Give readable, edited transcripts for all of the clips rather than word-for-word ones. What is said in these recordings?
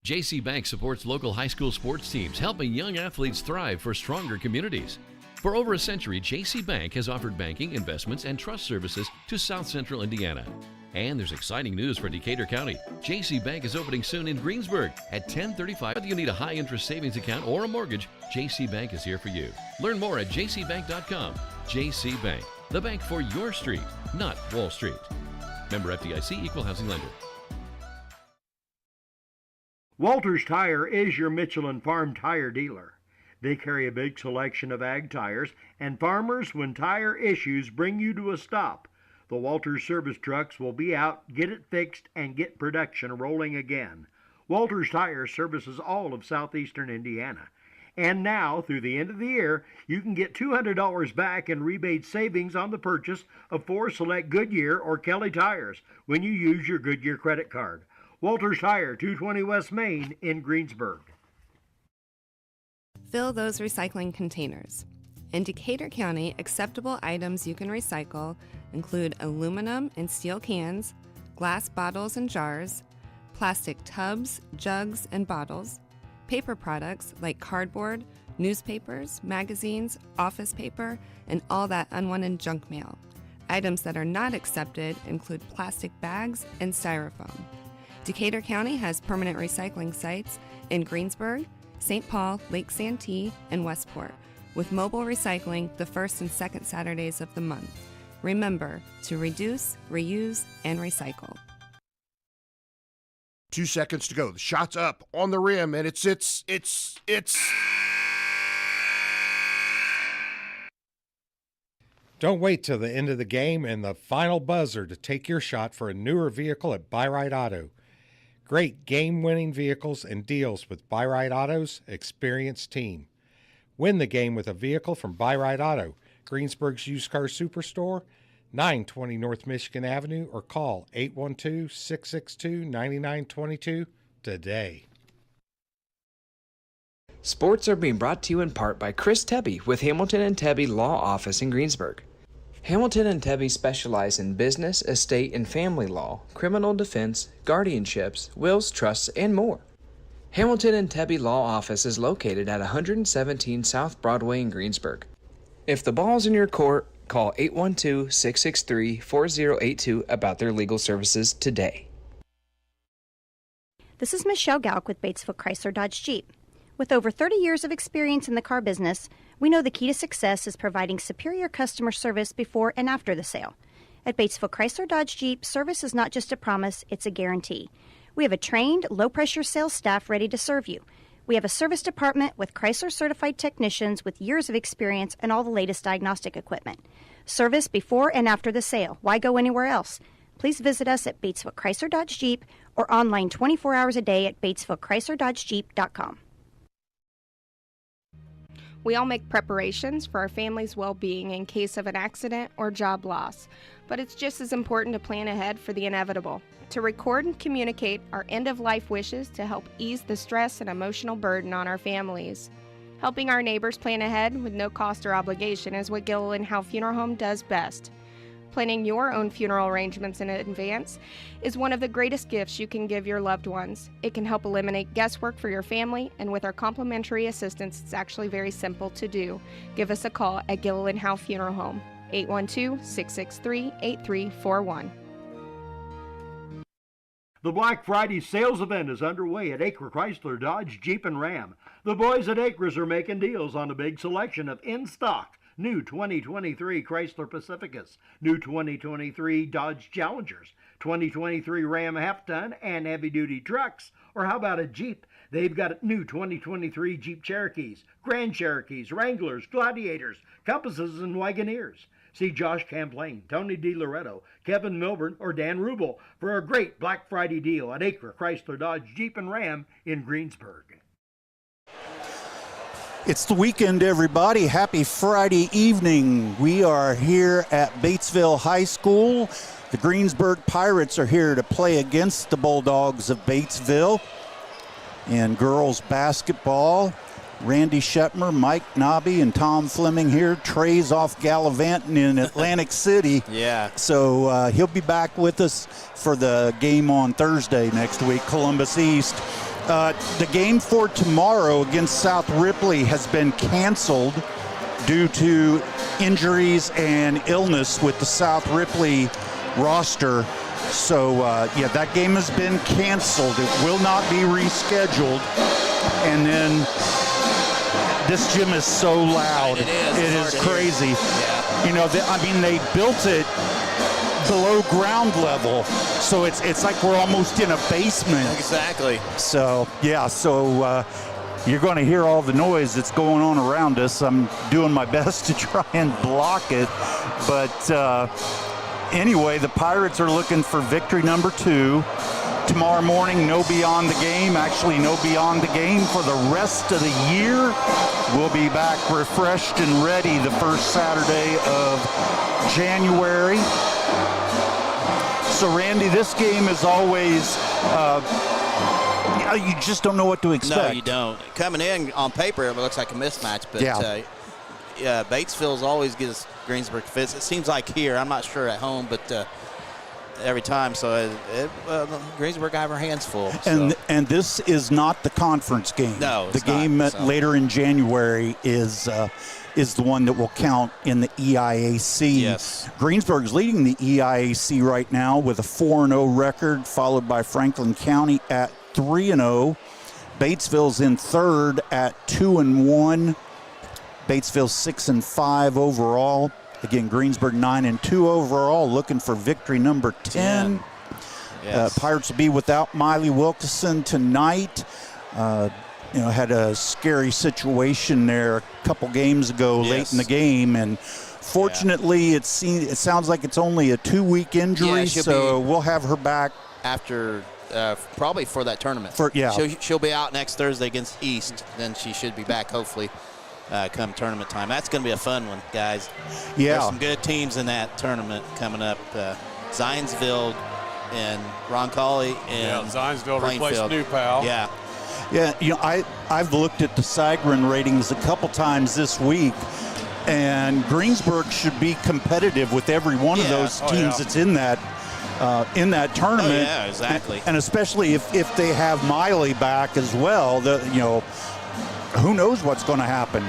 JC Bank supports local high school sports teams, helping young athletes thrive for stronger communities. For over a century, JC Bank has offered banking, investments, and trust services to South Central Indiana. And there's exciting news for Decatur County. JC Bank is opening soon in Greensburg at 1035. Whether you need a high-interest savings account or a mortgage, JC Bank is here for you. Learn more at jcbank.com. JC Bank, the bank for your street, not Wall Street. Member FDIC, Equal Housing Lender. Walters Tire is your Michelin Farm tire dealer. They carry a big selection of ag tires, and farmers, when tire issues bring you to a stop, the Walters service trucks will be out, get it fixed, and get production rolling again. Walters Tire services all of southeastern Indiana. And now, through the end of the year, you can get $200 back in rebate savings on the purchase of 4 select Goodyear or Kelly tires when you use your Goodyear credit card. Walters Tire, 220 West Main in Greensburg. Fill those recycling containers. In Decatur County, acceptable items you can recycle include aluminum and steel cans, glass bottles and jars, plastic tubs, jugs, and bottles, paper products like cardboard, newspapers, magazines, office paper, and all that unwanted junk mail. Items that are not accepted include plastic bags and styrofoam. Decatur County has permanent recycling sites in Greensburg, St. Paul, Lake Santee, and Westport, with mobile recycling the first and second Saturdays of the month. Remember to reduce, reuse, and recycle. 2 seconds to go. The shot's up on the rim, and it's. Don't wait till the end of the game and the final buzzer to take your shot for a newer vehicle at Buy-Right Auto. Great game-winning vehicles and deals with Buy-Right Auto's experienced team. Win the game with a vehicle from Buy-Right Auto, Greensburg's used car superstore, 920 North Michigan Avenue, or call 812-662-9922 today. Sports are being brought to you in part by Chris Tebby with Hamilton and Tebby Law Office in Greensburg. Hamilton and Tebby specialize in business, estate, and family law, criminal defense, guardianships, wills, trusts, and more. Hamilton and Tebby Law Office is located at 117 South Broadway in Greensburg. If the ball's in your court, call 812-663-4082 about their legal services today. This is Michelle Galk with Batesville Chrysler Dodge Jeep. With over 30 years of experience in the car business, we know the key to success is providing superior customer service before and after the sale. At Batesville Chrysler Dodge Jeep, service is not just a promise, it's a guarantee. We have a trained, low-pressure sales staff ready to serve you. We have a service department with Chrysler-certified technicians with years of experience and all the latest diagnostic equipment. Service before and after the sale. Why go anywhere else? Please visit us at Batesville Chrysler Dodge Jeep or online 24 hours a day at BatesvilleChryslerDodgeJeep.com. We all make preparations for our family's well-being in case of an accident or job loss, but it's just as important to plan ahead for the inevitable, to record and communicate our end-of-life wishes to help ease the stress and emotional burden on our families. Helping our neighbors plan ahead with no cost or obligation is what Gilliland Howe Funeral Home does best. Planning your own funeral arrangements in advance is one of the greatest gifts you can give your loved ones. It can help eliminate guesswork for your family, and with our complimentary assistance, it's actually very simple to do. Give us a call at Gilliland Howe Funeral Home, 812-663-8341. The Black Friday sales event is underway at Acre Chrysler Dodge Jeep and Ram. The boys at Acres are making deals on a big selection of in-stock new 2023 Chrysler Pacificas, new 2023 Dodge Challengers, 2023 Ram half-ton and heavy-duty trucks. Or how about a Jeep? They've got new 2023 Jeep Cherokees, Grand Cherokees, Wranglers, Gladiators, Compasses, and Wagoneers. See Josh Camplain, Tony DiLoretto, Kevin Milburn, or Dan Rubel for a great Black Friday deal at Acre Chrysler Dodge Jeep and Ram in Greensburg. It's the weekend, everybody. Happy Friday evening. We are here at Batesville High School. The Greensburg Pirates are here to play against the Bulldogs of Batesville. In girls basketball, Randy Shetmer, Mike Nobby, and Tom Fleming here. Trey's off gallivanting in Atlantic City. Yeah. So he'll be back with us for the game on Thursday next week, Columbus East. The game for tomorrow against South Ripley has been canceled due to injuries and illness with the South Ripley roster. So, that game has been canceled. It will not be rescheduled. And then this gym is so loud. It is. It is crazy. Yeah. You know, they built it below ground level, so it's like we're almost in a basement. Exactly. So you're going to hear all the noise that's going on around us. I'm doing my best to try and block it, but anyway, the Pirates are looking for victory number 2. Tomorrow morning, no beyond the game. Actually, no beyond the game for the rest of the year. We'll be back refreshed and ready the first Saturday of January. So, Randy, this game is always, you just don't know what to expect. No, you don't. Coming in on paper, it looks like a mismatch, but Batesville's always gives Greensburg fits. It seems like here, I'm not sure at home, but every time. So Greensburg have our hands full. And this is not the conference game. No, the game later in January is the one that will count in the EIAC. Yes. Greensburg's leading the EIAC right now with a 4-0 record, followed by Franklin County at 3-0. Batesville's in third at 2-1. Batesville 6-5 overall. Again, Greensburg 9-2 overall, looking for victory number 10. Yes. Pirates will be without Miley Wilkinson tonight. Had a scary situation there a couple games ago late in the game, and fortunately it sounds like it's only a 2-week injury, so we'll have her back after probably for that tournament. She'll be out next Thursday against East, then she should be back hopefully come tournament time. That's going to be a fun one, guys. Yeah. There's some good teams in that tournament coming up. Zionsville and Roncalli and Zionsville Plainfield. replaced New Pal. Yeah. Yeah, I've looked at the Sagarin ratings a couple times this week, and Greensburg should be competitive with every one of those teams that's in that tournament. Oh, yeah, exactly. And especially if they have Miley back as well, who knows what's going to happen.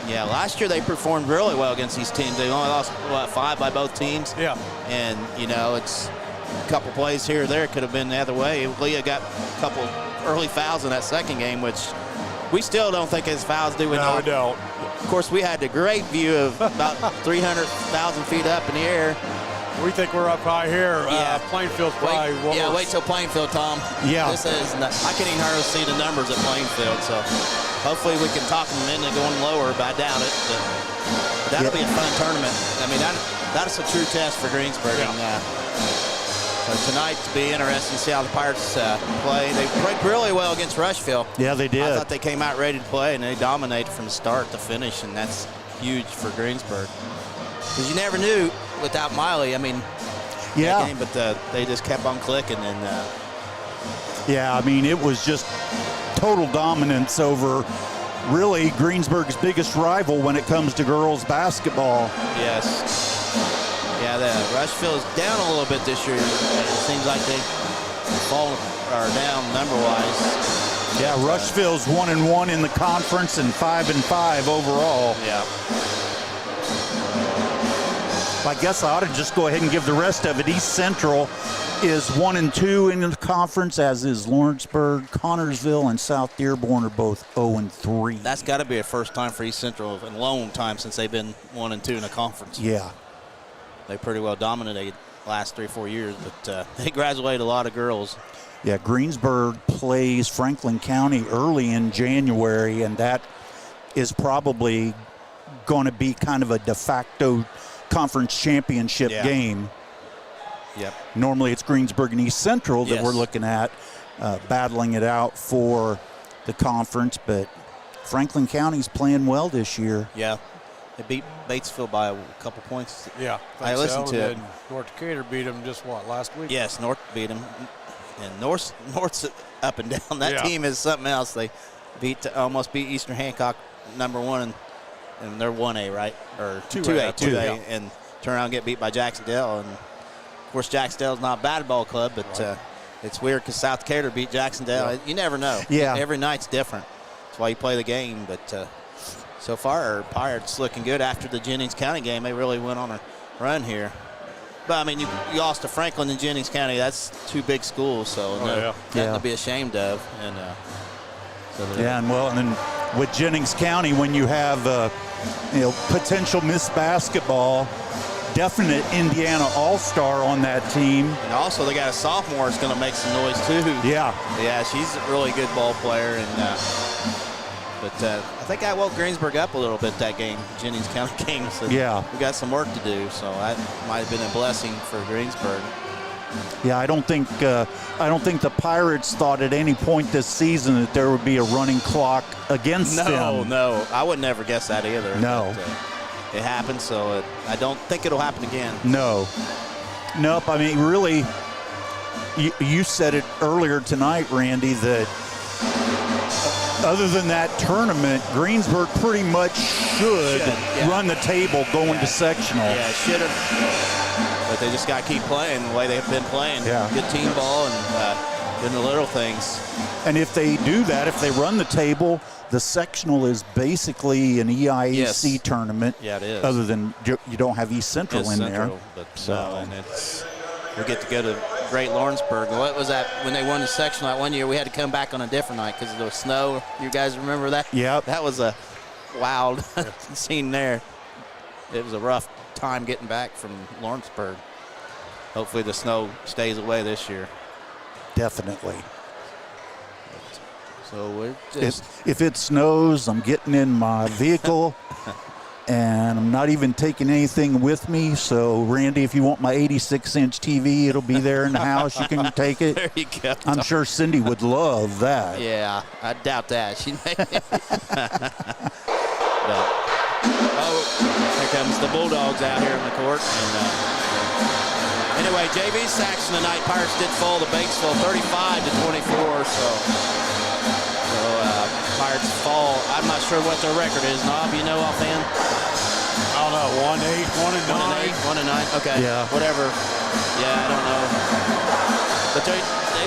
Yeah, last year they performed really well against these teams. They only lost, 5 by both teams? Yeah. And, it's a couple plays here or there. It could have been the other way. Leah got a couple early fouls in that second game, which we still don't think is fouls, do we? No, we don't. Of course, we had a great view of about 300,000 feet up in the air. We think we're up high here. Plainfield's probably worse. Wait till Plainfield, Tom. Yeah. I can't even hardly see the numbers at Plainfield, so hopefully we can talk them into going lower, but I doubt it. But that'll be a fun tournament. I mean, that's a true test for Greensburg. Yeah. So tonight to be interesting to see how the Pirates play. They played really well against Rushville. Yeah, they did. I thought they came out ready to play, and they dominated from the start to finish, and that's huge for Greensburg. Because you never knew without Miley. I mean, that game, but they just kept on clicking. And it was just total dominance over really Greensburg's biggest rival when it comes to girls basketball. Yes. Yeah, Rushville is down a little bit this year. It seems like they've fallen down number-wise. Yeah, Rushville's 1-1 in the conference and 5-5 overall. Yeah. I guess I ought to just go ahead and give the rest of it. East Central is 1-2 in the conference, as is Lawrenceburg. Connorsville and South Dearborn are both 0-3. That's got to be a first time for East Central in a long time since they've been 1-2 in a conference. Yeah. They pretty well dominated the last 3 or 4 years, but they graduated a lot of girls. Yeah, Greensburg plays Franklin County early in January, and that is probably going to be kind of a de facto conference championship game. Yep. Normally it's Greensburg and East Central that we're looking at battling it out for the conference, but Franklin County's playing well this year. Yeah. They beat Batesville by a couple points. Yeah. I listened to it. North Decatur beat them last week? Yes, North beat them. And North's up and down. That team is something else. They almost beat Eastern Hancock #1, and they're 1A, right? Or 2A. And turn around and get beat by Jacksonville. And, of course, Jacksonville's not a bad ball club, but it's weird because South Decatur beat Jacksonville. You never know. Yeah. Every night's different. That's why you play the game. But so far, our Pirates looking good. After the Jennings County game, they really went on a run here. But, I mean, you lost to Franklin and Jennings County. That's two big schools, so nothing to be ashamed of. And and then with Jennings County, when you have potential Miss Basketball, definite Indiana All-Star on that team. And also they got a sophomore that's going to make some noise too. Yeah, she's a really good ball player. And but I think I woke Greensburg up a little bit that game, Jennings County game. So we got some work to do. So that might have been a blessing for Greensburg. Yeah, I don't think the Pirates thought at any point this season that there would be a running clock against them. No, I would never guess that either. No. But, it happened, so I don't think it'll happen again. Nope. I mean, really, you said it earlier tonight, Randy, that other than that tournament, Greensburg pretty much should run the table going to sectional. Yeah, should have. But they just got to keep playing the way they've been playing. Yeah. Good team ball and doing the little things. And if they do that, if they run the table, the sectional is basically an EIAC tournament. Yeah, it is. Other than you don't have East Central in there. But and we get to go to Great Lawrenceburg. What was that when they won the sectional that one year? We had to come back on a different night because of the snow. You guys remember that? Yeah. That was a wild scene there. It was a rough time getting back from Lawrenceburg. Hopefully the snow stays away this year. Definitely. So we're just if it snows, I'm getting in my vehicle and I'm not even taking anything with me. So Randy, if you want my 86-inch TV, it'll be there in the house. You can take it. There you go. I'm sure Cindy would love that. Yeah, I doubt that. She may. Here comes the Bulldogs out here on the court. And anyway, JV section tonight. Pirates did fall to Batesville 35-24. So Pirates fall. I'm not sure what their record is. Knob, you know offhand? I don't know. 1-8, 1-9. 1-8. Okay. Yeah. Whatever. Yeah, I don't know. But they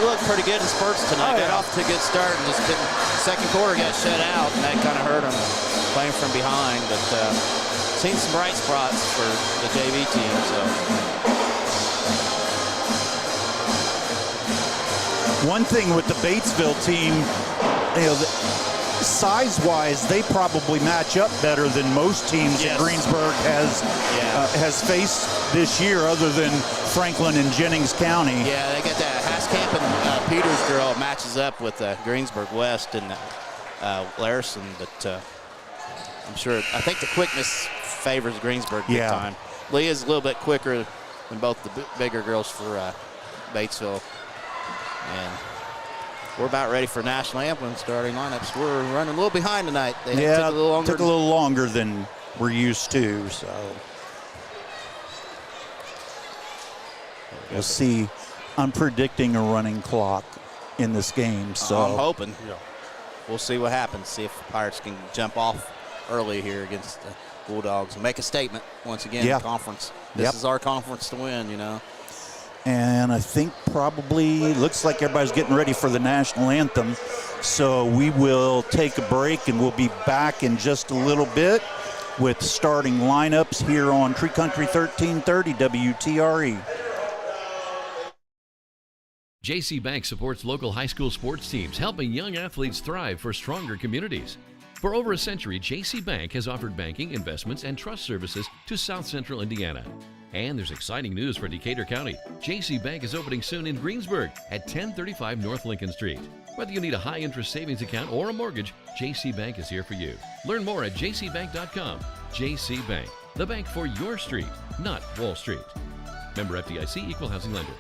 look pretty good in spurts tonight. Got off to a good start and just couldn't. Second quarter got shut out, and that kind of hurt them playing from behind. But seen some bright spots for the JV team. So. One thing with the Batesville team, size-wise, they probably match up better than most teams that Greensburg has faced this year, other than Franklin and Jennings County. Yeah, they got that Haskamp and Peters girl matches up with Greensburg West and Larson, but I'm sure. I think the quickness favors Greensburg big time. Leah's a little bit quicker than both the bigger girls for Batesville. And we're about ready for national anthem starting lineups. We're running a little behind tonight. They took a little longer than we're used to. So we'll see. I'm predicting a running clock in this game. So I'm hoping. Yeah. We'll see what happens. See if the Pirates can jump off early here against the Bulldogs and make a statement once again in the conference. This is our conference to win, And I think probably looks like everybody's getting ready for the national anthem. So we will take a break and we'll be back in just a little bit with starting lineups here on Tree Country 1330 WTRE. JC Bank supports local high school sports teams, helping young athletes thrive for stronger communities. For over a century, JC Bank has offered banking, investments, and trust services to South Central Indiana. And there's exciting news for Decatur County. JC Bank is opening soon in Greensburg at 1035 North Lincoln Street. Whether you need a high-interest savings account or a mortgage, JC Bank is here for you. Learn more at jcbank.com. JC Bank, the bank for your street, not Wall Street. Member FDIC, Equal Housing Lender.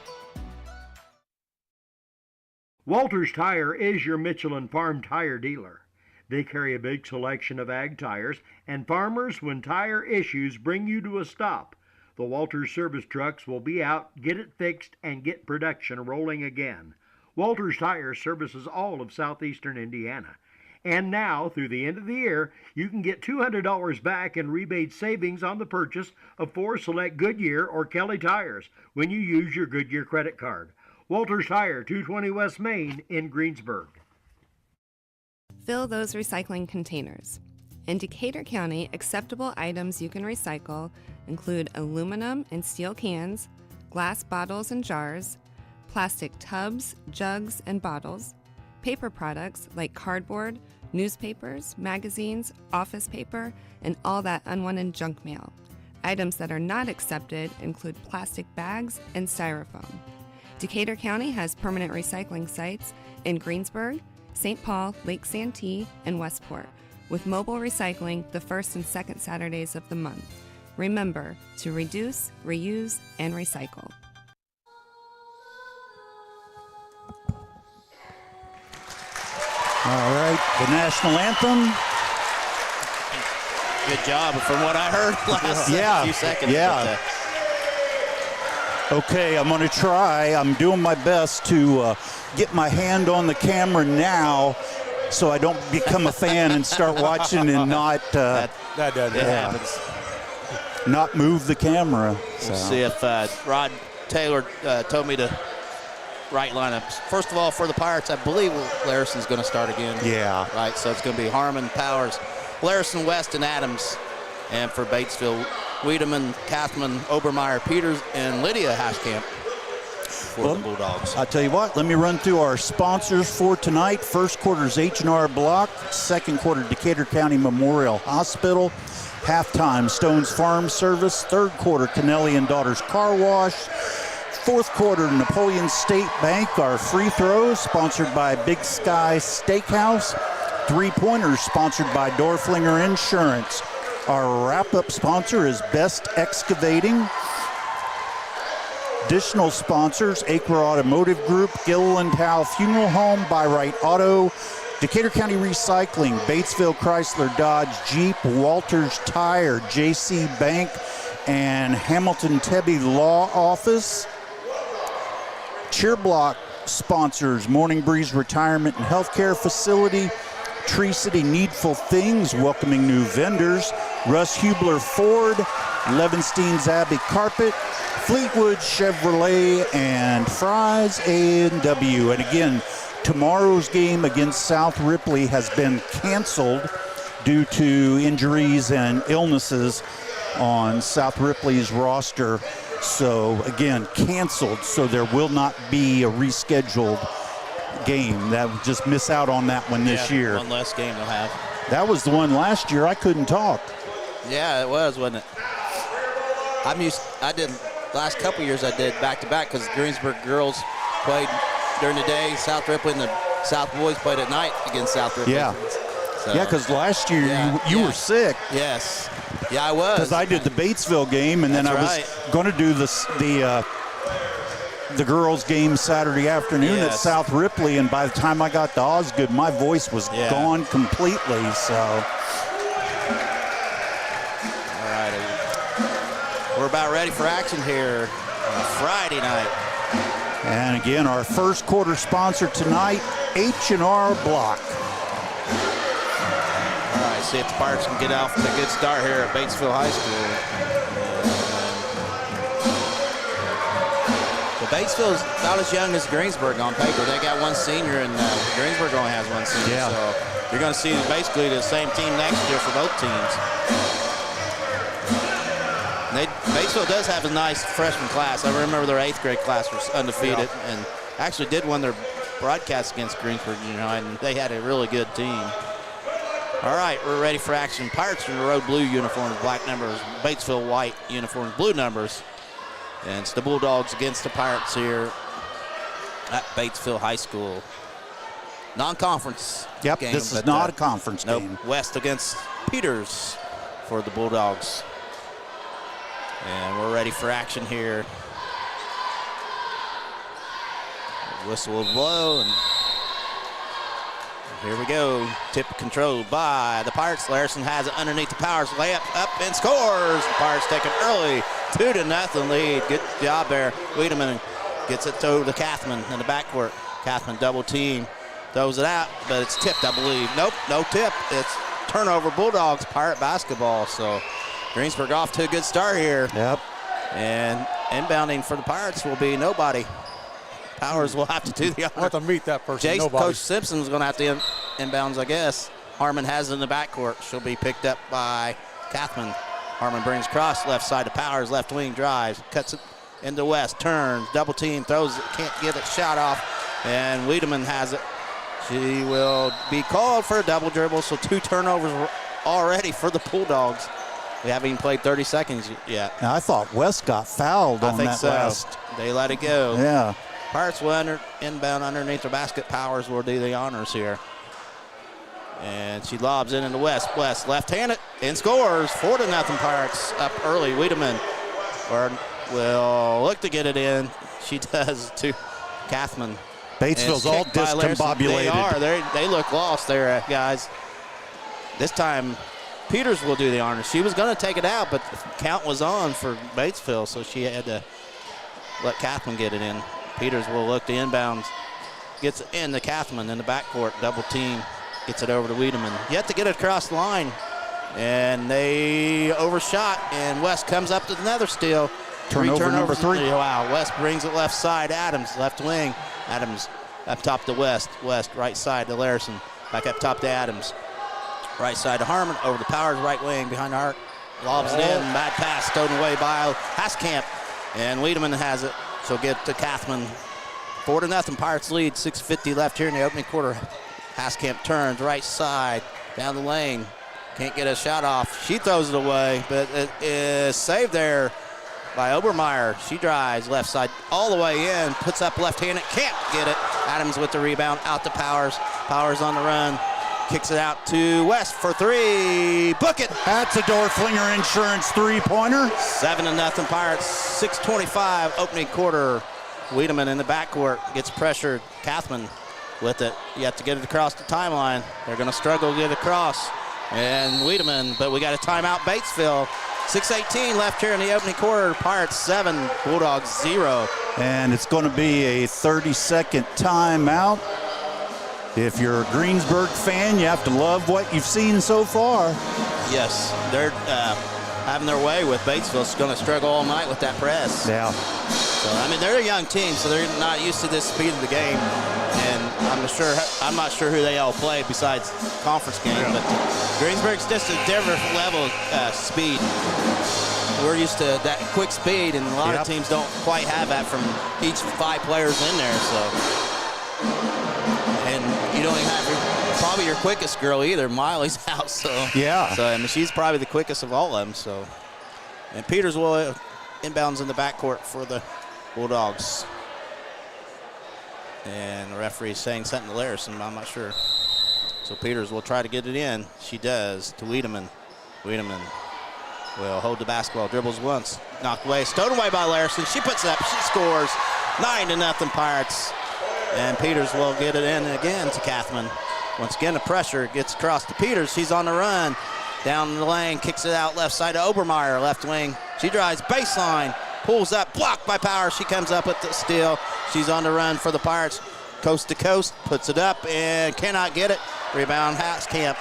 Walters Tire is your Michelin Farm tire dealer. They carry a big selection of ag tires, and farmers, when tire issues bring you to a stop, the Walters service trucks will be out, get it fixed, and get production rolling again. Walters Tire services all of southeastern Indiana. And now, through the end of the year, you can get $200 back in rebate savings on the purchase of 4 select Goodyear or Kelly tires when you use your Goodyear credit card. Walters Tire, 220 West Main in Greensburg. Fill those recycling containers. In Decatur County, acceptable items you can recycle include aluminum and steel cans, glass bottles and jars, plastic tubs, jugs, and bottles, paper products like cardboard, newspapers, magazines, office paper, and all that unwanted junk mail. Items that are not accepted include plastic bags and styrofoam. Decatur County has permanent recycling sites in Greensburg, St. Paul, Lake Santee, and Westport, with mobile recycling the first and second Saturdays of the month. Remember to reduce, reuse, and recycle. All right, the national anthem. Good job from what I heard last few seconds. Yeah. Okay, I'm going to try. I'm doing my best to get my hand on the camera now so I don't become a fan and start watching and not that happens. Not move the camera. We'll see if Rod Taylor told me to right lineups. First of all, for the Pirates, I believe Larison's going to start again. Yeah. Right, so it's going to be Harmon, Powers, Larison, West, and Adams. And for Batesville, Wiedemann, Kathman, Obermeyer, Peters, and Lydia Hashkamp for the Bulldogs. I'll tell you what, let me run through our sponsors for tonight. First quarter's H&R Block. Second quarter, Decatur County Memorial Hospital. Halftime, Stone's Farm Service. Third quarter, Kennelly and Daughters Car Wash. Fourth quarter, Napoleon State Bank. Our free throws, sponsored by Big Sky Steakhouse. Three-pointers, sponsored by Dorflinger Insurance. Our wrap-up sponsor is Best Excavating. Additional sponsors, Acre Automotive Group, Gilliland Howe Funeral Home, Byrite Auto, Decatur County Recycling, Batesville Chrysler Dodge Jeep, Walters Tire, JC Bank, and Hamilton Tebby Law Office. Cheer Block sponsors, Morning Breeze Retirement and Healthcare Facility, Tree City Needful Things, welcoming new vendors, Russ Hubler Ford, Levenstein's Abbey Carpet, Fleetwood Chevrolet, and Fry's A&W. And again, tomorrow's game against South Ripley has been canceled due to injuries and illnesses on South Ripley's roster. So again, canceled, so there will not be a rescheduled game. That would just miss out on that one this year. One less game they'll have. That was the one last year I couldn't talk. Yeah, it was, wasn't it? I did last couple years. I did back-to-back because Greensburg girls played during the day. South Ripley and the South boys played at night against South Ripley. Yeah. So, Yeah, because last year you were sick. Yes. Yeah, I was. Because I did the Batesville game, and then I was going to do the girls' game Saturday afternoon at South Ripley, and by the time I got to Osgood, my voice was gone completely. So. All right. We're about ready for action here on a Friday night. And again, our first quarter sponsor tonight, H&R Block. All right, see if the Pirates can get off to a good start here at Batesville High School. The Batesville is about as young as Greensburg on paper. They got one senior, and Greensburg only has one senior. Yeah. So you're going to see basically the same team next year for both teams. Batesville does have a nice freshman class. I remember their 8th grade class was undefeated and actually did win their broadcast against Greensburg, and they had a really good team. All right, we're ready for action. Pirates in the road blue uniforms, black numbers. Batesville white uniforms, blue numbers. And it's the Bulldogs against the Pirates here at Batesville High School. Non-conference game. This is not a conference game. West against Peters for the Bulldogs. And we're ready for action here. The whistle will blow, and here we go. Tip controlled by the Pirates. Larison has it underneath the Powers. Layup up and scores. The Pirates take an early 2-0 lead. Good job there. Wiedemann gets it to the Kathman in the backcourt. Kathman double team. Throws it out, but it's tipped, I believe. Nope, no tip. It's turnover Bulldogs, Pirate basketball. So Greensburg off to a good start here. Yep. And inbounding for the Pirates will be nobody. Powers will have to do the honor. I'll have to meet that person. Coach Simpson's going to have to inbounds, I guess. Harmon has it in the backcourt. She'll be picked up by Kathman. Harmon brings cross left side to Powers, left wing drives, cuts it into West, turns, double team, throws it, can't get it, shot off, and Wiedemann has it. She will be called for a double dribble, so 2 turnovers already for the Bulldogs. We haven't even played 30 seconds yet. Now, I thought West got fouled on that last. They let it go. Yeah. Pirates will inbound underneath the basket. Powers will do the honors here. And she lobs it into West. West left-handed and scores. 4-0 Pirates up early. Wiedemann will look to get it in. She does to Kathman. Batesville's all discombobulated. They are. They look lost there, guys. This time, Peters will do the honors. She was going to take it out, but the count was on for Batesville, so she had to let Kathman get it in. Peters will look to inbounds. Gets it in to Kathman in the backcourt. Double team. Gets it over to Wiedemann. Yet to get it across the line. And they overshot, and West comes up to another steal. Turnover number 3. Wow, West brings it left side. Adams, left wing. Adams up top to West. West, right side to Larison. Back up top to Adams. Right side to Harmon. Over to Powers, right wing behind the arc. Lobs it in. Bad pass stolen away by Haskamp. And Wiedemann has it. She'll get to Kathman. 4-0 Pirates lead. 6:50 left here in the opening quarter. Haskamp turns right side down the lane. Can't get a shot off. She throws it away, but it is saved there by Obermeyer. She drives left side all the way in, puts up left-handed, can't get it. Adams with the rebound, out to Powers. Powers on the run, kicks it out to West for 3. Book it. That's a door flinger insurance 3-pointer. 7-0 Pirates. 6:25 opening quarter. Wiedemann in the backcourt gets pressured. Kathman with it. You have to get it across the timeline. They're going to struggle to get it across. And Wiedemann, but we got a timeout. Batesville. 6:18 left here in the opening quarter. Pirates 7, Bulldogs 0. And it's going to be a 30-second timeout. If you're a Greensburg fan, you have to love what you've seen so far. Yes, they're having their way with Batesville. It's going to struggle all night with that press. Yeah. So, I mean, they're a young team, so they're not used to this speed of the game. And I'm not sure who they all play besides conference game, but Greensburg's just a different level of speed. We're used to that quick speed, and a lot of teams don't quite have that from each 5 players in there. So, and you don't even have probably your quickest girl either. Miley's out, so yeah. So I mean, she's probably the quickest of all of them. So, and Peters will inbounds in the backcourt for the Bulldogs. And the referee saying something to Larison, I'm not sure. So Peters will try to get it in. She does to Wiedemann. Wiedemann will hold the basketball, dribbles once, knocked away, stolen away by Larison. She puts it up, she scores. 9-0 Pirates. And Peters will get it in again to Kathman. Once again, the pressure gets across to Peters. She's on the run. Down the lane, kicks it out left side to Obermeyer, left wing. She drives baseline, pulls up, blocked by Powers. She comes up with the steal. She's on the run for the Pirates. Coast to coast, puts it up and cannot get it. Rebound, Haskamp.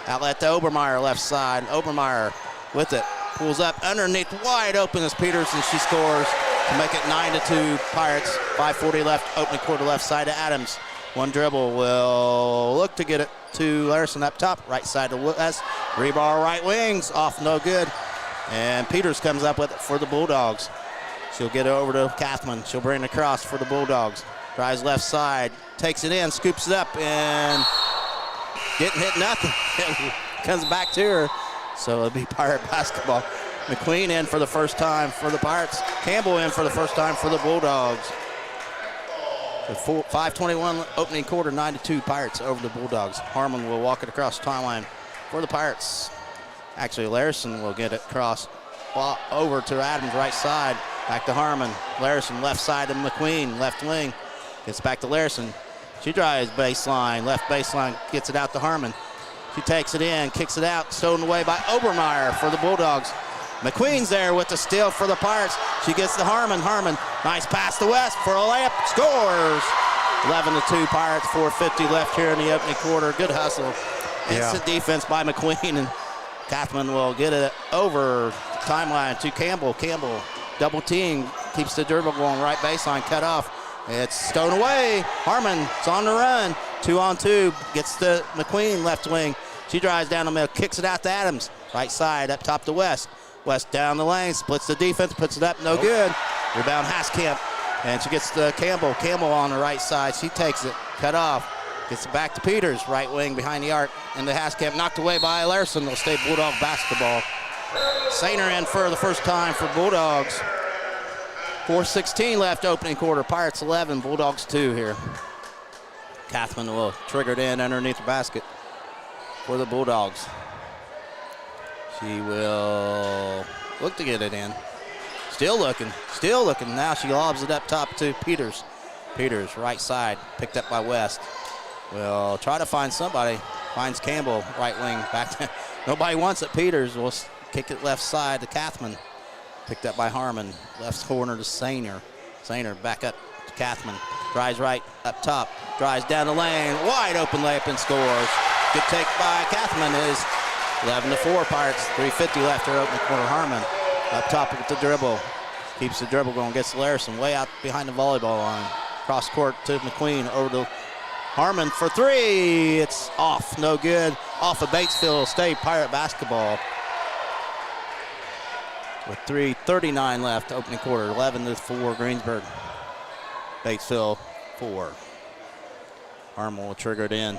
Outlet to Obermeyer, left side. Obermeyer with it. Pulls up underneath, wide open is Peters, and she scores to make it 9-2 Pirates. 5:40 left, opening quarter left side to Adams. One dribble will look to get it to Larison up top. Right side to West. Rebar right wings, off no good. And Peters comes up with it for the Bulldogs. She'll get it over to Kathman. She'll bring it across for the Bulldogs. Drives left side, takes it in, scoops it up, and getting hit nothing. Comes back to her. So it'll be Pirate basketball. McQueen in for the first time for the Pirates. Campbell in for the first time for the Bulldogs. 5:21 opening quarter, 9-2 Pirates over the Bulldogs. Harmon will walk it across the timeline for the Pirates. Actually, Larison will get it across over to Adams, right side. Back to Harmon. Larison, left side to McQueen, left wing. Gets back to Larison. She drives baseline, left baseline, gets it out to Harmon. She takes it in, kicks it out, stolen away by Obermeyer for the Bulldogs. McQueen's there with the steal for the Pirates. She gets to Harmon. Harmon, nice pass to West for a layup, scores. 11-2 Pirates, 4:50 left here in the opening quarter. Good hustle. Instant defense by McQueen, and Kathman will get it over timeline to Campbell. Campbell double team, keeps the dribble going, right baseline, cut off. It's stowed away. Harmon's on the run. 2-on-2. Gets to McQueen, left wing. She drives down the middle, kicks it out to Adams. Right side, up top to West. West down the lane, splits the defense, puts it up, no good. Rebound Haskamp. And she gets to Campbell. Campbell on the right side. She takes it, cut off. Gets it back to Peters, right wing behind the arc. And the Haskamp knocked away by Larson. They'll stay Bulldog basketball. Sainer in for the first time for Bulldogs. 4:16 left opening quarter. Pirates 11, Bulldogs 2 here. Kathman will trigger it in underneath the basket for the Bulldogs. She will look to get it in. Still looking. Now she lobs it up top to Peters. Peters, right side, picked up by West. Will try to find somebody. Finds Campbell, right wing, back to, nobody wants it. Peters will kick it left side to Kathman. Picked up by Harmon. Left corner to Sainer. Sainer back up to Kathman. Drives right up top. Drives down the lane. Wide open layup and scores. Good take by Kathman is 11-4 Pirates. 3:50 left her opening quarter. Harmon up top with the dribble. Keeps the dribble going. Gets Larson way out behind the volleyball line. Cross court to McQueen. Over to Harmon for three. It's off. No good. Off of Batesville State Pirate basketball. With 3:39 left, opening quarter, 11-4 Greensburg. Batesville 4. Harmon will trigger it in.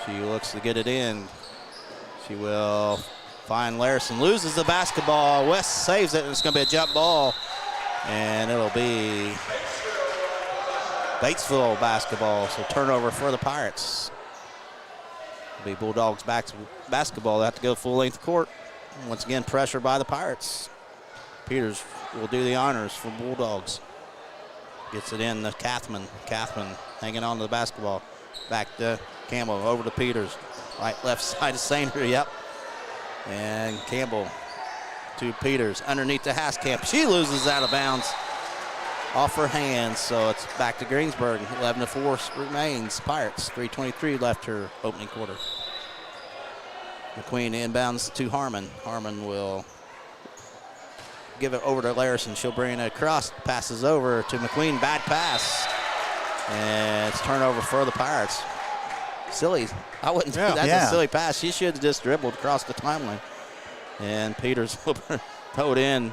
She looks to get it in. She will find Larson. Loses the basketball. West saves it, and it's going to be a jump ball. And it'll be Batesville basketball, so turnover for the Pirates. It'll be Bulldogs basketball. They have to go full length court. Once again, pressure by the Pirates. Peters will do the honors for Bulldogs. Gets it in to Kathman. Kathman hanging on to the basketball. Back to Campbell, over to Peters. Right, left side of Sainer, yep. And Campbell to Peters, underneath the Haskamp. She loses out of bounds off her hands, so it's back to Greensburg. 11-4 remains. Pirates, 3:23 left her opening quarter. McQueen inbounds to Harmon. Harmon will give it over to Larson. She'll bring it across, passes over to McQueen. Bad pass. And it's turnover for the Pirates. Silly. I wouldn't. That's a silly pass. She should have just dribbled across the timeline. And Peters will throw it in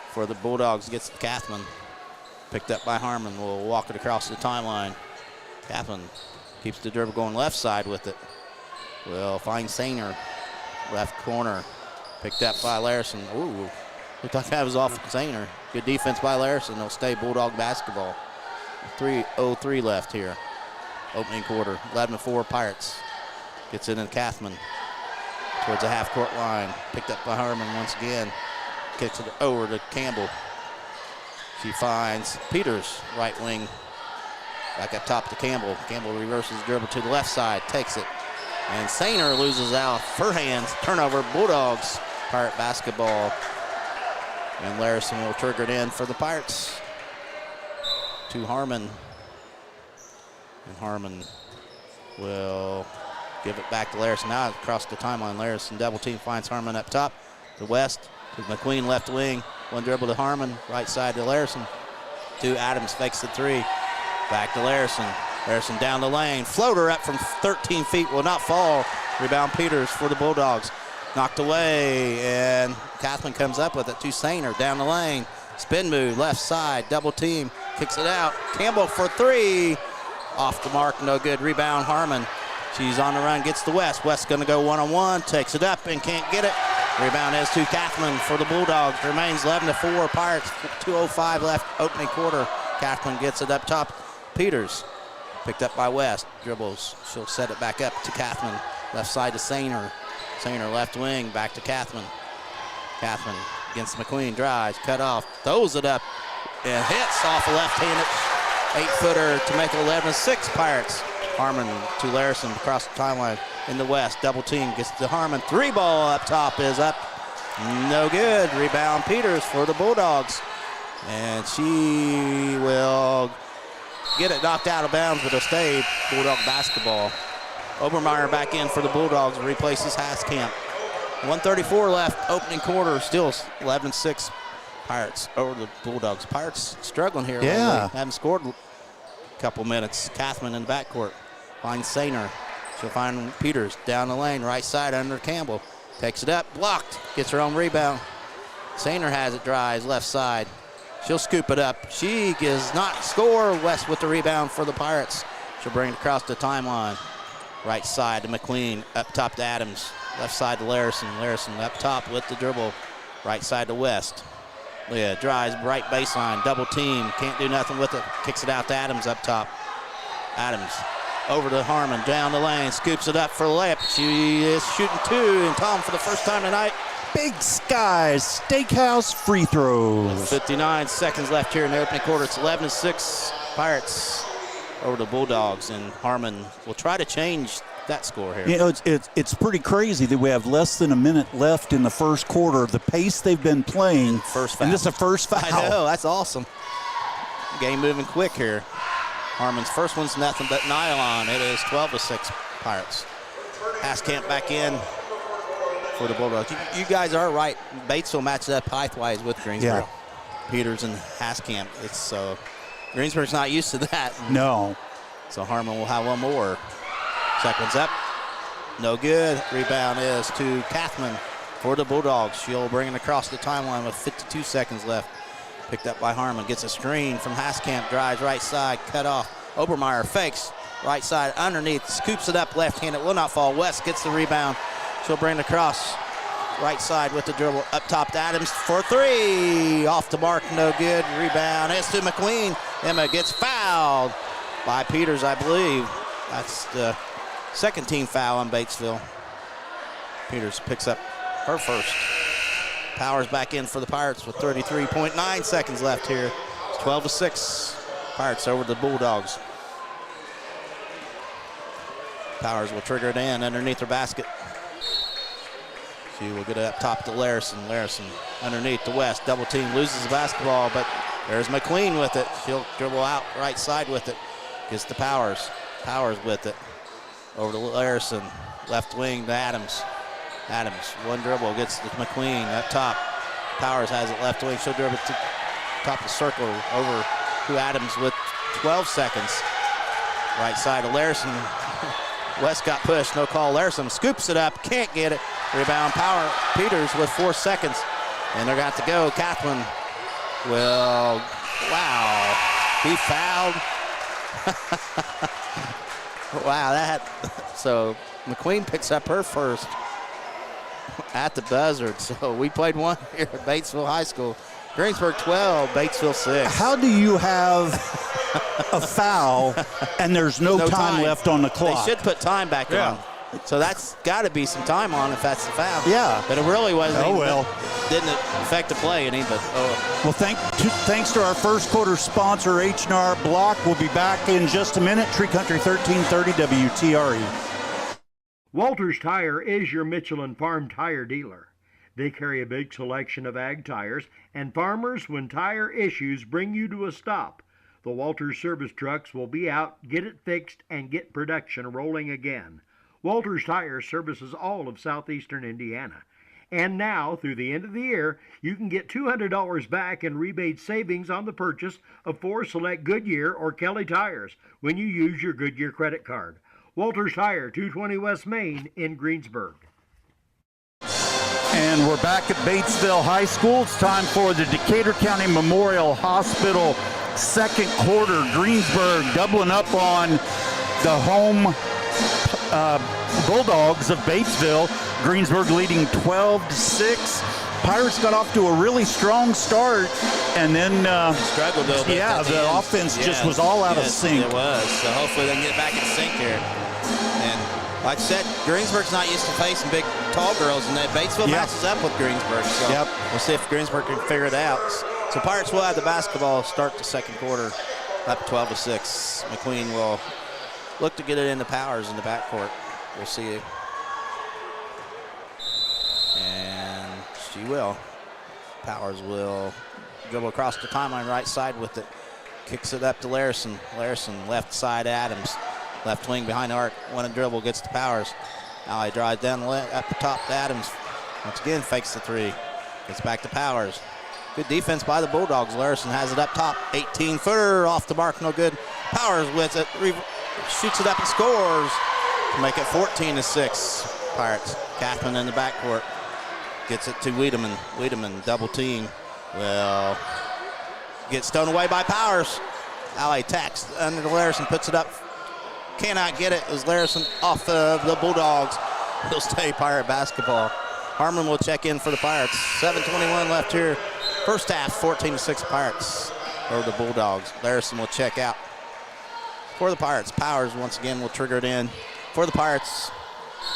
for the Bulldogs. Gets to Kathman. Picked up by Harmon. Will walk it across the timeline. Kathman keeps the dribble going left side with it. Will find Sainer. Left corner. Picked up by Larson. Ooh. Looked like that was off Sainer. Good defense by Larson. They'll stay Bulldog basketball. 3:03 left here. Opening quarter. 11-4 Pirates. Gets it in Kathman. Towards the half-court line. Picked up by Harmon once again. Kicks it over to Campbell. She finds Peters, right wing. Back up top to Campbell. Campbell reverses the dribble to the left side. Takes it. And Sainer loses out her hands. Turnover, Bulldogs. Pirate basketball. And Larson will trigger it in for the Pirates. To Harmon. And Harmon will give it back to Larson. Now across the timeline, Larson double team finds Harmon up top. To West. To McQueen left wing. One dribble to Harmon. Right side to Larson. To Adams, fakes the three. Back to Larson. Larson down the lane. Floater up from 13 feet. Will not fall. Rebound Peters for the Bulldogs. Knocked away. And Kathman comes up with it to Sainer. Down the lane. Spin move. Left side. Double team. Kicks it out. Campbell for three. Off the mark. No good. Rebound Harmon. She's on the run. Gets to West. West's going to go one-on-one. Takes it up and can't get it. Rebound is to Kathman for the Bulldogs. Remains 11-4 Pirates. 2:05 left opening quarter. Kathman gets it up top. Peters. Picked up by West. Dribbles. She'll set it back up to Kathman. Left side to Sainer. Sainer left wing. Back to Kathman. Kathman against McQueen. Drives. Cut off. Throws it up. And hits off a left-handed 8-footer to make it 11-6 Pirates. Harmon to Larson across the timeline in the West. Double team gets to Harmon. Three ball up top is up. No good. Rebound Peters for the Bulldogs. And she will get it knocked out of bounds, but it'll stay Bulldog basketball. Obermeyer back in for the Bulldogs, replaces Haskamp. 1:34 left, opening quarter, still 11-6 Pirates over the Bulldogs. Pirates struggling here. Yeah. Lately. Haven't scored a couple minutes. Kathman in the backcourt. Finds Sainer. She'll find Peters down the lane, right side under Campbell. Takes it up, blocked. Gets her own rebound. Sainer has it, drives left side. She'll scoop it up. She does not score. West with the rebound for the Pirates. She'll bring it across the timeline. Right side to McQueen. Up top to Adams. Left side to Larison. Larison up top with the dribble. Right side to West. Leah drives right baseline. Double team. Can't do nothing with it. Kicks it out to Adams up top. Adams over to Harmon. Down the lane. Scoops it up for the layup. She is shooting two. And Tom for the first time tonight. Big Sky Steakhouse free throws. 59 seconds left here in the opening quarter. It's 11-6 Pirates over the Bulldogs, and Harmon will try to change that score here. You know, it's pretty crazy that we have less than a minute left in the first quarter. The pace they've been playing. First foul. And this is a first foul. I know, that's awesome. Game moving quick here. Harmon's first one's nothing but nylon. It is 12-6 Pirates. Haskamp back in for the Bulldogs. You guys are right. Batesville matches up height-wise with Greensburg. Yeah. Peters and Haskamp. It's Greensburg's not used to that. No. So Harmon will have one more. Second one's up. No good. Rebound is to Kathman for the Bulldogs. She'll bring it across the timeline with 52 seconds left. Picked up by Harmon. Gets a screen from Haskamp. Drives right side. Cut off. Obermeyer fakes. Right side underneath. Scoops it up left-handed. Will not fall. West gets the rebound. She'll bring it across. Right side with the dribble. Up top to Adams for three. Off the mark. No good. Rebound is to McQueen. Emma gets fouled by Peters, I believe. That's the second team foul on Batesville. Peters picks up her first. Powers back in for the Pirates with 33.9 seconds left here. It's 12-6. Pirates over the Bulldogs. Powers will trigger it in underneath her basket. She will get it up top to Larison. Larison underneath to West. Double team, loses the basketball, but there's McQueen with it. She'll dribble out right side with it. Gets to Powers. Powers with it. Over to Larison. Left wing to Adams. Adams, one dribble, gets to McQueen up top. Powers has it left wing. She'll dribble to top of the circle over to Adams with 12 seconds. Right side to Larison. West got pushed, no call. Larison scoops it up, can't get it. Rebound, Power Peters with 4 seconds. And they're got to go. Kathman will, wow, he fouled. Wow, so McQueen picks up her first at the buzzer. So we played one here at Batesville High School. Greensburg 12, Batesville 6. How do you have a foul and there's no time left on the clock? They should put time back on. So that's got to be some time on if that's the foul. Yeah. But it really wasn't. Oh, well. Didn't affect the play any, but Well, thanks to our first quarter sponsor, H&R Block. We'll be back in just a minute. Tree Country 1330 WTRE. Walters Tire is your Michelin Farm tire dealer. They carry a big selection of ag tires, and farmers, when tire issues bring you to a stop, the Walters service trucks will be out, get it fixed, and get production rolling again. Walters Tire services all of southeastern Indiana. And now, through the end of the year, you can get $200 back in rebate savings on the purchase of 4 select Goodyear or Kelly tires when you use your Goodyear credit card. Walters Tire, 220 West Main in Greensburg. And we're back at Batesville High School. It's time for the Decatur County Memorial Hospital second quarter. Greensburg doubling up on the home Bulldogs of Batesville. Greensburg leading 12-6. Pirates got off to a really strong start, and then struggled a little bit. Yeah, the offense just was all out of sync. It was. So hopefully they can get back in sync here. And like I said, Greensburg's not used to facing big, tall girls, and Batesville matches up with Greensburg. So we'll see if Greensburg can figure it out. So Pirates will have the basketball start the second quarter up 12-6. McQueen will look to get it into Powers in the backcourt. We'll see. And she will. Powers will dribble across the timeline right side with it. Kicks it up to Larison. Larison left side Adams. Left wing behind the arc. One dribble gets to Powers. Ally drives down up the top to Adams. Once again fakes the three. Gets back to Powers. Good defense by the Bulldogs. Larison has it up top. 18-footer off the mark, no good. Powers with it, shoots it up and scores to make it 14-6. Pirates. Kathman in the backcourt. Gets it to Wiedemann. Wiedemann double team. Well, gets stoned away by Powers. Alley tacks under to Larison, puts it up. Cannot get it as Larison off of the Bulldogs. He'll stay Pirate basketball. Harmon will check in for the Pirates. 7:21 left here. First half, 14-6 Pirates over the Bulldogs. Larison will check out for the Pirates. Powers once again will trigger it in for the Pirates.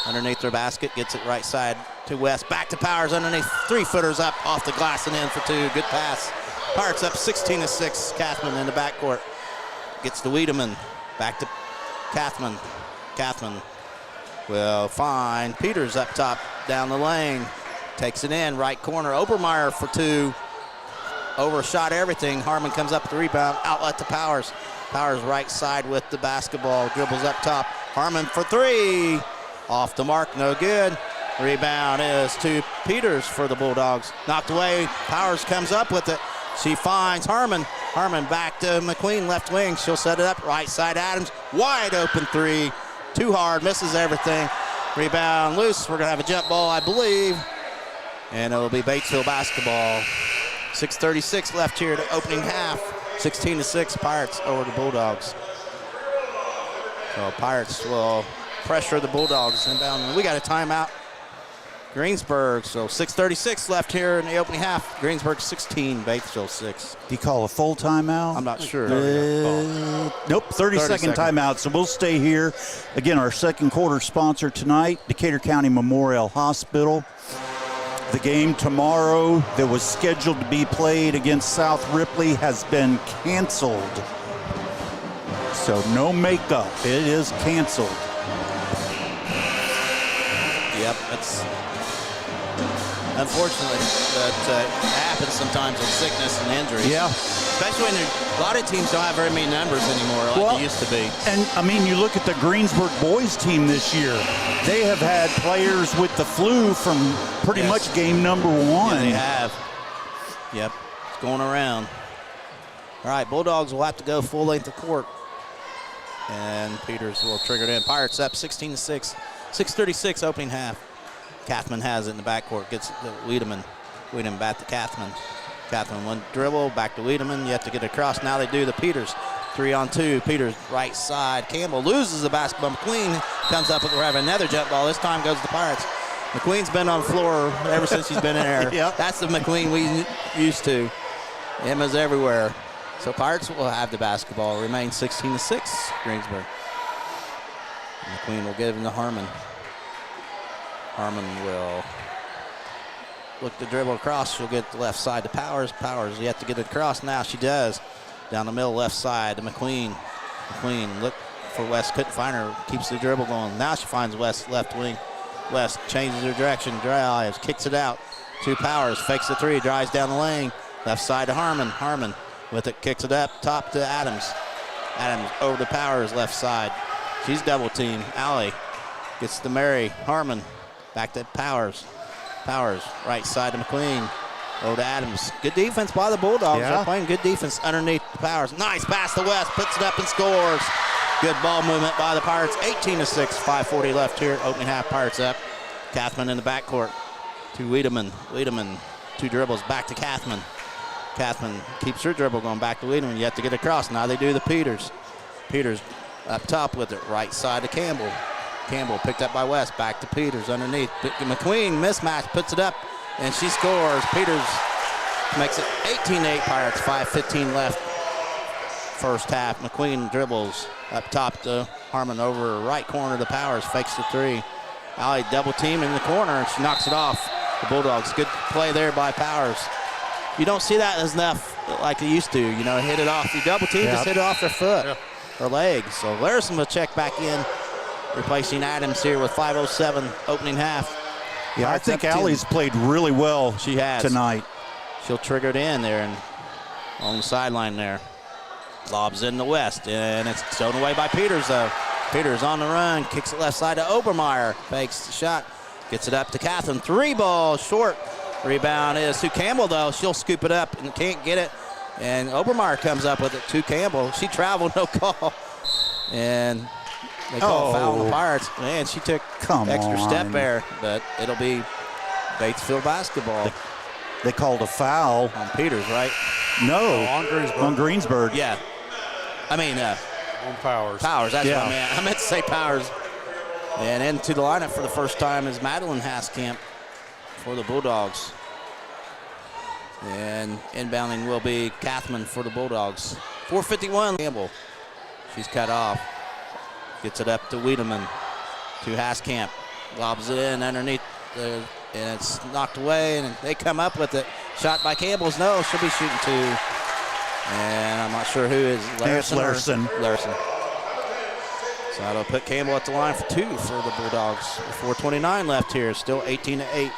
Underneath their basket, gets it right side to West. Back to Powers underneath. 3-footers up off the glass and in for two. Good pass. Pirates up 16-6. Kathman in the backcourt. Gets to Wiedemann. Back to Kathman. Kathman will find Peters up top down the lane. Takes it in. Right corner. Obermeyer for two. Overshot everything. Harmon comes up with the rebound. Outlet to Powers. Powers right side with the basketball. Dribbles up top. Harmon for three. Off the mark. No good. Rebound is to Peters for the Bulldogs. Knocked away. Powers comes up with it. She finds Harmon. Harmon back to McQueen, left wing. She'll set it up. Right side Adams. Wide open three. Too hard. Misses everything. Rebound loose. We're going to have a jump ball, I believe. And it'll be Batesville basketball. 6:36 left here to opening half. 16-6 Pirates over the Bulldogs. So Pirates will pressure the Bulldogs inbound. We got a timeout. Greensburg, so 6:36 left here in the opening half. Greensburg 16, Batesville 6. Do you call a full timeout? I'm not sure. Nope, 30-second timeout, so we'll stay here. Again, our second quarter sponsor tonight, Decatur County Memorial Hospital. The game tomorrow that was scheduled to be played against South Ripley has been canceled. So no makeup, it is canceled. Yep, it's unfortunately that happens sometimes with sickness and injuries. Yeah. Especially when a lot of teams don't have very many numbers anymore like they used to be. And, I mean, you look at the Greensburg boys team this year. They have had players with the flu from pretty much game number one. Yeah, they have. Yep, it's going around. All right, Bulldogs will have to go full length of court. And Peters will trigger it in. Pirates up 16-6. 6:36 opening half. Kathman has it in the backcourt. Gets it to Wiedemann. Wiedemann back to Kathman. Kathman one dribble. Back to Wiedemann. You have to get across. Now they do the Peters. 3-on-2. Peters right side. Campbell loses the basketball. McQueen comes up with another jump ball. This time goes to the Pirates. McQueen's been on the floor ever since he's been in there. Yep. That's the McQueen we used to. Emma's everywhere. So Pirates will have the basketball. Remain 16-6. Greensburg. McQueen will give him to Harmon. Harmon will look to dribble across. She'll get the left side to Powers. Powers yet to get it across. Now she does. Down the middle left side to McQueen. McQueen look for West. Couldn't find her. Keeps the dribble going. Now she finds West left wing. West changes her direction. Drives. Kicks it out to Powers. Fakes the three. Drives down the lane. Left side to Harmon. Harmon with it. Kicks it up. Top to Adams. Adams over to Powers left side. She's double team. Alley gets to Mary. Harmon back to Powers. Powers right side to McQueen. Over to Adams. Good defense by the Bulldogs. Yeah. They're playing good defense underneath Powers. Nice pass to West. Puts it up and scores. Good ball movement by the Pirates. 18-6. 5:40 left here. Opening half. Pirates up. Kathman in the backcourt to Wiedemann. Wiedemann 2 dribbles back to Kathman. Kathman keeps her dribble going back to Wiedemann. You have to get across. Now they do the Peters. Peters up top with it. Right side to Campbell. Campbell picked up by West. Back to Peters underneath. McQueen mismatch. Puts it up. And she scores. Peters makes it 18-8 Pirates. 5:15 left. First half. McQueen dribbles up top to Harmon over right corner to Powers. Fakes the three. Alley double team in the corner. And she knocks it off. The Bulldogs. Good play there by Powers. You don't see that as enough like they used to. You know, hit it off. You double team, just hit it off their foot or leg. So Larison will check back in, replacing Adams here with 5:07 opening half. Yeah, I think Allie's played really well tonight. She'll trigger it in there and on the sideline there. Lobs in the West, and it's thrown away by Peters, though. Peters on the run, kicks it left side to Obermeyer. Fakes the shot, gets it up to Kathman. 3 ball short. Rebound is to Campbell, though. She'll scoop it up and can't get it. And Obermeyer comes up with it to Campbell. She traveled, no call. And they call a foul on the Pirates. Man, she took extra step there, but it'll be Batesville basketball. They called a foul. On Peters, right? No. On Greensburg. On Greensburg. Yeah. I mean, on Powers. Powers, that's what I meant. I meant to say Powers. And into the lineup for the first time is Madeline Haskamp for the Bulldogs. And inbounding will be Kathman for the Bulldogs. 4:51. Campbell. She's cut off. Gets it up to Wiedemann. To Haskamp. Lobs it in underneath. And it's knocked away. And they come up with it. Shot by Campbell's. No, she'll be shooting two. And I'm not sure who is. Larson. So that'll put Campbell at the line for two for the Bulldogs. 4:29 left here. Still 18-8.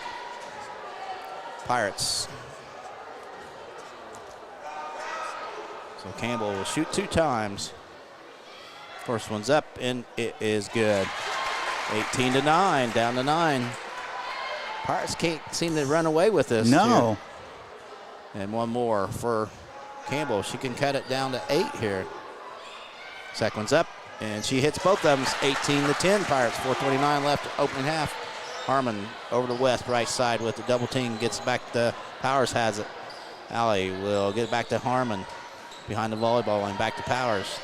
Pirates. So Campbell will shoot two times. First one's up, and it is good. 18-9, down to 9. Pirates can't seem to run away with this. No. Here. And one more for Campbell. She can cut it down to 8 here. Second one's up, and she hits both of them. 18-10, Pirates. 4:29 left, opening half. Harmon over to West, right side with the double team. Gets back to Powers, has it. Allie will get back to Harmon. Behind the volleyball line, back to Powers.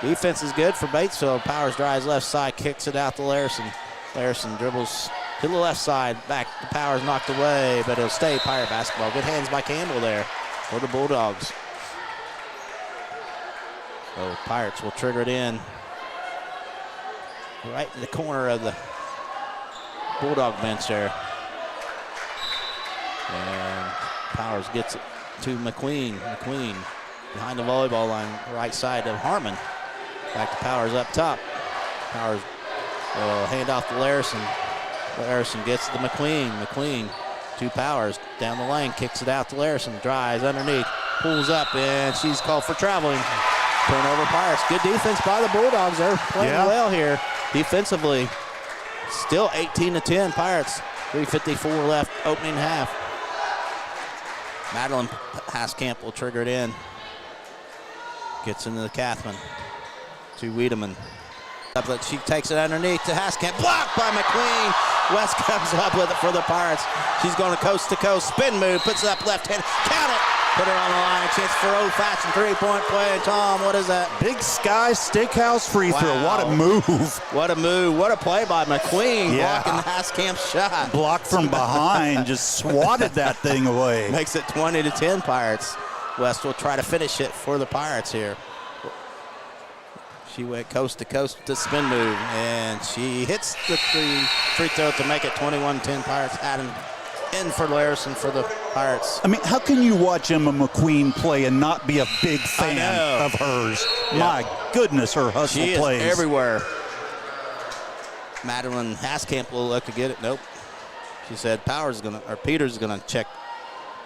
Defense is good for Batesville. Powers drives left side, kicks it out to Larson. Larson dribbles to the left side, back to Powers, knocked away, but it'll stay Pirate basketball. Good hands by Campbell there for the Bulldogs. So Pirates will trigger it in right in the corner of the Bulldog bench there. And Powers gets it to McQueen. McQueen behind the volleyball line, right side of Harmon. Back to Powers up top. Powers will hand off to Larson. Larson gets to McQueen. McQueen to Powers. Down the lane, kicks it out to Larson. Drives underneath, pulls up, and she's called for traveling. Turnover Pirates. Good defense by the Bulldogs. They're playing well here defensively. Still 18-10 Pirates. 3:54 left, opening half. Madeline Haskamp will trigger it in. Gets into the Kathman to Wiedemann. She takes it underneath to Haskamp. Blocked by McQueen. West comes up with it for the Pirates. She's going to coast, spin move, puts it up left hand. Count it. Put her on the line. Chance for old-fashioned three-point play. Tom, what is that? Big Sky Steakhouse free throw. What a move. What a move. What a play by McQueen. Blocking Haskamp's shot. Blocked from behind. Just swatted that thing away. Makes it 20-10 Pirates. West will try to finish it for the Pirates here. She went coast to coast with the spin move, and she hits the free throw to make it 21-10 Pirates. Adam in for Larson for the Pirates. I mean, how can you watch Emma McQueen play and not be a big fan of hers? Yeah. My goodness, her hustle plays. She is everywhere. Madeline Haskamp will look to get it. Nope. She said Peters is gonna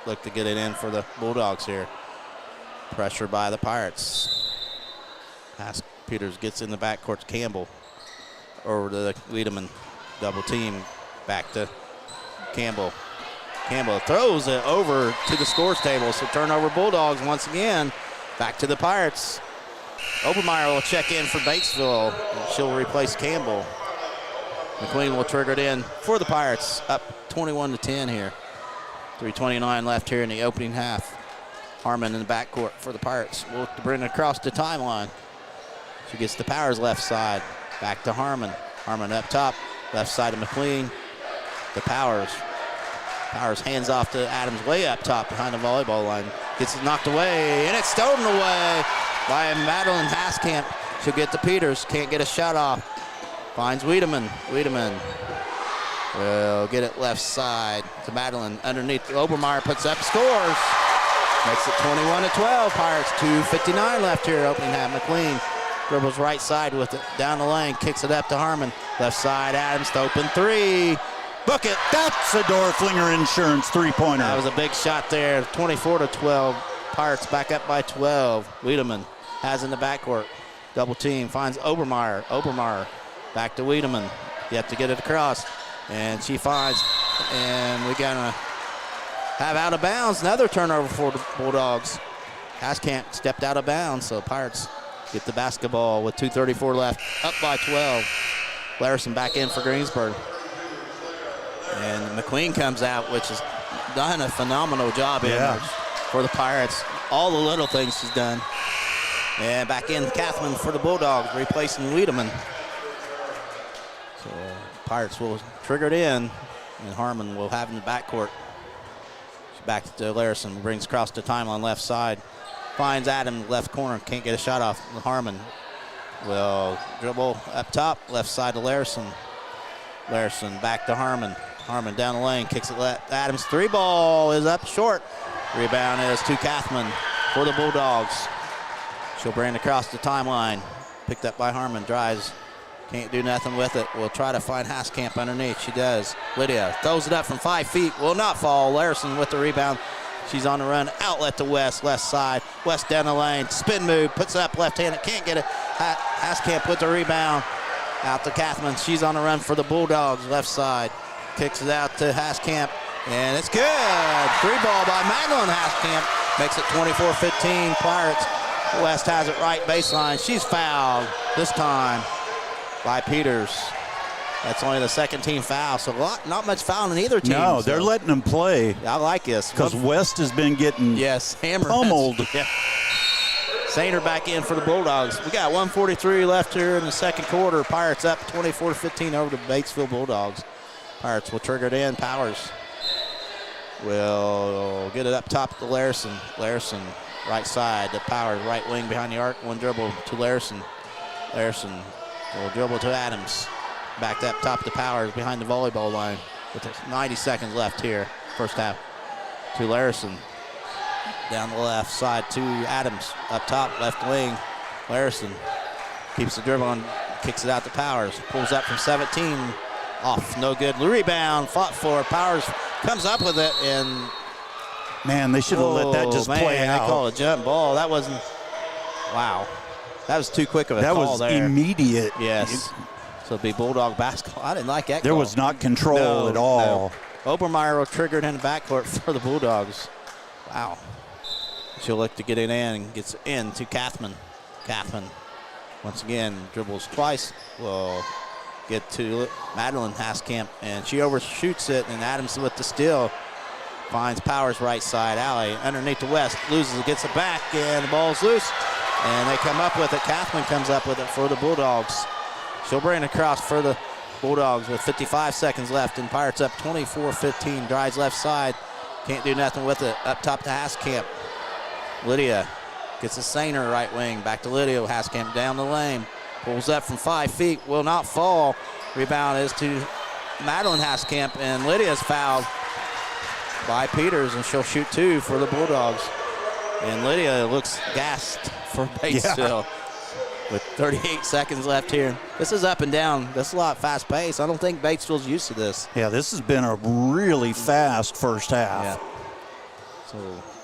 look to get it in for the Bulldogs here. Pressure by the Pirates. Peters gets in the backcourt to Campbell. Over to the Wiedemann. Double team. Back to Campbell. Campbell throws it over to the scores table. So turnover Bulldogs once again. Back to the Pirates. Obermeyer will check in for Batesville. She'll replace Campbell. McQueen will trigger it in for the Pirates. Up 21-10 here. 3:29 left here in the opening half. Harmon in the backcourt for the Pirates. We'll look to bring it across the timeline. She gets the Powers left side. Back to Harmon. Harmon up top. Left side of McQueen. The Powers. Powers hands off to Adams way up top behind the volleyball line. Gets it knocked away, and it's stolen away by Madeline Haskamp. She'll get to Peters. Can't get a shot off. Finds Wiedemann. Wiedemann will get it left side to Madeline. Underneath, Obermeyer puts up, scores. Makes it 21-12. Pirates, 2:59 left here, opening half. McLean dribbles right side with it. Down the lane, kicks it up to Harmon. Left side, Adams to open three. Book it. That's a Dorflinger Insurance three-pointer. That was a big shot there. 24-12. Pirates back up by 12. Wiedemann has in the backcourt. Double team, finds Obermeyer. Obermeyer back to Wiedemann. You have to get it across. And she finds, and we got have out of bounds. Another turnover for the Bulldogs. Haskamp stepped out of bounds, so Pirates get the basketball with 2:34 left, up by 12. Larson back in for Greensburg. And McQueen comes out, which has done a phenomenal job for the Pirates. All the little things she's done. And back in Kathman for the Bulldogs, replacing Wiedemann. So Pirates will trigger it in, and Harmon will have in the backcourt. She's back to Larson, brings across the timeline left side. Finds Adam left corner, can't get a shot off. Harmon will dribble up top, left side to Larson. Larson back to Harmon. Harmon down the lane, kicks it left. Adams' three ball is up short. Rebound is to Kathman for the Bulldogs. She'll bring it across the timeline. Picked up by Harmon, drives. Can't do nothing with it. We'll try to find Haskamp underneath. She does. Lydia throws it up from 5 feet. Will not fall. Larson with the rebound. She's on the run. Outlet to West. Left side. West down the lane. Spin move. Puts it up left-handed. Can't get it. Haskamp with the rebound. Out to Kathman. She's on the run for the Bulldogs. Left side. Kicks it out to Haskamp. And it's good. Three ball by Madeline Haskamp. Makes it 24-15 Pirates. West has it right baseline. She's fouled this time by Peters. That's only the second team foul, so not much fouling in either team. No, they're letting them play. I like this. Because West has been getting hammered. Pummeled. Sainer back in for the Bulldogs. We got 1:43 left here in the second quarter. Pirates up 24-15 over the Batesville Bulldogs. Pirates will trigger it in. Powers will get it up top to Larson. Larson right side to Powers, right wing behind the arc. One dribble to Larson. Larson will dribble to Adams. Backed up top to Powers behind the volleyball line with 90 seconds left here, first half. To Larson. Down the left side to Adams. Up top, left wing. Larson keeps the dribble on, kicks it out to Powers. Pulls up from 17. Off, no good. Rebound, fought for. Powers comes up with it, and man, they should have let that just play out. They call a jump ball. That wasn't, wow. That was too quick of a call there. That was immediate. Yes. So it'll be Bulldog basketball. I didn't like that There call. was not control at all. No. Obermeyer will trigger it in the backcourt for the Bulldogs. Wow. She'll look to get it in and gets it in to Kathman. Kathman, once again, dribbles twice. Will get to Madeline Haskamp, and she overshoots it, and Adams with the steal. Finds Powers right side alley. Underneath to West. Loses it, gets it back, and the ball's loose. And they come up with it. Kathman comes up with it for the Bulldogs. She'll bring it across for the Bulldogs with 55 seconds left, and Pirates up 24-15. Drives left side. Can't do nothing with it. Up top to Haskamp. Lydia gets a Sainer right wing. Back to Lydia. Haskamp down the lane. Pulls up from 5 feet. Will not fall. Rebound is to Madeline Haskamp, and Lydia's fouled by Peters, and she'll shoot two for the Bulldogs. And Lydia looks gassed for Batesville with 38 seconds left here. This is up and down. This is a lot fast pace. I don't think Batesville's used to this. Yeah, this has been a really fast first half. Yeah. So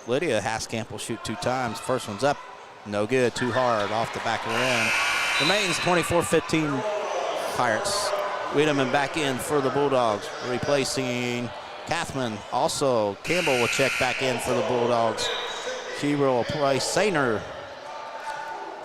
Lydia Haskamp will shoot two times. First one's up. No good. Too hard off the back of the rim. Remains 24-15 Pirates. Wiedemann back in for the Bulldogs, replacing Kathman. Also, Campbell will check back in for the Bulldogs. She will play Sainer.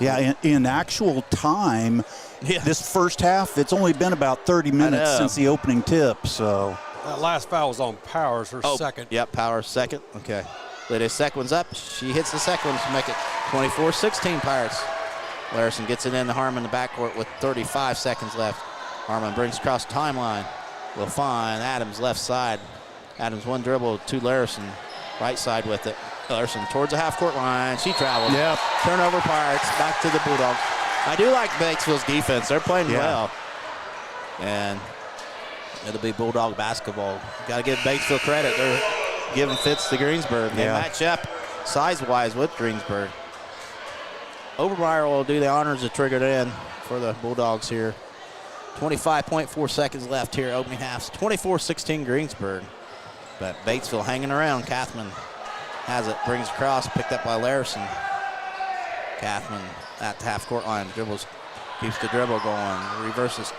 Yeah, in actual time, this first half, it's only been about 30 minutes since the opening tip. So that last foul was on Powers, her second. Yep, Powers second. Okay. Lydia's second one's up. She hits the second one to make it 24-16 Pirates. Larson gets it in to Harmon in the backcourt with 35 seconds left. Harmon brings across the timeline. We'll find Adams left side. Adams one dribble to Larson. Right side with it. Larson towards the half-court line. She travels. Yep. Turnover Pirates. Back to the Bulldogs. I do like Batesville's defense. They're playing well. And it'll be Bulldog basketball. Got to give Batesville credit. They're giving fits to Greensburg. They match up size-wise with Greensburg. Obermeyer will do the honors to trigger it in for the Bulldogs here. 25.4 seconds left here, opening half. 24-16 Greensburg. But Batesville hanging around. Kathman has it, brings across, picked up by Larson. Kathman at the half-court line, dribbles, keeps the dribble going, reverses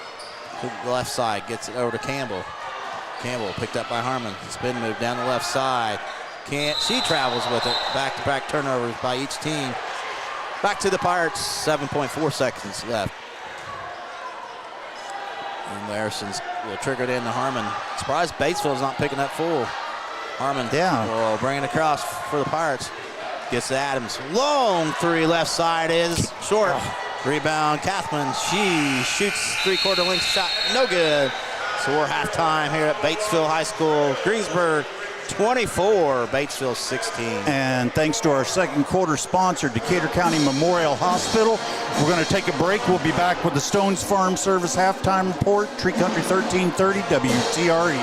to the left side, gets it over to Campbell. Campbell picked up by Harmon. Spin move down the left side. She travels with it. Back-to-back turnovers by each team. Back to the Pirates, 7.4 seconds left. And Larison's will trigger it into Harmon. Surprised Batesville's not picking up full. Harmon will bring it across for the Pirates. Gets to Adams. Long three left side is short. Rebound, Kathman. She shoots three-quarter length shot. No good. So we're halftime here at Batesville High School. Greensburg 24, Batesville 16. And thanks to our second quarter sponsor, Decatur County Memorial Hospital. We're going to take a break. We'll be back with the Stones Farm Service halftime report. Tree Country 1330 WTRE.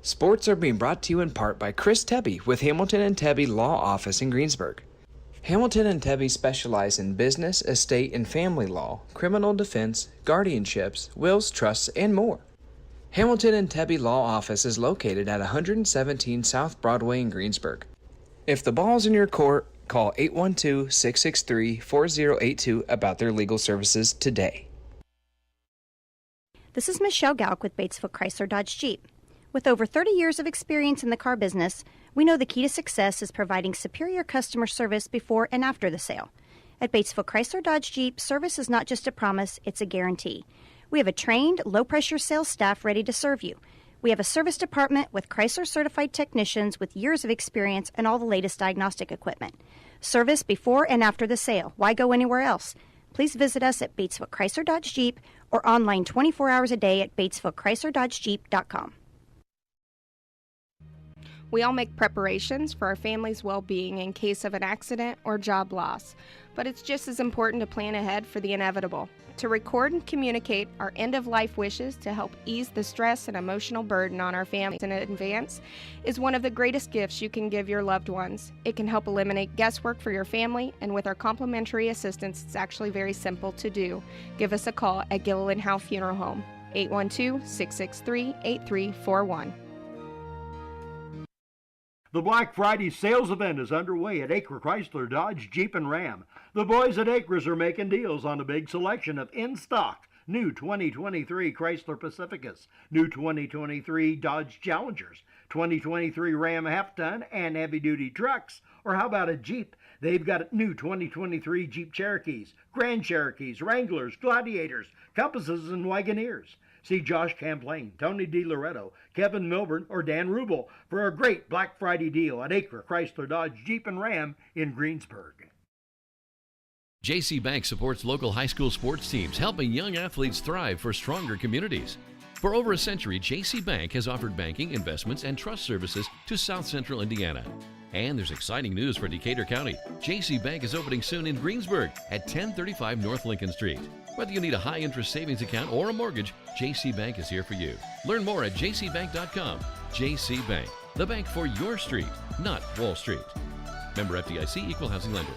Sports are being brought to you in part by Chris Tebby with Hamilton and Tebby Law Office in Greensburg. Hamilton and Tebby specialize in business, estate, and family law, criminal defense, guardianships, wills, trusts, and more. Hamilton and Tebby Law Office is located at 117 South Broadway in Greensburg. If the ball's in your court, call 812-663-4082 about their legal services today. This is Michelle Gauk with Batesville Chrysler Dodge Jeep. With over 30 years of experience in the car business, we know the key to success is providing superior customer service before and after the sale. At Batesville Chrysler Dodge Jeep, service is not just a promise, it's a guarantee. We have a trained, low-pressure sales staff ready to serve you. We have a service department with Chrysler-certified technicians with years of experience and all the latest diagnostic equipment. Service before and after the sale. Why go anywhere else? Please visit us at Batesville Chrysler Dodge Jeep or online 24 hours a day at BatesvilleChryslerDodgeJeep.com. We all make preparations for our family's well-being in case of an accident or job loss, but it's just as important to plan ahead for the inevitable. To record and communicate our end-of-life wishes to help ease the stress and emotional burden on our families in advance is one of the greatest gifts you can give your loved ones. It can help eliminate guesswork for your family, and with our complimentary assistance, it's actually very simple to do. Give us a call at Gilliland Howe Funeral Home, 812-663-8341. The Black Friday sales event is underway at Acre Chrysler Dodge Jeep and Ram. The boys at Acres are making deals on a big selection of in-stock new 2023 Chrysler Pacificas, new 2023 Dodge Challengers, 2023 Ram half-ton and heavy-duty trucks. Or how about a Jeep? They've got new 2023 Jeep Cherokees, Grand Cherokees, Wranglers, Gladiators, Compasses, and Wagoneers. See Josh Camplain, Tony DiLoretto, Kevin Milburn, or Dan Rubel for a great Black Friday deal at Acre Chrysler Dodge Jeep and Ram in Greensburg. JC Bank supports local high school sports teams, helping young athletes thrive for stronger communities. For over a century, JC Bank has offered banking, investments, and trust services to South Central Indiana. And there's exciting news for Decatur County. JC Bank is opening soon in Greensburg at 1035 North Lincoln Street. Whether you need a high-interest savings account or a mortgage, JC Bank is here for you. Learn more at jcbank.com. JC Bank, the bank for your street, not Wall Street. Member FDIC, Equal Housing Lender.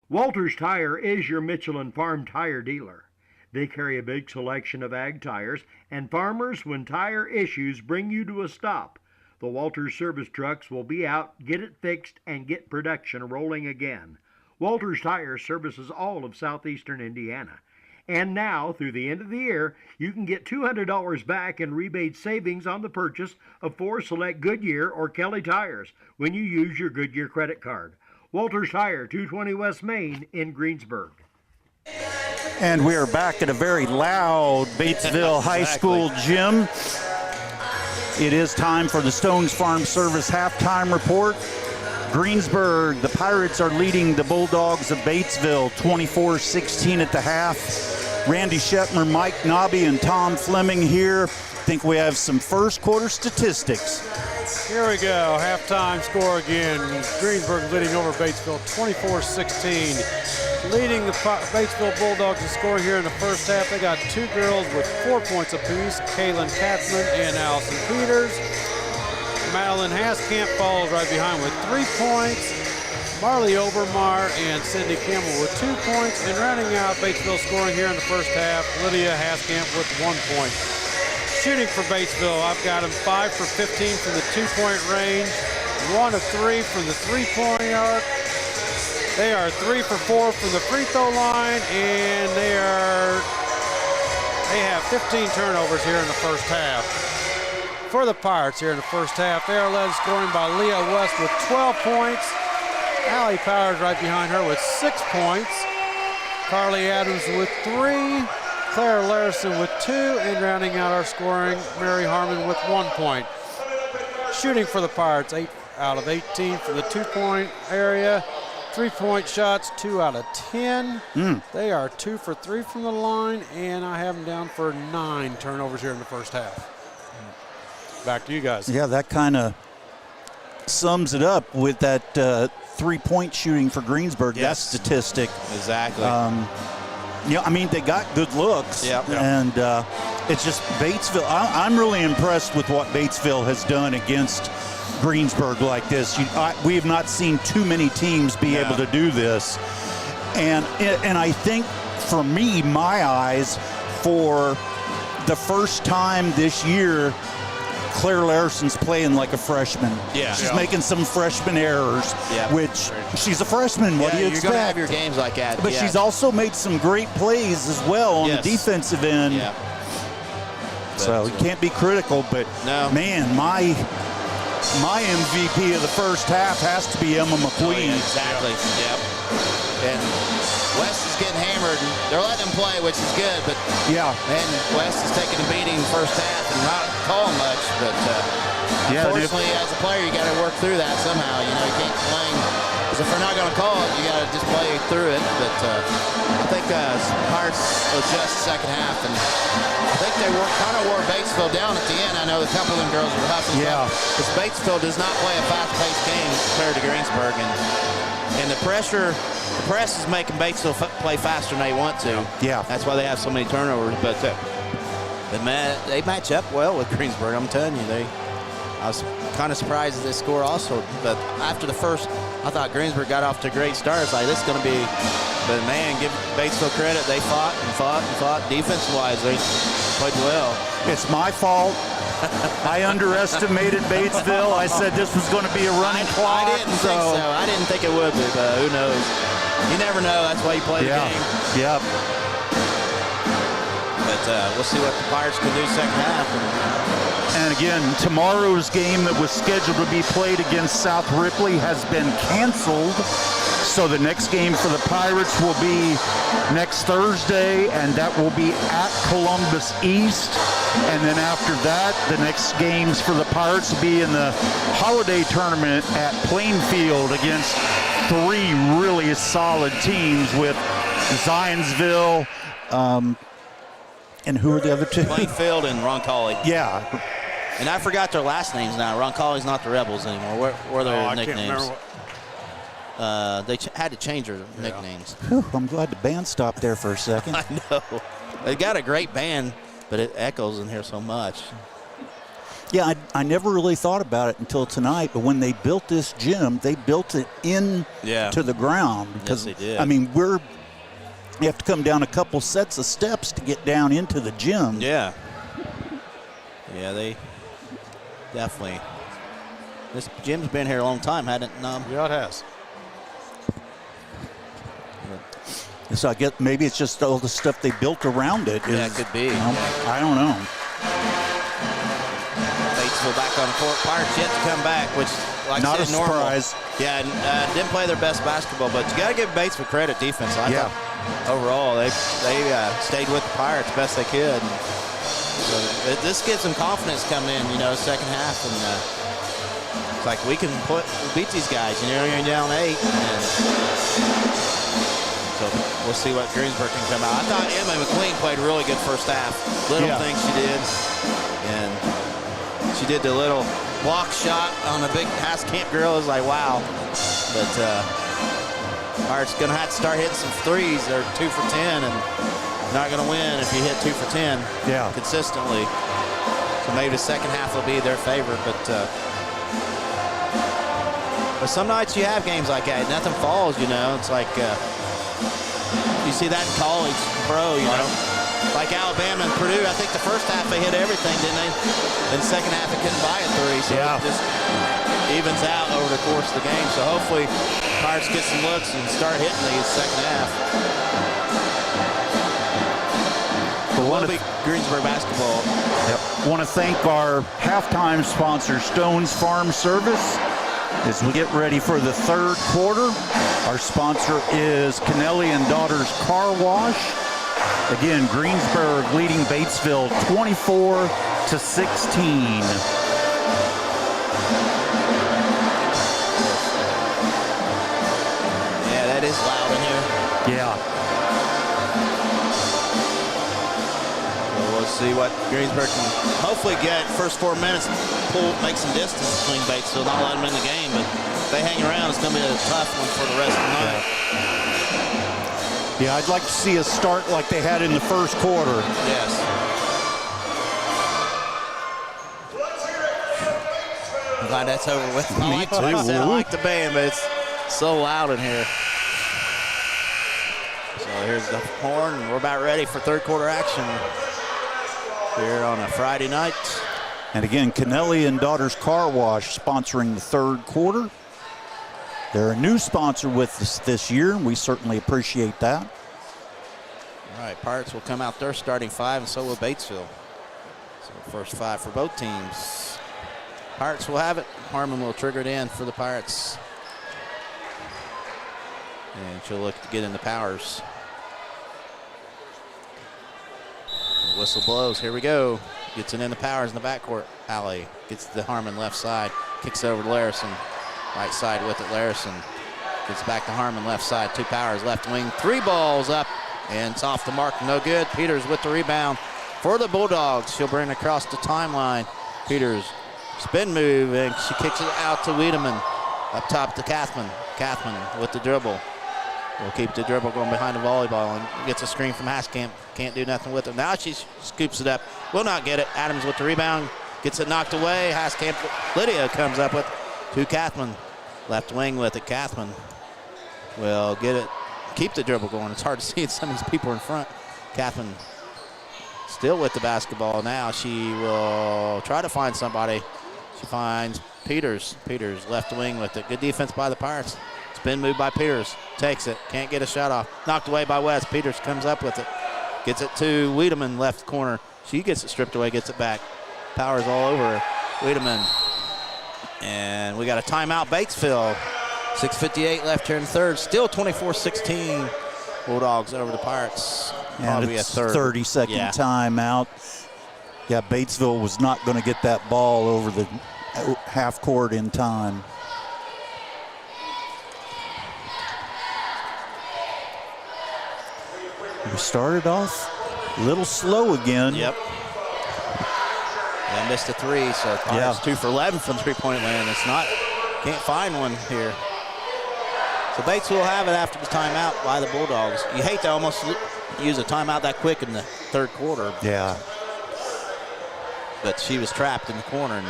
Walters Tire is your Michelin Farm tire dealer. They carry a big selection of ag tires, and farmers, when tire issues bring you to a stop, the Walters service trucks will be out, get it fixed, and get production rolling again. Walters Tire services all of southeastern Indiana. And now, through the end of the year, you can get $200 back in rebate savings on the purchase of 4 select Goodyear or Kelly tires when you use your Goodyear credit card. Walters Tire, 220 West Main in Greensburg. And we are back at a very loud Batesville High School gym. It is time for the Stones Farm Service halftime report. Greensburg, the Pirates are leading the Bulldogs of Batesville 24-16 at the half. Randy Shetmer, Mike Nobby, and Tom Fleming here. I think we have some first quarter statistics. Here we go, halftime score again. Greensburg leading over Batesville 24-16. Leading the Batesville Bulldogs in scoring here in the first half. They got 2 girls with 4 points apiece, Kaylin Katzman and Allison Peters. Madeline Haskamp follows right behind with 3 points. Marley Obermar and Cindy Campbell with 2 points. And rounding out Batesville scoring here in the first half, Lydia Haskamp with 1 point. Shooting for Batesville, I've got them 5 for 15 from the 2-point range, 1 of 3 from the 3-point arc. They are 3 for 4 from the free throw line, and they They have 15 turnovers here in the first half. For the Pirates here in the first half, they are led scoring by Leah West with 12 points. Allie Powers right behind her with 6 points. Carly Adams with 3. Claire Larison with 2. And rounding out our scoring, Mary Harmon with 1 point. Shooting for the Pirates, 8 out of 18 for the 2-point area. 3-point shots, 2 out of 10. They are 2 for 3 from the line, and I have them down for 9 turnovers here in the first half. Back to you guys. Yeah, that kind of sums it up with that 3-point shooting for Greensburg. That statistic. Exactly. I mean, they got good looks. Yep. And it's just Batesville. I'm really impressed with what Batesville has done against Greensburg like this. We have not seen too many teams be able to do this. And I think, for me, my eyes, for the first time this year, Claire Larson's playing like a freshman. Yeah. She's making some freshman errors, which she's a freshman. What do you expect? You're going to have your games like that. But she's also made some great plays as well on the defensive end. Yeah. So you can't be critical, but man, my MVP of the first half has to be Emma McQueen. Exactly. Yep. And West is getting hammered. And they're letting them play, which is good. But man, West is taking a beating in the first half and not calling much. But unfortunately, as a player, you got to work through that somehow. You can't complain. Because if they're not going to call it, you got to just play through it. But I think Pirates adjust second half, and I think they kind of wore Batesville down at the end. I know a couple of them girls were huffing. Because Batesville does not play a fast-paced game compared to Greensburg, and the press is making Batesville play faster than they want to. Yeah. That's why they have so many turnovers. But they match up well with Greensburg. I'm telling you, I was kind of surprised at this score also. But after the first, I thought Greensburg got off to a great start. It's like, this is going to be, but man, give Batesville credit. They fought and fought and fought. Defense-wise, they played well. It's my fault. I underestimated Batesville. I said this was going to be a running clock. I didn't think so. I didn't think it would be, but who knows? You never know. That's why you play the game. Yep. But we'll see what the Pirates can do second half. And again, tomorrow's game that was scheduled to be played against South Ripley has been canceled. So the next game for the Pirates will be next Thursday, and that will be at Columbus East. And then after that, the next games for the Pirates will be in the holiday tournament at Plainfield against 3 really solid teams with Zionsville, and who are the other 2? Plainfield and Roncalli. Yeah. And I forgot their last names now. Roncalli's not the Rebels anymore. What are their nicknames? They had to change their nicknames. Whew, I'm glad the band stopped there for a second. I know. They got a great band, but it echoes in here so much. Yeah, I never really thought about it until tonight, but when they built this gym, they built it in to the ground. Yes, they did. I mean, you have to come down a couple sets of steps to get down into the gym. Yeah. Yeah, they definitely. This gym's been here a long time, hadn't it? No. Yeah, it has. So I guess maybe it's just all the stuff they built around it. Yeah, it could be. I don't know. Batesville back on the court. Pirates yet to come back, which, like not I said, a surprise. Yeah, didn't play their best basketball, but you got to give Batesville credit defense. I thought overall they stayed with the Pirates best they could. And so this gives them confidence coming in, second half, and it's like we can beat these guys. You're down 8. So we'll see what Greensburg can come out. I thought Emma McQueen played a really good first half. Little things she did. And she did the little block shot on the big Camp girl. It was like, wow. But Pirates going to have to start hitting some threes. They're 2 for 10 and not going to win if you hit 2 for 10 consistently. So maybe the second half will be their favorite. But some nights you have games like that. Nothing falls, It's like you see that in college, pro, Like Alabama and Purdue, I think the first half they hit everything, didn't they? Then the second half they couldn't buy a 3, so it just evens out over the course of the game. So hopefully Pirates get some looks and start hitting these second half. For one That'll be Greensburg basketball. Yep. Want to thank our halftime sponsor, Stone's Farm Service. As we get ready for the third quarter, our sponsor is Kennelly and Daughters Car Wash. Again, Greensburg leading Batesville 24-16. Yeah, that is loud in here. Yeah. Well, we'll see what Greensburg can hopefully get first 4 minutes, make some distance between Batesville, not let them in the game, but if they hang around, it's going to be a tough one for the rest of the night. Yeah, I'd like to see a start like they had in the first quarter. Yes. I'm glad that's over with. I like the band, but it's so loud in here. So here's the horn. We're about ready for third quarter action here on a Friday night. And again, Kennelly and Daughters Car Wash sponsoring the third quarter. They're a new sponsor with us this year, and we certainly appreciate that. All right, Pirates will come out there starting 5, and so will Batesville. So first 5 for both teams. Pirates will have it. Harmon will trigger it in for the Pirates. And she'll look to get in the powers. The whistle blows. Here we go. Gets it in the powers in the backcourt alley. Gets to the Harmon left side. Kicks over to Larison. Right side with it, Larison. Gets back to Harmon, left side, 2 powers, left wing, 3 balls up, and it's off the mark, no good. Peters with the rebound for the Bulldogs. She'll bring it across the timeline. Peters, spin move, and she kicks it out to Wiedemann. Up top to Kathman. Kathman with the dribble. Will keep the dribble going behind the volleyball and gets a screen from Haskamp. Can't do nothing with it. Now she scoops it up. Will not get it. Adams with the rebound. Gets it knocked away. Haskamp, Lydia comes up with to Kathman. Left wing with it. Kathman will get it. Keep the dribble going. It's hard to see it. Some of these people are in front. Kathman still with the basketball now. She will try to find somebody. She finds Peters. Peters left wing with it. Good defense by the Pirates. Spin move by Peters. Takes it. Can't get a shot off. Knocked away by West. Peters comes up with it. Gets it to Wiedemann, left corner. She gets it stripped away, gets it back. Powers all over her. Wiedemann. And we got a timeout, Batesville. 6:58 left here in third. Still 24-16. Bulldogs over the Pirates. And it's 30-second timeout. Yeah, Batesville was not going to get that ball over the half court in time. We started off a little slow again. Yep. They missed a 3, so Pirates 2 for 11 from three-point land. It's not, can't find one here. So Bates will have it after the timeout by the Bulldogs. You hate to almost use a timeout that quick in the third quarter. Yeah. But she was trapped in the corner. And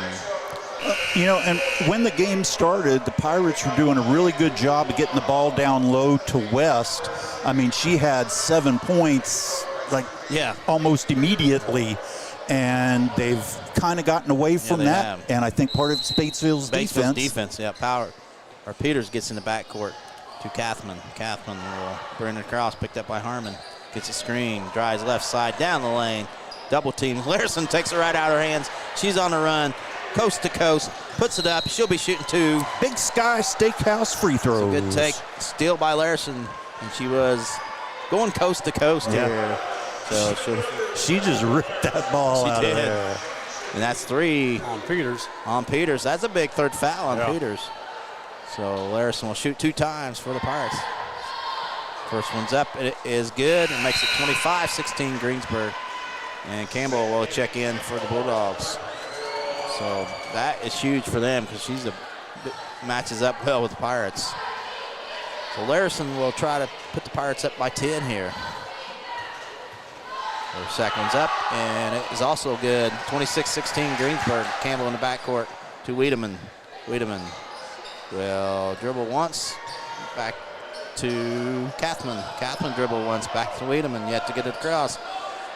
you know, and when the game started, the Pirates were doing a really good job of getting the ball down low to West. I mean, she had 7 points, almost immediately. And they've kind of gotten away from that. Have. And I think part of it's Batesville's defense. Peters gets in the backcourt to Kathman. Kathman will bring it across, picked up by Harmon. Gets a screen, drives left side, down the lane. Double team. Larison takes it right out of her hands. She's on the run, coast to coast, puts it up. She'll be shooting 2. Big Sky Steakhouse free throws. Good take. Steal by Larison. And she was going coast to coast here. So she just ripped that ball out of there. And that's 3. On Peters. On Peters. That's a big third foul on Peters. So Larison will shoot 2 times for the Pirates. First one's up. It is good. It makes it 25-16 Greensburg. And Campbell will check in for the Bulldogs. So that is huge for them because she's matches up well with the Pirates. So Larison will try to put the Pirates up by 10 here. Their second one's up, and it is also good. 26-16 Greensburg. Campbell in the backcourt to Wiedemann. Wiedemann will dribble once, back to Kathman. Kathman dribble once, back to Wiedemann, yet to get it across.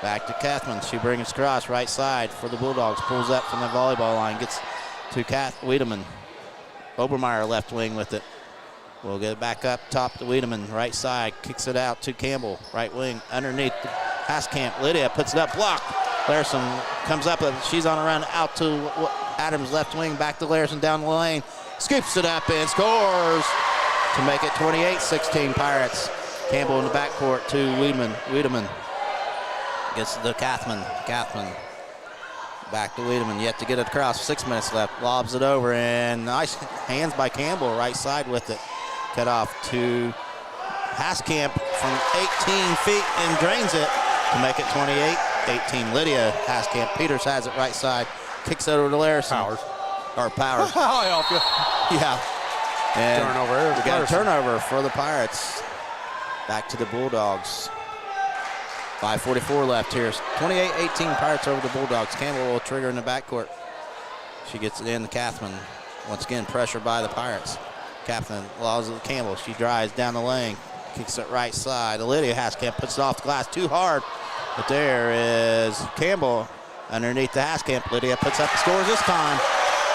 Back to Kathman. She brings it across right side for the Bulldogs. Pulls up from the volleyball line, gets to Wiedemann. Obermeyer left wing with it. We'll get it back up top to Wiedemann, right side. Kicks it out to Campbell, right wing, underneath Haskamp. Lydia puts it up, block. Larson comes up, she's on a run out to Adams' left wing, back to Larson down the lane. Scoops it up and scores to make it 28-16 Pirates. Campbell in the backcourt to Wiedemann. Wiedemann gets to Kathman. Kathman back to Wiedemann, yet to get it across. 6 minutes left, lobs it over, and nice hands by Campbell, right side with it. Cut off to Haskamp from 18 feet and drains it to make it 28-18. Lydia Haskamp. Peters has it right side, kicks it over to Larson. Powers. I'll help you. Yeah. And turnover. We got a turnover for the Pirates. Back to the Bulldogs. 5:44 left here. 28-18 Pirates over the Bulldogs. Campbell will trigger in the backcourt. She gets it in to Kathman. Once again, pressure by the Pirates. Kathman allows it to Campbell. She drives down the lane, kicks it right side. Lydia Haskamp puts it off the glass too hard. But there is Campbell underneath the Haskamp. Lydia puts up the scores this time.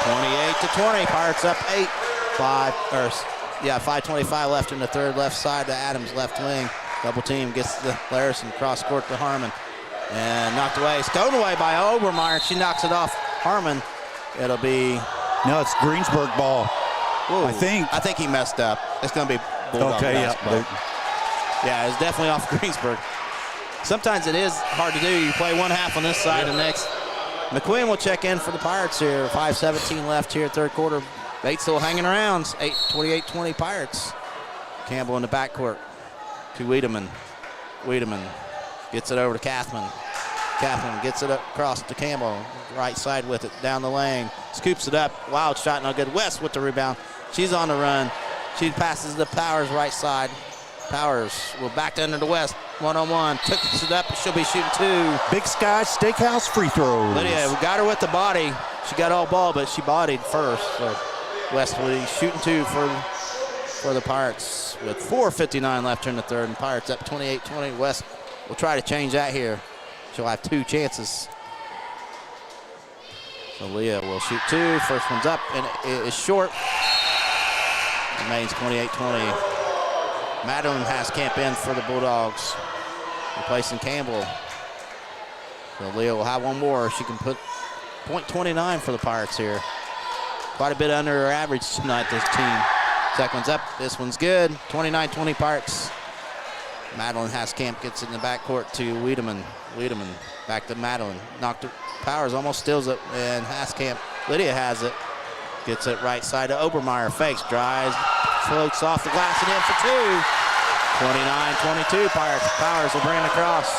28-20. Pirates up 8. 5:25 left in the third. Left side to Adams, left wing. Double team gets the Larson cross court to Harmon. And knocked away. Stone away by Obermeyer. She knocks it off Harmon. It'll be... No, it's Greensburg ball. Ooh, I think he messed up. It's going to be Bulldog basketball. Yeah, it's definitely off Greensburg. Sometimes it is hard to do. You play one half on this side and next. McQueen will check in for the Pirates here. 5:17 left here, third quarter. Batesville hanging around. 28-20 Pirates. Campbell in the backcourt to Wiedemann. Wiedemann gets it over to Kathman. Kathman gets it across to Campbell. Right side with it, down the lane. Scoops it up. Wild shot, no good. West with the rebound. She's on the run. She passes to Powers right side. Powers will back under the West. One-on-one. Took it up. She'll be shooting two. Big Sky Steakhouse free throws. Lydia, we got her with the body. She got all ball, but she bodied first. So West will be shooting two for the Pirates with 4:59 left in the third. And Pirates up 28-20. West will try to change that here. She'll have two chances. So Leah will shoot two. First one's up, and it is short. Remains 28-20. Madeline Haskamp in for the Bulldogs, replacing Campbell. So Leah will have one more. She can put .29 for the Pirates here. Quite a bit under her average tonight, this team. Second one's up. This one's good. 29-20 Pirates. Madeline Haskamp gets it in the backcourt to Wiedemann. Wiedemann back to Madeline. Knocked it. Powers almost steals it, and Haskamp. Lydia has it. Gets it right side to Obermeyer. Fakes, drives, floats off the glass and in for two. 29-22 Pirates. Powers will bring it across.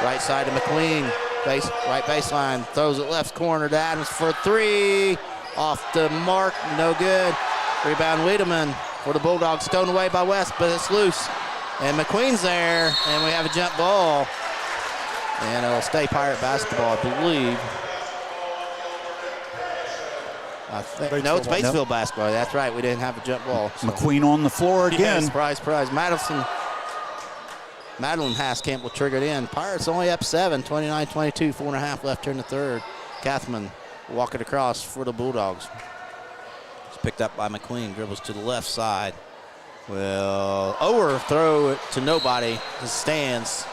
Right side to McQueen. Right baseline. Throws it left corner to Adams for three. Off the mark. No good. Rebound Wiedemann for the Bulldogs. Stolen away by West, but it's loose. And McQueen's there, and we have a jump ball. And it'll stay Pirate basketball, I believe. No, it's Batesville basketball. That's right. We didn't have a jump ball. So. McQueen on the floor again. Yeah, surprise, surprise. Madeline Haskamp will trigger it in. Pirates only up 7, 29-22, 4.5 left here in the third. Kathman walking across for the Bulldogs. It's picked up by McQueen. Dribbles to the left side. Will overthrow it to nobody. It stands.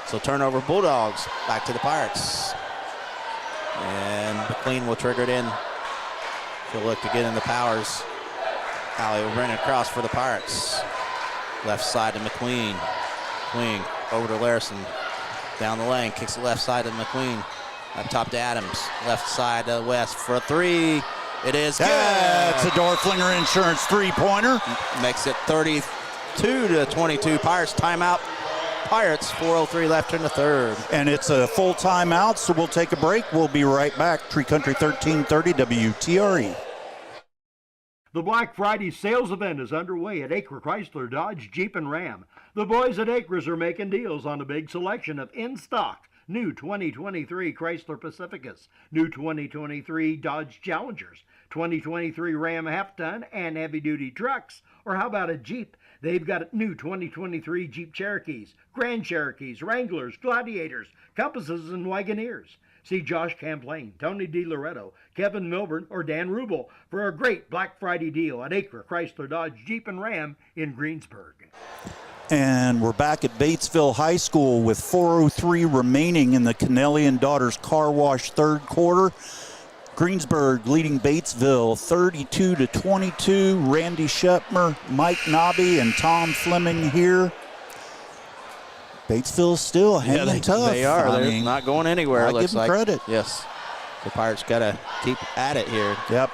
So turnover Bulldogs. Back to the Pirates. And McQueen will trigger it in. She'll look to get into Powers. Allie will bring it across for the Pirates. Left side to McQueen. McQueen over to Larson. Down the lane. Kicks it left side to McQueen. Up top to Adams. Left side to West for a three. It is good. That's a Dorflinger Insurance three-pointer. Makes it 32-22. Pirates timeout. Pirates, 4:03 left in the third. And it's a full timeout, so we'll take a break. We'll be right back. Tree Country 1330 WTRE. The Black Friday sales event is underway at Acre Chrysler Dodge Jeep and Ram. The boys at Acres are making deals on a big selection of in-stock new 2023 Chrysler Pacificas, new 2023 Dodge Challengers, 2023 Ram half-ton and heavy-duty trucks, or how about a Jeep? They've got new 2023 Jeep Cherokees, Grand Cherokees, Wranglers, Gladiators, Compasses, and Wagoneers. See Josh Camplain, Tony DiLoretto, Kevin Milburn, or Dan Rubel for a great Black Friday deal at Acre Chrysler Dodge Jeep and Ram in Greensburg. And we're back at Batesville High School with 4:03 remaining in the Kennelly and Daughters Car Wash third quarter. Greensburg leading Batesville 32-22. Randy Shepmer, Mike Nobby, and Tom Fleming here. Batesville's still hanging tough. They are. They're not going anywhere. I give them credit. Yes. The Pirates got to keep at it here. Yep.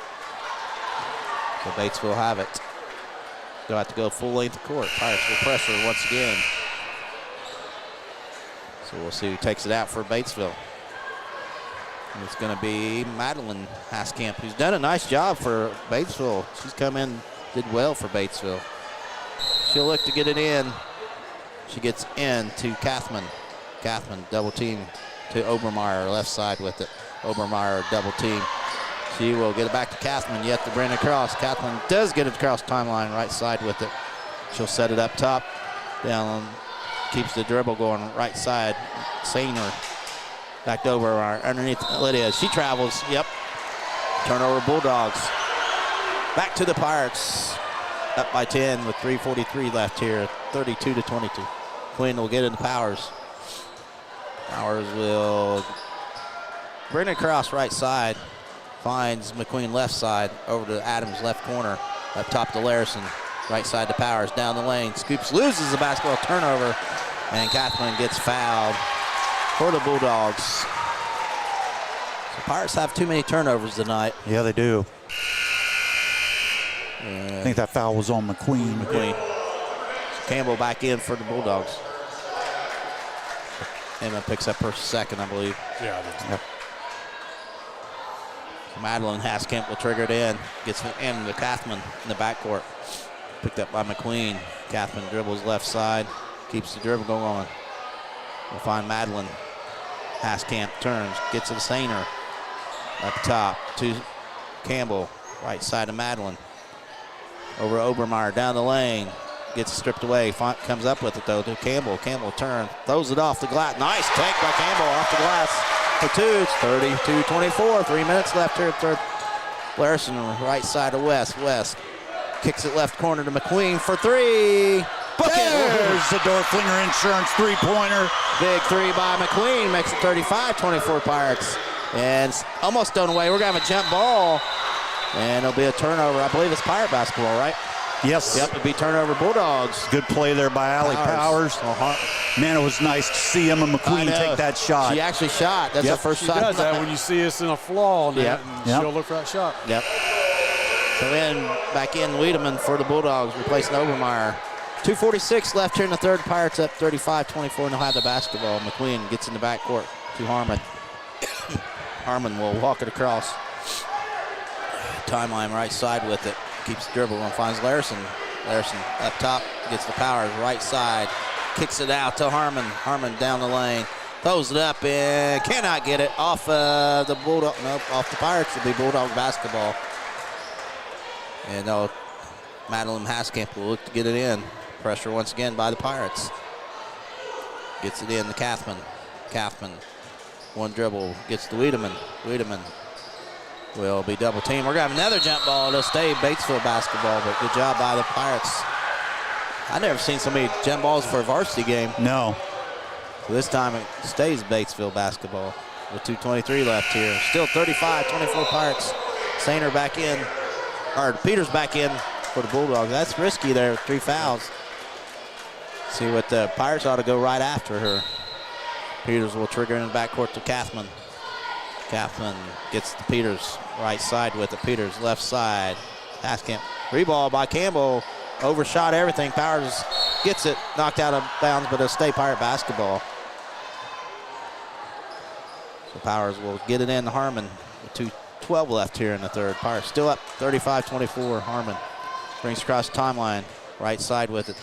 So Batesville have it. They'll have to go full length of court. Pirates will pressure once again. So we'll see who takes it out for Batesville. And it's going to be Madeline Haskamp, who's done a nice job for Batesville. She's come in, did well for Batesville. She'll look to get it in. She gets in to Kathman. Kathman double team to Obermeyer, left side with it. Obermeyer double team. She will get it back to Kathman, yet to bring it across. Kathman does get it across timeline, right side with it. She'll set it up top, down, keeps the dribble going right side. Sainer back to Obermeyer, underneath Lydia. She travels, yep. Turnover Bulldogs. Back to the Pirates, up by 10 with 3:43 left here, 32-22. Quinn will get into Powers. Powers will bring it across right side. Finds McQueen left side, over to Adams left corner, up top to Larison, right side to Powers, down the lane, scoops, loses the basketball, turnover, and Kathleen gets fouled for the Bulldogs. The Pirates have too many turnovers tonight. Yeah, they do. I think that foul was on McQueen. So Campbell back in for the Bulldogs. Emma picks up her second, I believe. Yeah, it is. Yep. Madeline Haskamp will trigger it in. Gets it in to Kathman in the backcourt. Picked up by McQueen. Kathman dribbles left side. Keeps the dribble going on. We'll find Madeline. Haskamp turns. Gets it to Sainer. Up top to Campbell. Right side of Madeline. Over Obermeyer. Down the lane. Gets stripped away. Comes up with it though to Campbell. Campbell turns. Throws it off the glass. Nice take by Campbell off the glass. For two, it's 32-24. 3 minutes left here at third. Larson, right side of West. West kicks it left corner to McQueen for three. There's the Dorflinger Insurance three-pointer. Big three by McQueen makes it 35-24 Pirates. And it's almost thrown away. We're going to have a jump ball. And it'll be a turnover. I believe it's Pirate basketball, right? Yes. Yep, it'll be turnover Bulldogs. Good play there by Allie Powers. Man, it was nice to see Emma McQueen take that shot. She actually shot. That's her first shot. She does that when you see us in a flaw on that, and she'll look for that shot. Yep. So then back in Wiedemann for the Bulldogs, replacing Obermeyer. 2:46 left here in the third. Pirates up 35-24, and they'll have the basketball. McQueen gets in the backcourt to Harmon. Harmon will walk it across. Timeline right side with it. Keeps the dribble and finds Larson. Larson up top, gets the Powers, right side. Kicks it out to Harmon. Harmon down the lane. Throws it up and cannot get it off the Bulldog. Nope, off the Pirates. It'll be Bulldog basketball. And Madeline Haskamp will look to get it in. Pressure once again by the Pirates. Gets it in to Kathman. Kathman, one dribble, gets to Wiedemann. Wiedemann will be double team. We're going to have another jump ball. It'll stay Batesville basketball, but good job by the Pirates. I've never seen so many jump balls for a varsity game. No. So this time it stays Batesville basketball with 2:23 left here. Still 35-24 Pirates. Sainer back in, or Peters back in for the Bulldogs. That's risky there with 3 fouls. See what the Pirates ought to go right after her. Peters will trigger in the backcourt to Kathman. Kathman gets to Peters, right side with it. Peters, left side. Haskamp. Reball by Campbell. Overshot everything. Powers gets it, knocked out of bounds, but it'll stay Pirate basketball. So Powers will get it in to Harmon with 2:12 left here in the third. Pirates still up 35-24. Harmon brings across the timeline. Right side with it.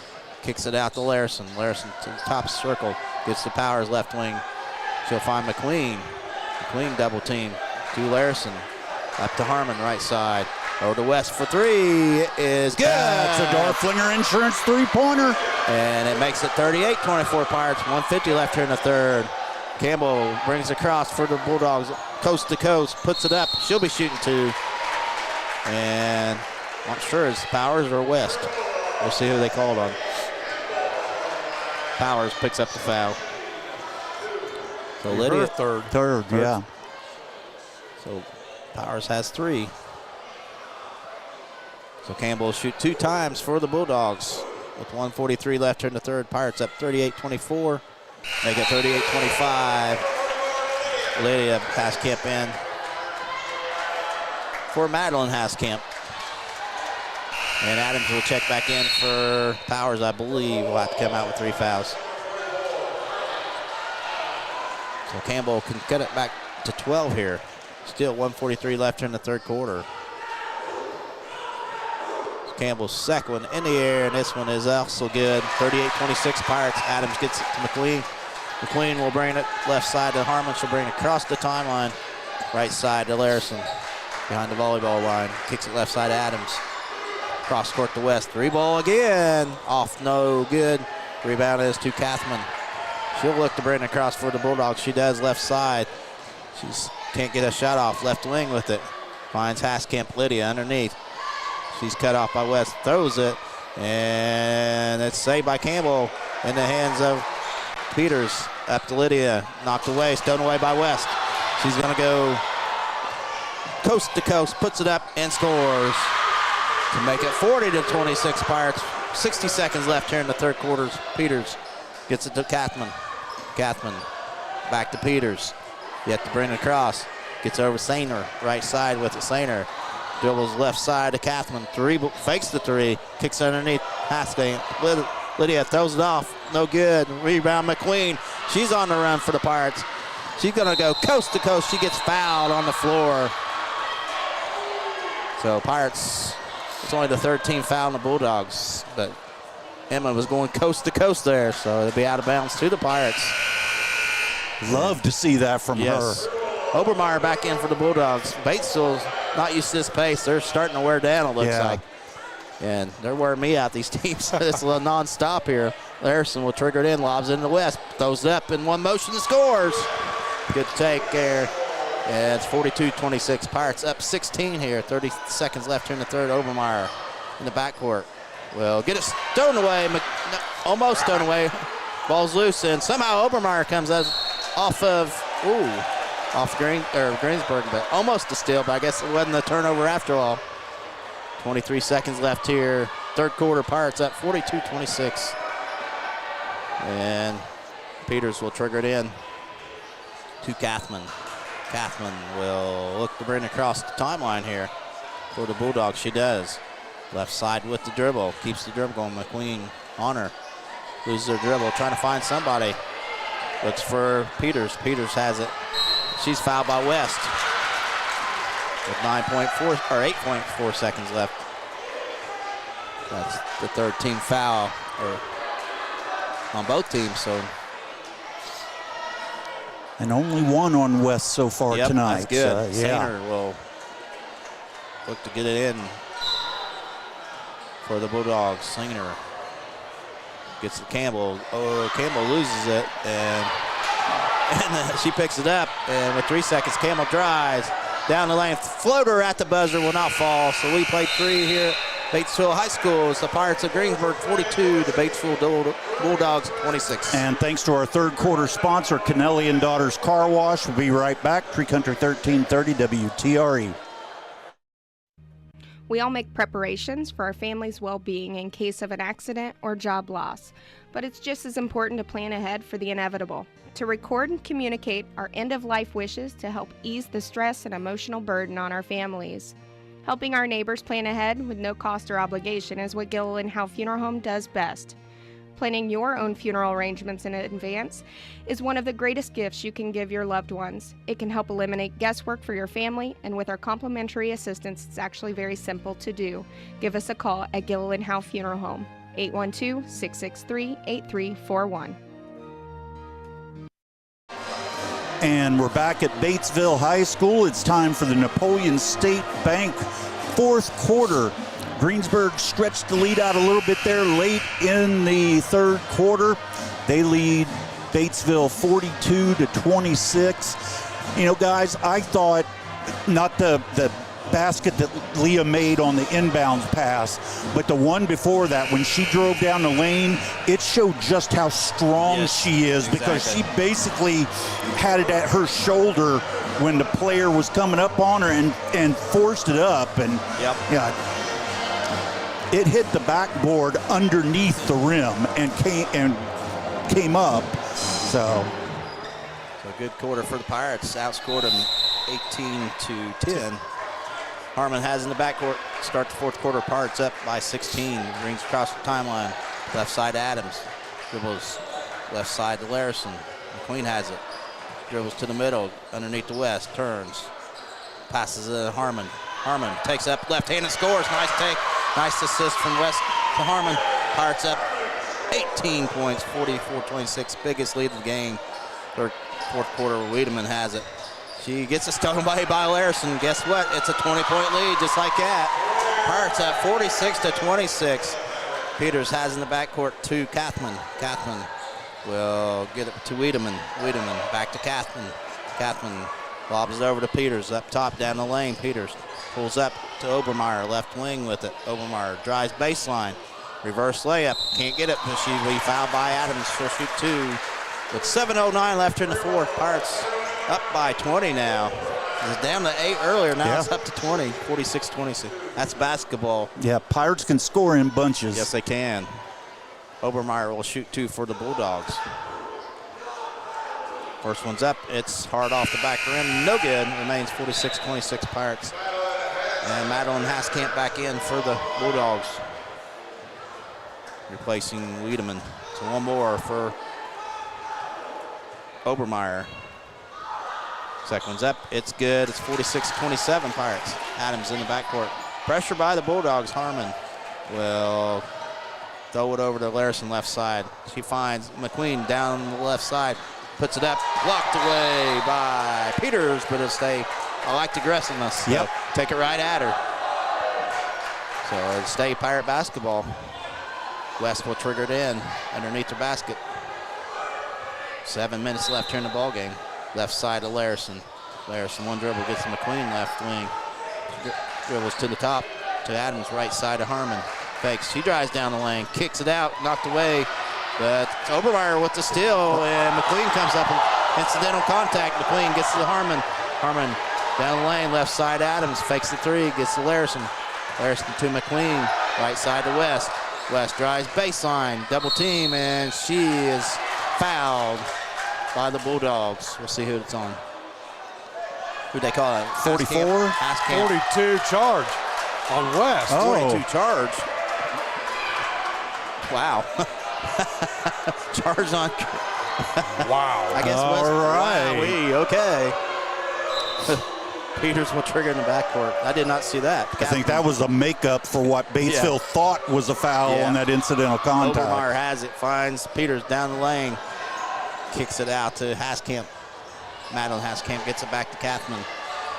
Kicks it out to Larson. Larson to the top circle. Gets to Powers, left wing. She'll find McQueen. McQueen double team to Larson. Up to Harmon, right side. Over to West for three. It is good. That's a Dorflinger Insurance three-pointer. And it makes it 38-24 Pirates. 1:50 left here in the third. Campbell brings across for the Bulldogs, coast to coast, puts it up. She'll be shooting two. And I'm not sure it's Powers or West. We'll see who they called on. Powers picks up the foul. So Lydia Third, yeah. So Powers has 3. So Campbell will shoot 2 times for the Bulldogs. With 1:43 left here in the third, Pirates up 38-24. Make it 38-25. Lydia Haskamp in for Madeline Haskamp. And Adams will check back in for Powers, I believe. Will have to come out with 3 fouls. So Campbell can cut it back to 12 here. Still 1:43 left here in the third quarter. Campbell's second one in the air, and this one is also good. 38-26 Pirates. Adams gets it to McQueen. McQueen will bring it left side to Harmon. She'll bring it across the timeline. Right side to Larison behind the volleyball line. Kicks it left side to Adams. Cross court to West. 3-ball again. Off, no good. Rebound is to Kathman. She'll look to bring it across for the Bulldogs. She does left side. She can't get a shot off. Left wing with it. Finds Haskamp. Lydia underneath. She's cut off by West, throws it, and it's saved by Campbell in the hands of Peters. Up to Lydia, knocked away, stolen away by West. She's gonna go coast to coast, puts it up and scores to make it 40-26 Pirates. 60 seconds left here in the third quarter. Peters gets it to Kathman. Kathman back to Peters. Yet to bring it across. Gets over Sainer, right side with it, Sainer. Dribbles left side to Kathman. 3, fakes the 3, kicks underneath Haskamp. Lydia throws it off, no good. Rebound McQueen. She's on the run for the Pirates. She's gonna go coast to coast. She gets fouled on the floor. So Pirates, it's only the third team foul on the Bulldogs, but Emma was going coast to coast there, so it'll be out of bounds to the Pirates. Love to see that from her. Obermeyer back in for the Bulldogs. Batesville's not used to this pace. They're starting to wear down, it looks like. And they're wearing me out, these teams. It's a little non-stop here. Larison will trigger it in, lobs it into West. Throws it up in one motion and scores. Good take there. And it's 42-26. Pirates up 16 here. 30 seconds left here in the third. Obermeyer in the backcourt. Will get it thrown away. Almost thrown away. Ball's loose, and somehow Obermeyer comes off Greensburg, but almost a steal, but I guess it wasn't a turnover after all. 23 seconds left here. Third quarter, Pirates up 42-26. And Peters will trigger it in to Kathman. Kathman will look to bring it across the timeline here for the Bulldogs. She does. Left side with the dribble. Keeps the dribble going. McQueen on her. Loses her dribble. Trying to find somebody. Looks for Peters. Peters has it. She's fouled by West with 8.4 seconds left. That's the third team foul on both teams. So, and only one on West so far tonight. That's good. Sainer will look to get it in for the Bulldogs. Sainer gets to Campbell. Oh, Campbell loses it, and she picks it up, and with 3 seconds, Campbell drives down the lane. Floater at the buzzer will not fall, so we play 3 here at Batesville High School. It's the Pirates of Greensburg 42, the Batesville Bulldogs 26. And thanks to our third quarter sponsor, Kennelly and Daughters Car Wash. We'll be right back. Tree Country 1330 WTRE. We all make preparations for our family's well-being in case of an accident or job loss, but it's just as important to plan ahead for the inevitable. To record and communicate our end-of-life wishes to help ease the stress and emotional burden on our families. Helping our neighbors plan ahead with no cost or obligation is what Gilliland Howe Funeral Home does best. Planning your own funeral arrangements in advance is one of the greatest gifts you can give your loved ones. It can help eliminate guesswork for your family, and with our complimentary assistance, it's actually very simple to do. Give us a call at Gilliland Howe Funeral Home, 812-663-8341. And we're back at Batesville High School. It's time for the Napoleon State Bank fourth quarter. Greensburg stretched the lead out a little bit there late in the third quarter. They lead Batesville 42-26. You know, guys, I thought not the basket that Leah made on the inbounds pass, but the one before that, when she drove down the lane, it showed just how strong she is, because she basically had it at her shoulder when the player was coming up on her and forced it up, and it hit the backboard underneath the rim and came up. So a good quarter for the Pirates. Outscored them 18-10. Harmon has in the backcourt. Start the fourth quarter. Pirates up by 16. Brings across the timeline. Left side to Adams. Dribbles left side to Larison. McQueen has it. Dribbles to the middle. Underneath the West. Turns. Passes to Harmon. Harmon takes up left hand and scores. Nice take. Nice assist from West to Harmon. Pirates up 18 points. 44-26. Biggest lead of the game. Fourth quarter. Wiedemann has it. She gets a stolen by Larison. Guess what? It's a 20-point lead, just like that. Pirates up 46-26. Peters has in the backcourt to Kathman. Kathman will get it to Wiedemann. Wiedemann back to Kathman. Kathman lobs it over to Peters. Up top, down the lane. Peters pulls up to Obermeyer, left wing with it. Obermeyer drives baseline. Reverse layup. Can't get it, but she'll be fouled by Adams. She'll shoot two. With 7:09 left in the fourth, Pirates up by 20 now. It was down to 8 earlier. Now it's up to 20, 46-26. That's basketball. Yeah, Pirates can score in bunches. Yes, they can. Obermeyer will shoot two for the Bulldogs. First one's up. It's hard off the back rim. No good. Remains 46-26 Pirates. And Madeline Haskamp back in for the Bulldogs. Replacing Wiedemann. So one more for Obermeyer. Second one's up. It's good. It's 46-27 Pirates. Adams in the backcourt. Pressure by the Bulldogs. Harmon will throw it over to Larison left side. She finds McQueen down the left side. Puts it up. Blocked away by Peters, but I like the aggressiveness. So take it right at her. So it'll stay Pirate basketball. West will trigger it in underneath the basket. 7 minutes left here in the ball game. Left side to Larison. Larison one dribble gets to McQueen left wing. Dribbles to the top to Adams right side to Harmon. Fakes. She drives down the lane. Kicks it out. Knocked away. But Obermeyer with the steal, and McQueen comes up and incidental contact. McQueen gets to Harmon. Harmon down the lane. Left side Adams. Fakes the three. Gets to Larison. Larison to McQueen. Right side to West. West drives baseline. Double team, and she is fouled by the Bulldogs. We'll see who it's on. Who they call it? 44? 42 charge on West. 42 charge. Wow. Charge on. Wow. I guess West. All right. Wowee, okay. Peters will trigger in the backcourt. I did not see that. I think that was a makeup for what Batesville thought was a foul on that incidental contact. Obermeyer has it, finds Peters down the lane. Kicks it out to Haskamp. Madeline Haskamp gets it back to Kathman.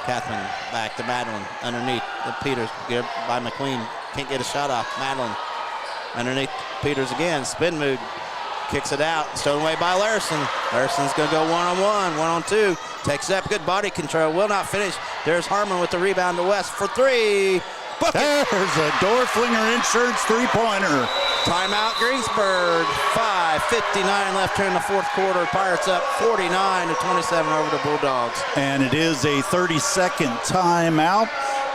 Kathman back to Madeline. Underneath the Peters by McQueen. Can't get a shot off. Madeline underneath Peters again. Spin move. Kicks it out. Stolen away by Larison. Larison's going to go one-on-one. One-on-two. Takes it up. Good body control. Will not finish. There's Harmon with the rebound to West for three. Bucket. There's a Dorflinger Insurance three-pointer. Timeout Greensburg. 5:59 left here in the fourth quarter. Pirates up 49-27 over the Bulldogs. And it is a 30-second timeout.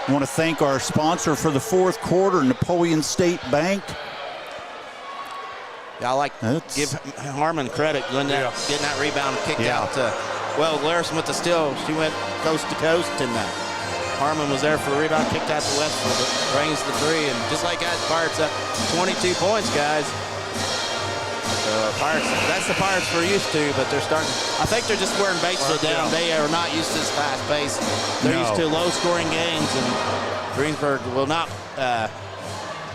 I want to thank our sponsor for the fourth quarter, Napoleon State Bank. Yeah, I like give Harmon credit getting that rebound kicked out to, Larison with the steal. She went coast to coast, and Harmon was there for the rebound, kicked out to Westfield. Brings the three, and just like that, Pirates up 22 points, guys. So Pirates, that's the Pirates we're used to, but they're starting. I think they're just wearing Batesville down. They are not used to this fast pace. They're used to low-scoring games, and Greensburg will not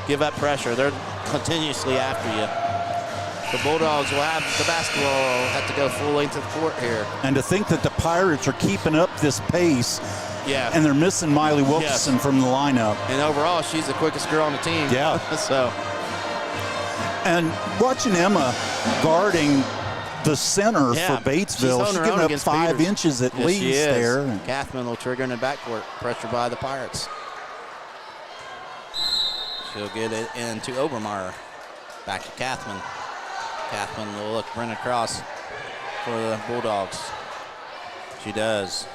give up pressure. They're continuously after you. The Bulldogs will have the basketball, have to go full length of the court here. And to think that the Pirates are keeping up this pace, and they're missing Miley Wilkerson from the lineup. And overall, she's the quickest girl on the team. Yeah. So. And watching Emma guarding the center for Batesville. She's giving up 5 inches at least there. Kathman will trigger in the backcourt. Pressure by the Pirates. She'll get it into Obermeyer. Back to Kathman. Kathman will look run across for the Bulldogs. She does.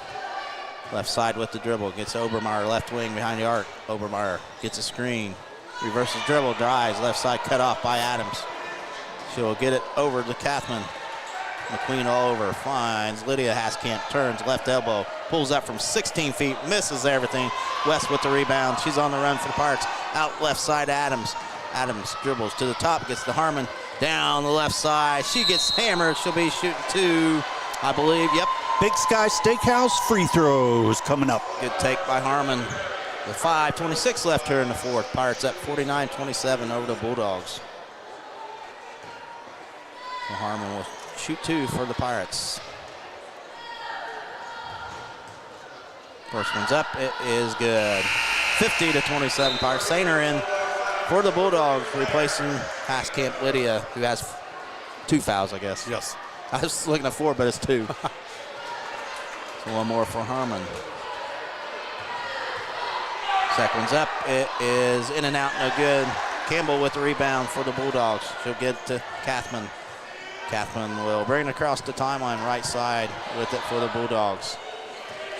Left side with the dribble. Gets Obermeyer left wing behind the arc. Obermeyer gets a screen. Reverses dribble. Drives. Left side cut off by Adams. She'll get it over to Kathman. McQueen all over. Finds Lydia Haskamp. Turns left elbow. Pulls up from 16 feet. Misses everything. West with the rebound. She's on the run for the Pirates. Out left side Adams. Adams dribbles to the top. Gets to Harmon. Down the left side. She gets hammered. She'll be shooting 2, I believe. Yep. Big Sky Steakhouse free throws coming up. Good take by Harmon. With 5:26 left here in the fourth. Pirates up 49-27 over the Bulldogs. So Harmon will shoot 2 for the Pirates. First one's up. It is good. 50-27 Pirates. Sainer in for the Bulldogs, replacing Haskamp Lydia, who has 2 fouls, I guess. Yes. I was looking at 4, but it's 2. So one more for Harmon. Second one's up. It is in and out, no good. Campbell with the rebound for the Bulldogs. She'll get to Kathman. Kathman will bring it across the timeline, right side with it for the Bulldogs.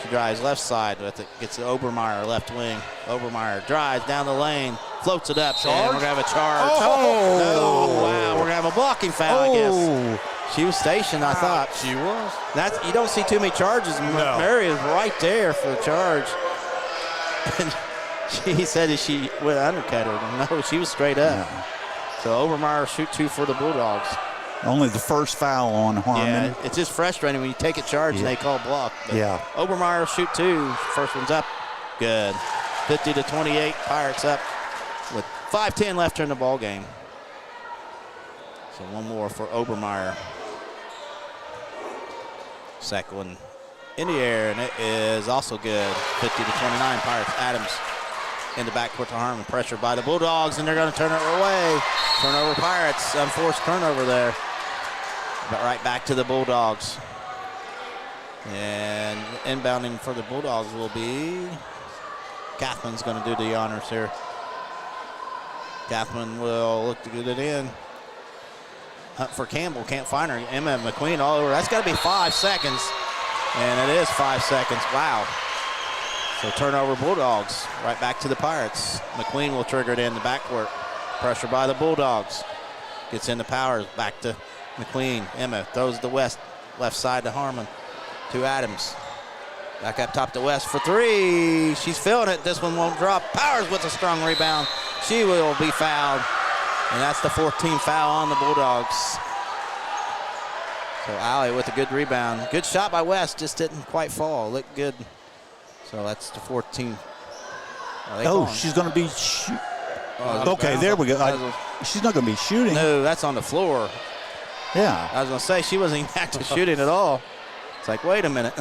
She drives left side with it. Gets to Obermeyer, left wing. Obermeyer drives down the lane, floats it up. And we're going to have a charge. Oh, wow. We're going to have a blocking foul, I guess. She was stationed, I thought. She was. You don't see too many charges. No. Mary is right there for the charge. And she said that she would undercut her. No, she was straight up. Yeah. So Obermeyer shoot 2 for the Bulldogs. Only the first foul on Harmon. Yeah, it's just frustrating when you take a charge and they call block. But Obermeyer shoot 2. First one's up. Good. 50-28. Pirates up with 5:10 left here in the ball game. So one more for Obermeyer. Second one in the air, and it is also good. 50-29 Pirates. Adams in the backcourt to Harmon. Pressure by the Bulldogs, and they're going to turn it away. Turnover Pirates. Unforced turnover there. But right back to the Bulldogs. And inbounding for the Bulldogs will be Kathman's going to do the honors here. Kathman will look to get it in. Hunt for Campbell, can't find her. Emma McQueen all over. That's got to be 5 seconds. And it is 5 seconds. Wow. So turnover Bulldogs. Right back to the Pirates. McQueen will trigger it in the backcourt. Pressure by the Bulldogs. Gets into Powers. Back to McQueen. Emma throws the West. Left side to Harmon. To Adams. Back up top to West for 3. She's feeling it. This one won't drop. Powers with a strong rebound. She will be fouled. And that's the 14th foul on the Bulldogs. So Allie with a good rebound. Good shot by West, just didn't quite fall. Looked good. So that's the 14th. She's going to be okay, there we go. She's not going to be shooting. No, that's on the floor. Yeah. I was going to say, she wasn't even active shooting at all. It's like, wait a minute.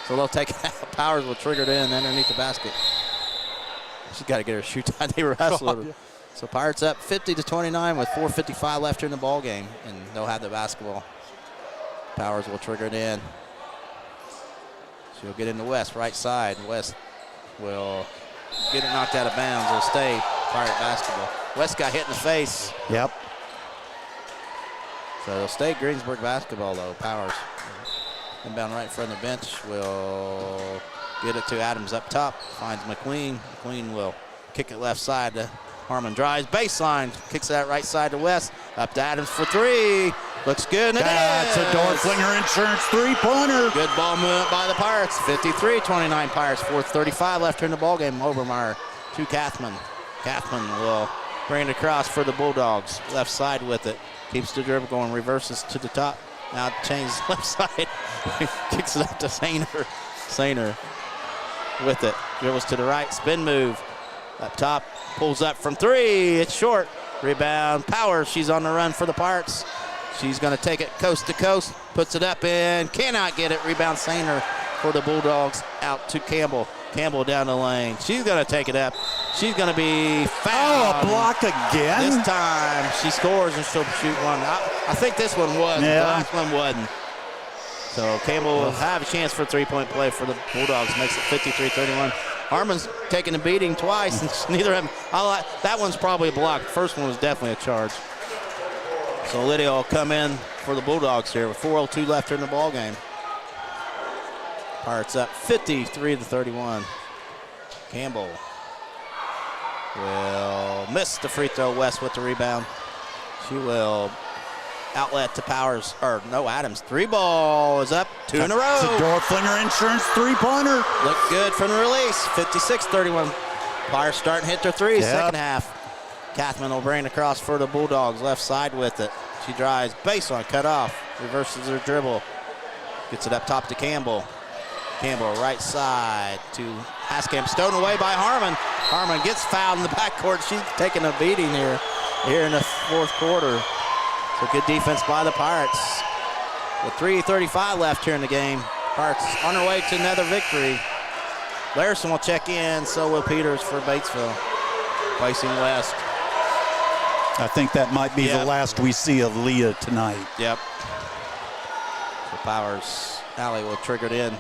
So they'll take it out. Powers will trigger it in underneath the basket. She's got to get her shoot time. They were hustling. So Pirates up 50-29 with 4:55 left in the ball game, and they'll have the basketball. Powers will trigger it in. She'll get into West, right side. West will get it knocked out of bounds. It'll stay Pirate basketball. West got hit in the face. Yep. So it'll stay Greensburg basketball, though. Powers inbound right in front of the bench will get it to Adams up top. Finds McQueen. McQueen will kick it left side to Harmon. Drives baseline. Kicks that right side to West. Up to Adams for 3. Looks good. That's a door flinger insurance 3-pointer. Good ball movement by the Pirates. 53-29 Pirates. 4:35 left here in the ballgame. Obermeyer to Kathman. Kathman will bring it across for the Bulldogs. Left side with it. Keeps the dribble going. Reverses to the top. Now changes left side. Kicks it up to Sainer. Sainer with it. Dribbles to the right. Spin move. Up top. Pulls up from 3. It's short. Rebound. Powers. She's on the run for the Pirates. She's going to take it coast to coast. Puts it up in. Cannot get it. Rebound Sainer for the Bulldogs. Out to Campbell. Campbell down the lane. She's going to take it up. She's going to be fouled. Oh, a block again. This time she scores and she'll shoot one. I think this one was. Yeah. The last one wasn't. So Campbell will have a chance for a three-point play for the Bulldogs. Makes it 53-31. Harmon's taken a beating twice, and neither of them. That one's probably a block. The first one was definitely a charge. So Lydia will come in for the Bulldogs here with 4:02 left in the ball game. Pirates up 53-31. Campbell will miss the free throw. West with the rebound. She will outlet to Powers, or no, Adams. Three ball is up, 2 in a row. It's a Dorflinger Insurance three-pointer. Look good from the release, 56-31. Pirates starting to hit their threes, second half. Kathman will bring it across for the Bulldogs, left side with it. She drives, baseline, cut off, reverses her dribble. Gets it up top to Campbell. Campbell right side to Haskamp, stolen away by Harmon. Harmon gets fouled in the backcourt. She's taking a beating here in the fourth quarter. So good defense by the Pirates. With 3:35 left here in the game. Pirates on their way to another victory. Larson will check in, so will Peters for Batesville. Facing West. I think that might be the last we see of Leah tonight. Yep. So Powers, Allie will trigger it in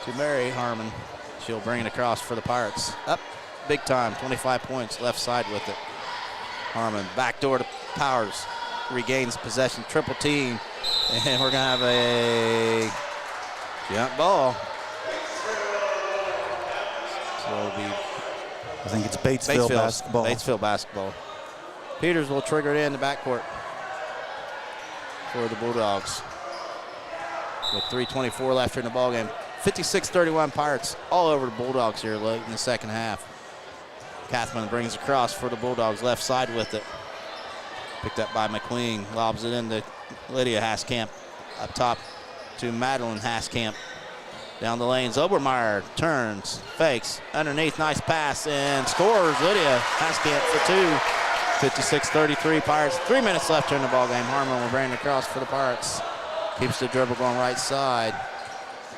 to Mary Harmon. She'll bring it across for the Pirates. Up big time, 25 points, left side with it. Harmon, backdoor to Powers. Regains possession, triple team, and we're gonna have a jump ball. So it'll be, I think it's Batesville basketball. Batesville basketball. Peters will trigger it in the backcourt for the Bulldogs. With 3:24 left in the ball game. 56-31 Pirates all over the Bulldogs here late in the second half. Kathman brings across for the Bulldogs, left side with it. Picked up by McQueen, lobs it into Lydia Haskamp. Up top to Madeline Haskamp. Down the lanes, Obermeyer turns, fakes, underneath, nice pass, and scores. Lydia Haskamp for two. 56-33 Pirates. 3 minutes left here in the ballgame. Harmon will bring it across for the Pirates. Keeps the dribble going right side.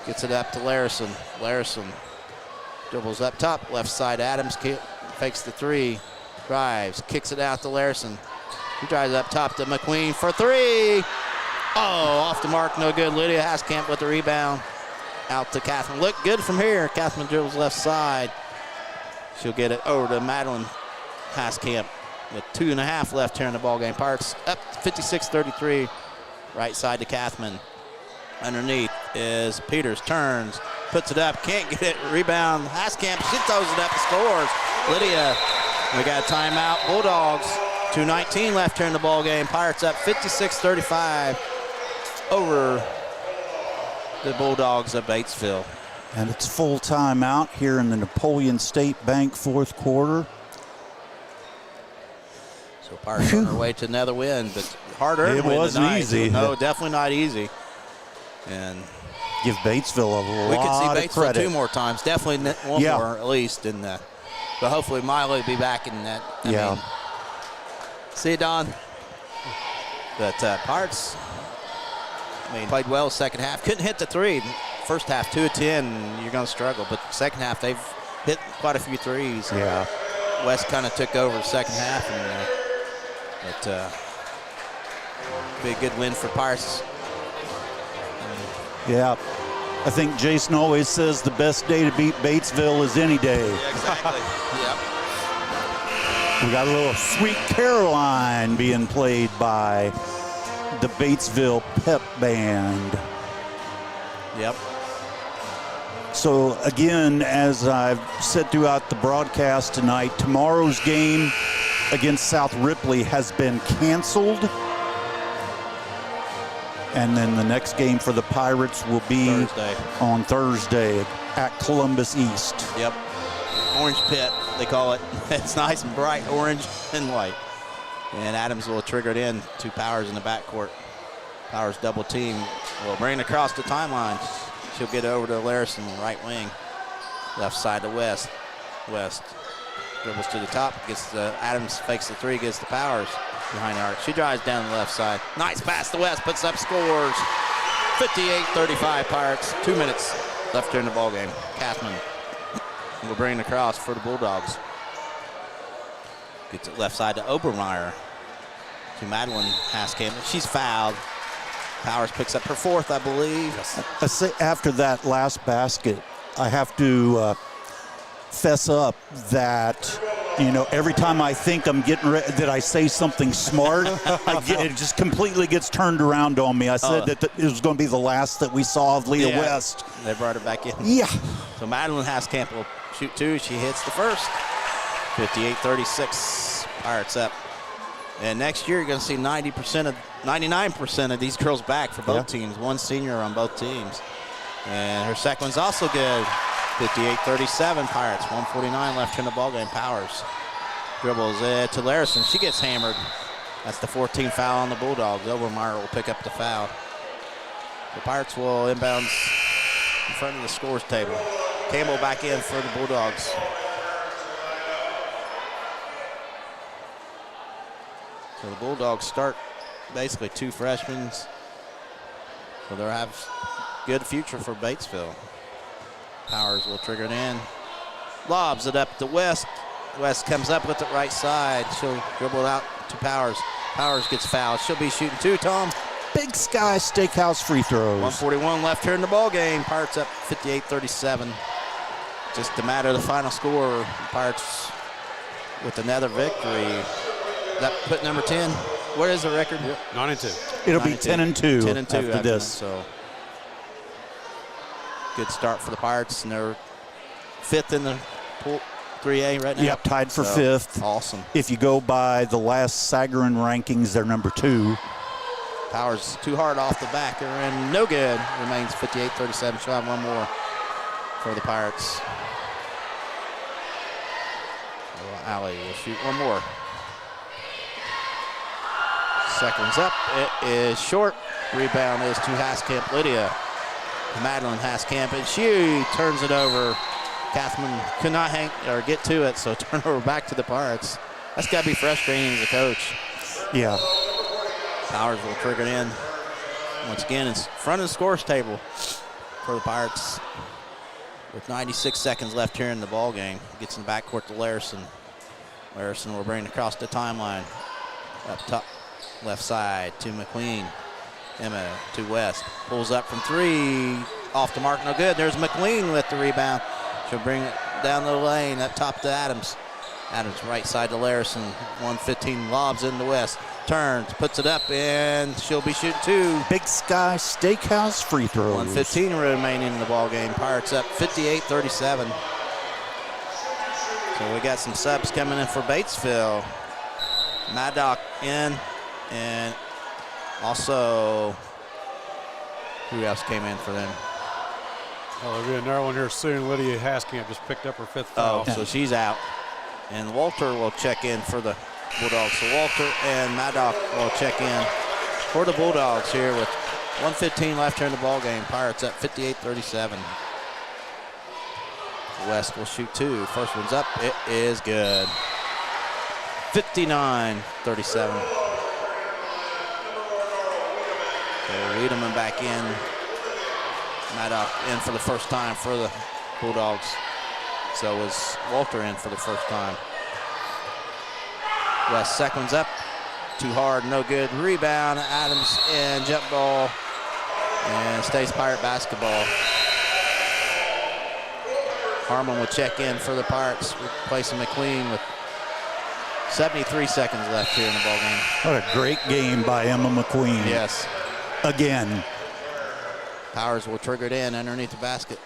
Gets it up to Larison. Larison dribbles up top, left side. Adams fakes the three, drives, kicks it out to Larison. He drives up top to McQueen for three. Oh, off the mark, no good. Lydia Haskamp with the rebound. Out to Kathman. Look good from here. Kathman dribbles left side. She'll get it over to Madeline Haskamp with 2.5 left here in the ballgame. Pirates up 56-33. Right side to Kathman. Underneath is Peters. Turns, puts it up, can't get it. Rebound. Haskamp, she throws it up and scores. Lydia, we got a timeout. Bulldogs. 2:19 left here in the ball game. Pirates up 56-35 over the Bulldogs of Batesville. And it's full timeout here in the Napoleon State Bank fourth quarter. So Pirates on their way to another win, but harder. It wasn't easy. No, definitely not easy. And give Batesville a lot we could see of credit. Batesville 2 more times. Definitely one more at least. And but hopefully Miley will be back in that. I mean, see you, Don. But Pirates, played well second half. Couldn't hit the three. First half, 2 of 10, you're going to struggle. But second half, they've hit quite a few threes. Yeah. West kind of took over the second half. But be a good win for Pirates. Yeah. I think Jason always says the best day to beat Batesville is any day. Yeah, exactly. Yep. We got a little Sweet Caroline being played by the Batesville Pep Band. Yep. So again, as I've said throughout the broadcast tonight, tomorrow's game against South Ripley has been canceled. And then the next game for the Pirates will be on Thursday at Columbus East. Yep. Orange Pit, they call it. It's nice and bright orange and white. And Adams will trigger it in to Powers in the backcourt. Powers double team will bring it across the timeline. She'll get over to Larison, right wing. Left side to West. West dribbles to the top, gets the Adams, fakes the three, gets the Powers behind the arc. She drives down the left side. Nice pass to West, puts up, scores. 58-35 Pirates. 2 minutes left here in the ballgame. Kathman will bring it across for the Bulldogs. Gets it left side to Obermeyer. to Madeline Haskamp. She's fouled. Powers picks up her 4th, I believe. I say after that last basket, I have to fess up that, every time I think I'm getting ready, that I say something smart, it just completely gets turned around on me. I said that it was going to be the last that we saw of Leah West. They brought her back in. Yeah. So Madeline Haskamp will shoot 2. She hits the first. 58-36. Pirates up. And next year you're going to see 99% of these girls back for both teams. One senior on both teams. And her second one's also good. 58-37 Pirates. 1:49 left in the ballgame. Powers dribbles it to Larison. She gets hammered. That's the 14th foul on the Bulldogs. Overmeyer will pick up the foul. The Pirates will inbounds in front of the scores table. Campbell back in for the Bulldogs. So the Bulldogs start basically 2 freshmen. So they'll have good future for Batesville. Powers will trigger it in. Lobs it up to West. West comes up with it right side. She'll dribble it out to Powers. Powers gets fouled. She'll be shooting 2, Tom. Big Sky Steakhouse free throws. 1:41 left here in the ball game. Pirates up 58-37. Just a matter of the final score. Pirates with another victory. That put number 10. What is the record? 9-2. It'll be 10-2 10-2 after this. So good start for the Pirates, and they're 5th in the pool 3A right now. Yep, tied for 5th. Awesome. If you go by the last Sagarin rankings, they're number 2. Powers too hard off the backer and no good. Remains 58-37. She'll have one more for the Pirates. Allie will shoot one more. Seconds up. It is short. Rebound is to Haskamp. Lydia. Madeline Haskamp, and she turns it over. Kathman could not get to it, so turnover back to the Pirates. That's got to be frustrating as a coach. Yeah. Powers will trigger it in. Once again, it's front of the scores table for the Pirates. With 96 seconds left here in the ball game. Gets in the backcourt to Larison. Larison will bring it across the timeline. Up top, left side to McQueen. Emma to West. Pulls up from 3. Off the mark, no good. There's McLean with the rebound. She'll bring it down the lane, up top to Adams. Adams right side to Larison. 1:15 lobs into West. Turns, puts it up, and she'll be shooting 2. Big Sky Steakhouse free throws. 1:15 remaining in the ball game. Pirates up 58-37. So we got some subs coming in for Batesville. Maddock in, and also, who else came in for them? Well, there'll be another one here soon. Lydia Haskamp just picked up her 5th foul. Oh, so she's out. And Walter will check in for the Bulldogs. So Walter and Maddock will check in for the Bulldogs here with 1:15 left here in the ball game. Pirates up 58-37. West will shoot 2. First one's up. It is good. 59-37. So Wiedemann back in. Maddock in for the first time for the Bulldogs. So was Walter in for the first time. West seconds up. Too hard, no good. Rebound, Adams, and jump ball. And stays Pirate basketball. Harmon will check in for the Pirates, replacing McLean with 73 seconds left here in the ballgame. What a great game by Emma McQueen. Yes. Again. Powers will trigger it in underneath the basket.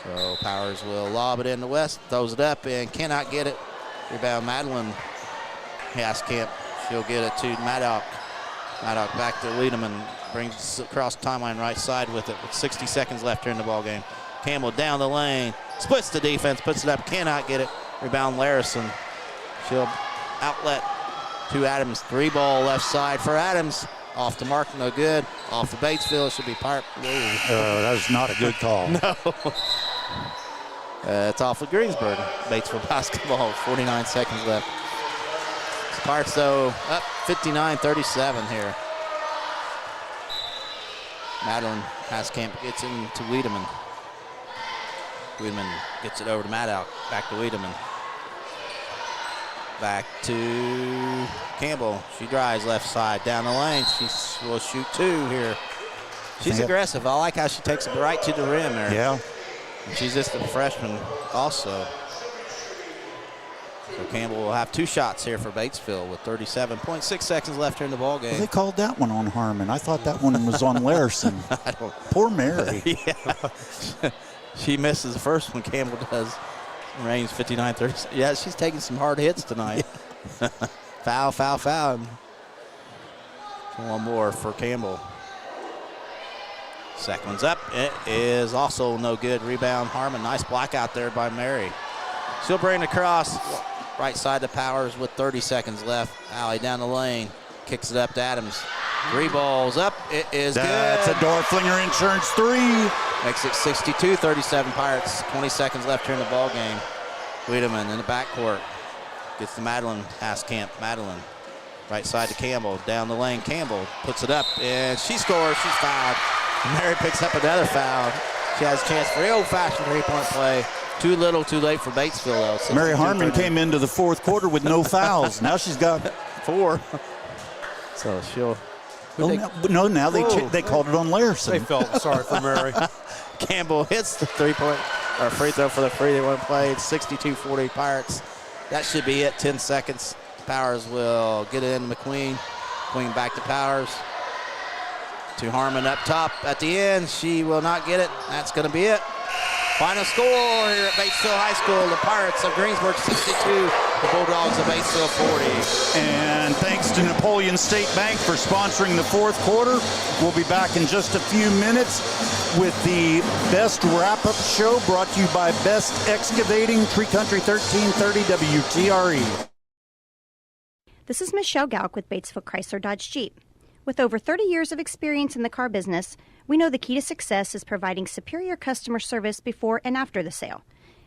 So Powers will lob it in the West, throws it up, and cannot get it. Rebound Madeline Haskamp. She'll get it to Maddock. Maddock back to Wiedemann. Brings it across the timeline right side with it with 60 seconds left here in the ballgame. Campbell down the lane. Splits the defense, puts it up, cannot get it. Rebound Larison. She'll outlet to Adams. 3-ball left side for Adams. Off the mark, no good. Off the Batesville, should be Pirate. That was not a good call. No. It's off of Greensburg. Batesville basketball, 49 seconds left. Pirates, though, up 59-37 here. Madeline Haskamp gets into Wiedemann. Wiedemann gets it over to Maddock. Back to Wiedemann. Back to Campbell. She drives left side down the lane. She will shoot 2 here. She's aggressive. I like how she takes it right to the rim there. Yeah. And she's just a freshman also. So Campbell will have 2 shots here for Batesville with 37.6 seconds left here in the ball game. Well, they called that one on Harmon. I thought that one was on Larison. Poor Mary. Yeah. She misses the first one. Campbell does. Range 59-30. Yeah, she's taking some hard hits tonight. Foul, foul, foul. One more for Campbell. Second one's up. It is also no good. Rebound, Harmon. Nice block out there by Mary. She'll bring it across. Right side to Powers with 30 seconds left. Alley down the lane. Kicks it up to Adams. 3 balls up. It is good. That's a Dorflinger Insurance 3. Makes it 62-37 Pirates. 20 seconds left here in the ball game. Wiedemann in the backcourt. Gets to Madeline. Haskamp. Madeline. Right side to Campbell. Down the lane. Campbell puts it up, and she scores. She's fouled. Mary picks up another foul. She has a chance for the old-fashioned 3-point play. Too little, too late for Batesville, though. Mary Harmon came into the 4th quarter with no fouls. Now she's got 4. So she'll... Now they called it on Larison. They felt sorry for Mary. Campbell hits the 3-point or free throw for the free. They want to play. It's 62-40 Pirates. That should be it. 10 seconds. Powers will get it in McQueen. McQueen back to Powers. To Harmon up top at the end. She will not get it. That's going to be it. Final score here at Batesville High School. The Pirates of Greensburg 62, the Bulldogs of Batesville 40. And thanks to Napoleon State Bank for sponsoring the 4th quarter. We'll be back in just a few minutes with the Best Wrap-Up Show brought to you by Best Excavating, Tree Country 1330 WTRE. This is Michelle Galk with Batesville Chrysler Dodge Jeep. With over 30 years of experience in the car business, we know the key to success is providing superior customer service before and after the sale.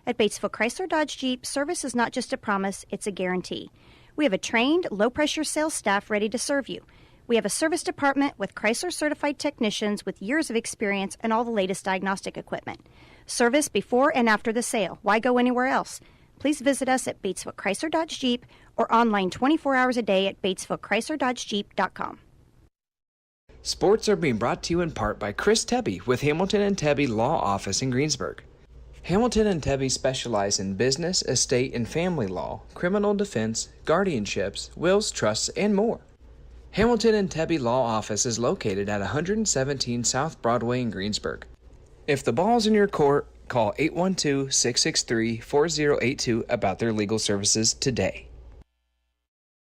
At Batesville Chrysler Dodge Jeep, service is not just a promise, it's a guarantee. We have a trained, low-pressure sales staff ready to serve you. We have a service department with Chrysler-certified technicians with years of experience and all the latest diagnostic equipment. Service before and after the sale. Why go anywhere else? Please visit us at Batesville Chrysler Dodge Jeep or online 24 hours a day at BatesvilleChryslerDodgeJeep.com. Sports are being brought to you in part by Chris Tebby with Hamilton and Tebby Law Office in Greensburg. Hamilton and Tebby specialize in business, estate, and family law, criminal defense, guardianships, wills, trusts, and more. Hamilton and Tebby Law Office is located at 117 South Broadway in Greensburg. If the ball's in your court, call 812-663-4082 about their legal services today.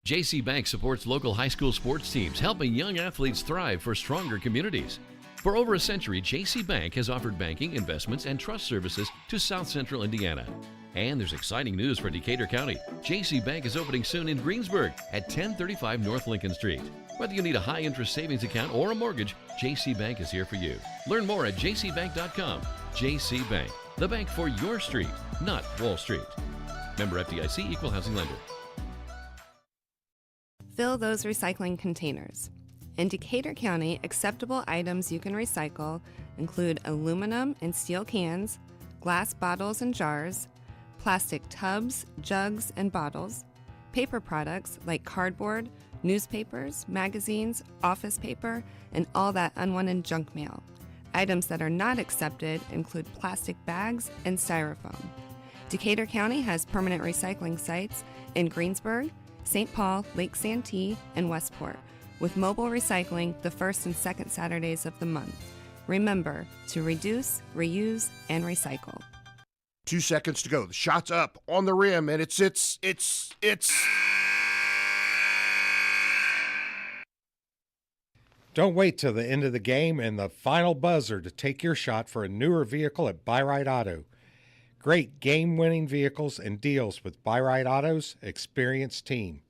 JC Bank supports local high school sports teams, helping young athletes thrive for stronger communities. For over a century, JC Bank has offered banking, investments, and trust services to South Central Indiana. And there's exciting news for Decatur County. JC Bank is opening soon in Greensburg at 1035 North Lincoln Street. Whether you need a high-interest savings account or a mortgage, JC Bank is here for you. Learn more at jcbank.com. JC Bank, the bank for your street, not Wall Street. Member FDIC, Equal Housing Lender. Fill those recycling containers. In Decatur County, acceptable items you can recycle include aluminum and steel cans, glass bottles and jars, plastic tubs, jugs, and bottles, paper products like cardboard, newspapers, magazines, office paper, and all that unwanted junk mail. Items that are not accepted include plastic bags and styrofoam. Decatur County has permanent recycling sites in Greensburg, St. Paul, Lake Santee, and Westport, with mobile recycling the first and second Saturdays of the month. Remember to reduce, reuse, and recycle. 2 seconds to go. The shot's up on the rim, and it's. Don't wait till the end of the game and the final buzzer to take your shot for a newer vehicle at Buy-Right Auto. Great game-winning vehicles and deals with Buy-Right Auto's experienced team.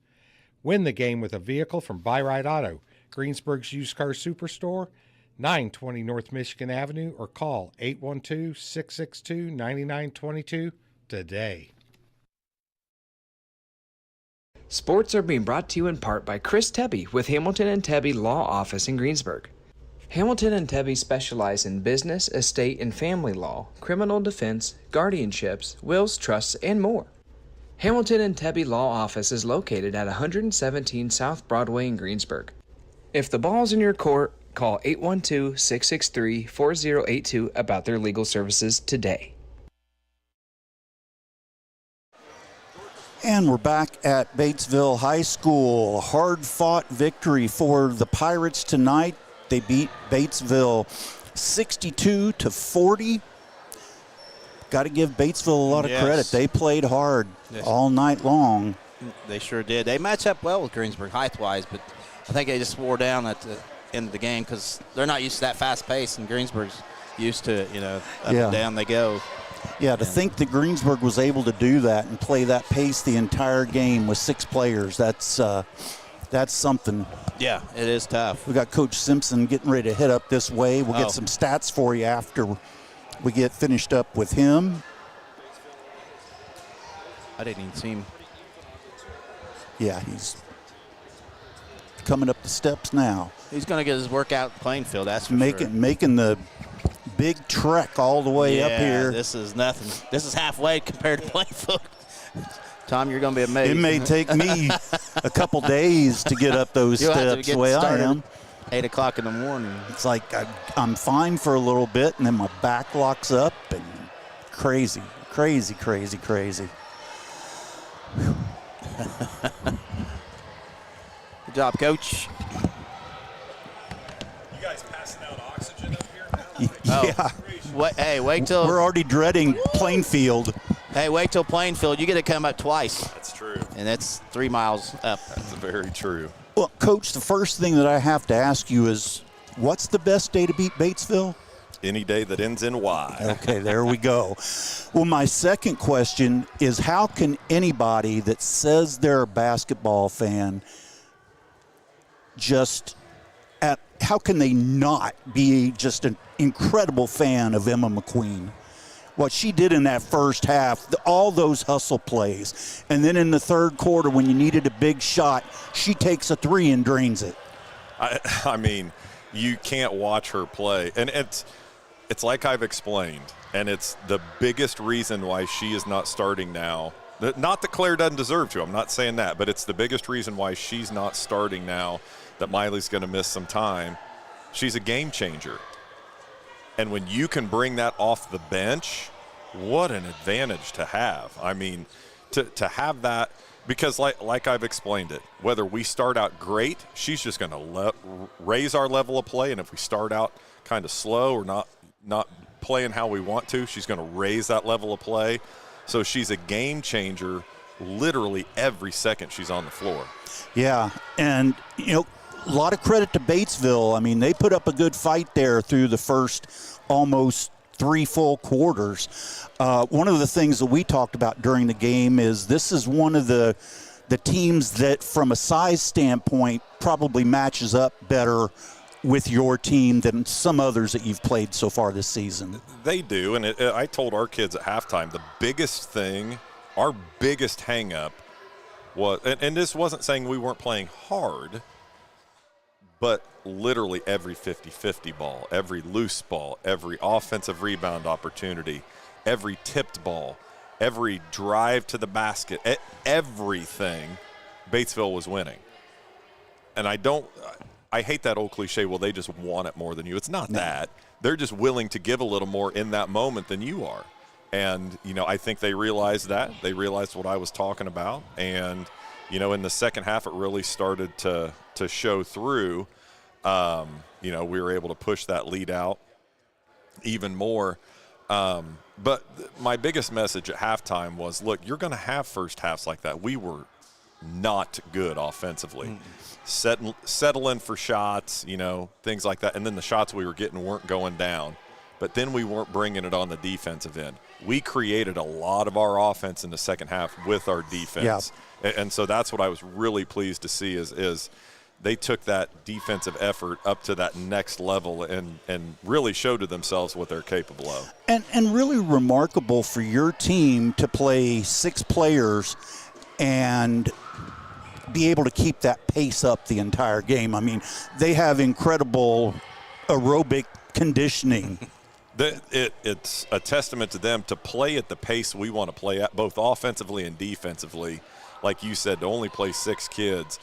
Win the game with a vehicle from Buy-Right Auto, Greensburg's used car superstore, 920 North Michigan Avenue, or call 812-662-9922 today. Sports are being brought to you in part by Chris Tebby with Hamilton and Tebby Law Office in Greensburg. Hamilton and Tebby specialize in business, estate, and family law, criminal defense, guardianships, wills, trusts, and more. Hamilton and Tebby Law Office is located at 117 South Broadway in Greensburg. If the ball's in your court, call 812-663-4082 about their legal services today. And we're back at Batesville High School. Hard-fought victory for the Pirates tonight. They beat Batesville 62-40. Got to give Batesville a lot of credit. They played hard all night long. They sure did. They match up well with Greensburg height-wise, but I think they just wore down at the end of the game because they're not used to that fast pace, and Greensburg's used to it, up and down they go. Yeah, to think that Greensburg was able to do that and play that pace the entire game with 6 players, that's something. Yeah, it is tough. We got Coach Simpson getting ready to head up this way. We'll get some stats for you after we get finished up with him. I didn't even see him. Yeah, he's coming up the steps now. He's going to get his workout playing field, that's for sure. Making the big trek all the way up here. This is nothing. This is halfway compared to playing field. Tom, you're going to be amazed. It may take me a couple days to get up those steps the way I am. 8 o'clock in the morning. It's like I'm fine for a little bit, and then my back locks up, and crazy. Good job, Coach. You guys passing out oxygen up here now? Yeah. Wait till we're already dreading Plainfield. Hey, wait till Plainfield. You get to come up twice. That's true. And that's 3 miles up. That's very true. Well, Coach, the first thing that I have to ask you is, what's the best day to beat Batesville? Any day that ends in Y. Okay, there we go. Well, my second question is, how can anybody that says they're a basketball fan how can they not be just an incredible fan of Emma McQueen? What she did in that first half, all those hustle plays. And then in the third quarter, when you needed a big shot, she takes a 3 and drains it. I mean, you can't watch her play. And it's like I've explained, and it's the biggest reason why she is not starting now. Not that Claire doesn't deserve to. I'm not saying that, but it's the biggest reason why she's not starting now, that Miley's going to miss some time. She's a game changer. And when you can bring that off the bench, what an advantage to have. I mean, to have that, because like I've explained it, whether we start out great, she's just going to raise our level of play. And if we start out kind of slow or not playing how we want to, she's going to raise that level of play. So she's a game changer literally every second she's on the floor. Yeah, and, a lot of credit to Batesville. I mean, they put up a good fight there through the first almost 3 full quarters. One of the things that we talked about during the game is this is one of the teams that, from a size standpoint, probably matches up better with your team than some others that you've played so far this season. They do, and I told our kids at halftime, the biggest thing, our biggest hang-up was, and this wasn't saying we weren't playing hard, but literally every 50-50 ball, every loose ball, every offensive rebound opportunity, every tipped ball, every drive to the basket, everything, Batesville was winning. And I hate that old cliche, well, they just want it more than you. It's not that. They're just willing to give a little more in that moment than you are. And, I think they realized that. They realized what I was talking about. And, in the second half, it really started to show through. We were able to push that lead out even more. But my biggest message at halftime was, look, you're going to have first halves like that. We were not good offensively. Settling for shots, things like that. And then the shots we were getting weren't going down. But then we weren't bringing it on the defensive end. We created a lot of our offense in the second half with our defense. Yeah. And so that's what I was really pleased to see is they took that defensive effort up to that next level and really showed to themselves what they're capable of. And really remarkable for your team to play 6 players and be able to keep that pace up the entire game. I mean, they have incredible aerobic conditioning It's a testament to them to play at the pace we want to play at, both offensively and defensively. Like you said, to only play 6 kids.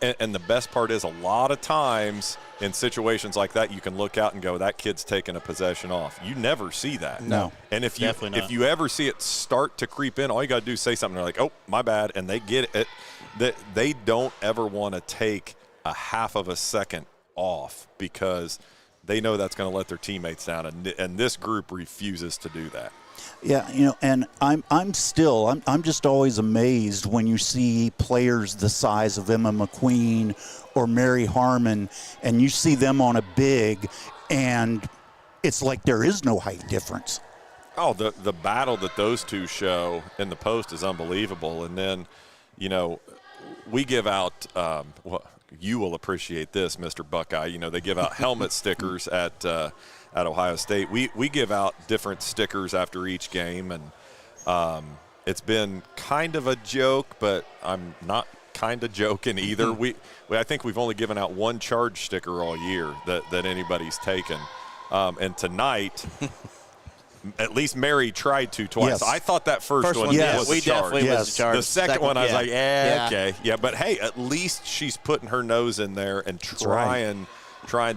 And the best part is a lot of times in situations like that, you can look out and go, that kid's taking a possession off. You never see that. No. And if you ever see it start to creep in, all you got to do is say something. They're like, oh, my bad, and they get it. They don't ever want to take a half of a second off because they know that's going to let their teammates down, and this group refuses to do that. Yeah, and I'm just always amazed when you see players the size of Emma McQueen or Mary Harmon, and you see them on a big, and it's like there is no height difference. Oh, the battle that those two show in the post is unbelievable. And then, we give out you will appreciate this, Mr. Buckeye. They give out helmet stickers at Ohio State. We give out different stickers after each game, and it's been kind of a joke, but I'm not kind of joking either. I think we've only given out one charge sticker all year that anybody's taken. And tonight, at least Mary tried to twice. Yes. I thought that first one yes, was we a charge. definitely was a charge. The second one, I was like, yeah. okay. Yeah, but hey, at least she's putting her nose in there and trying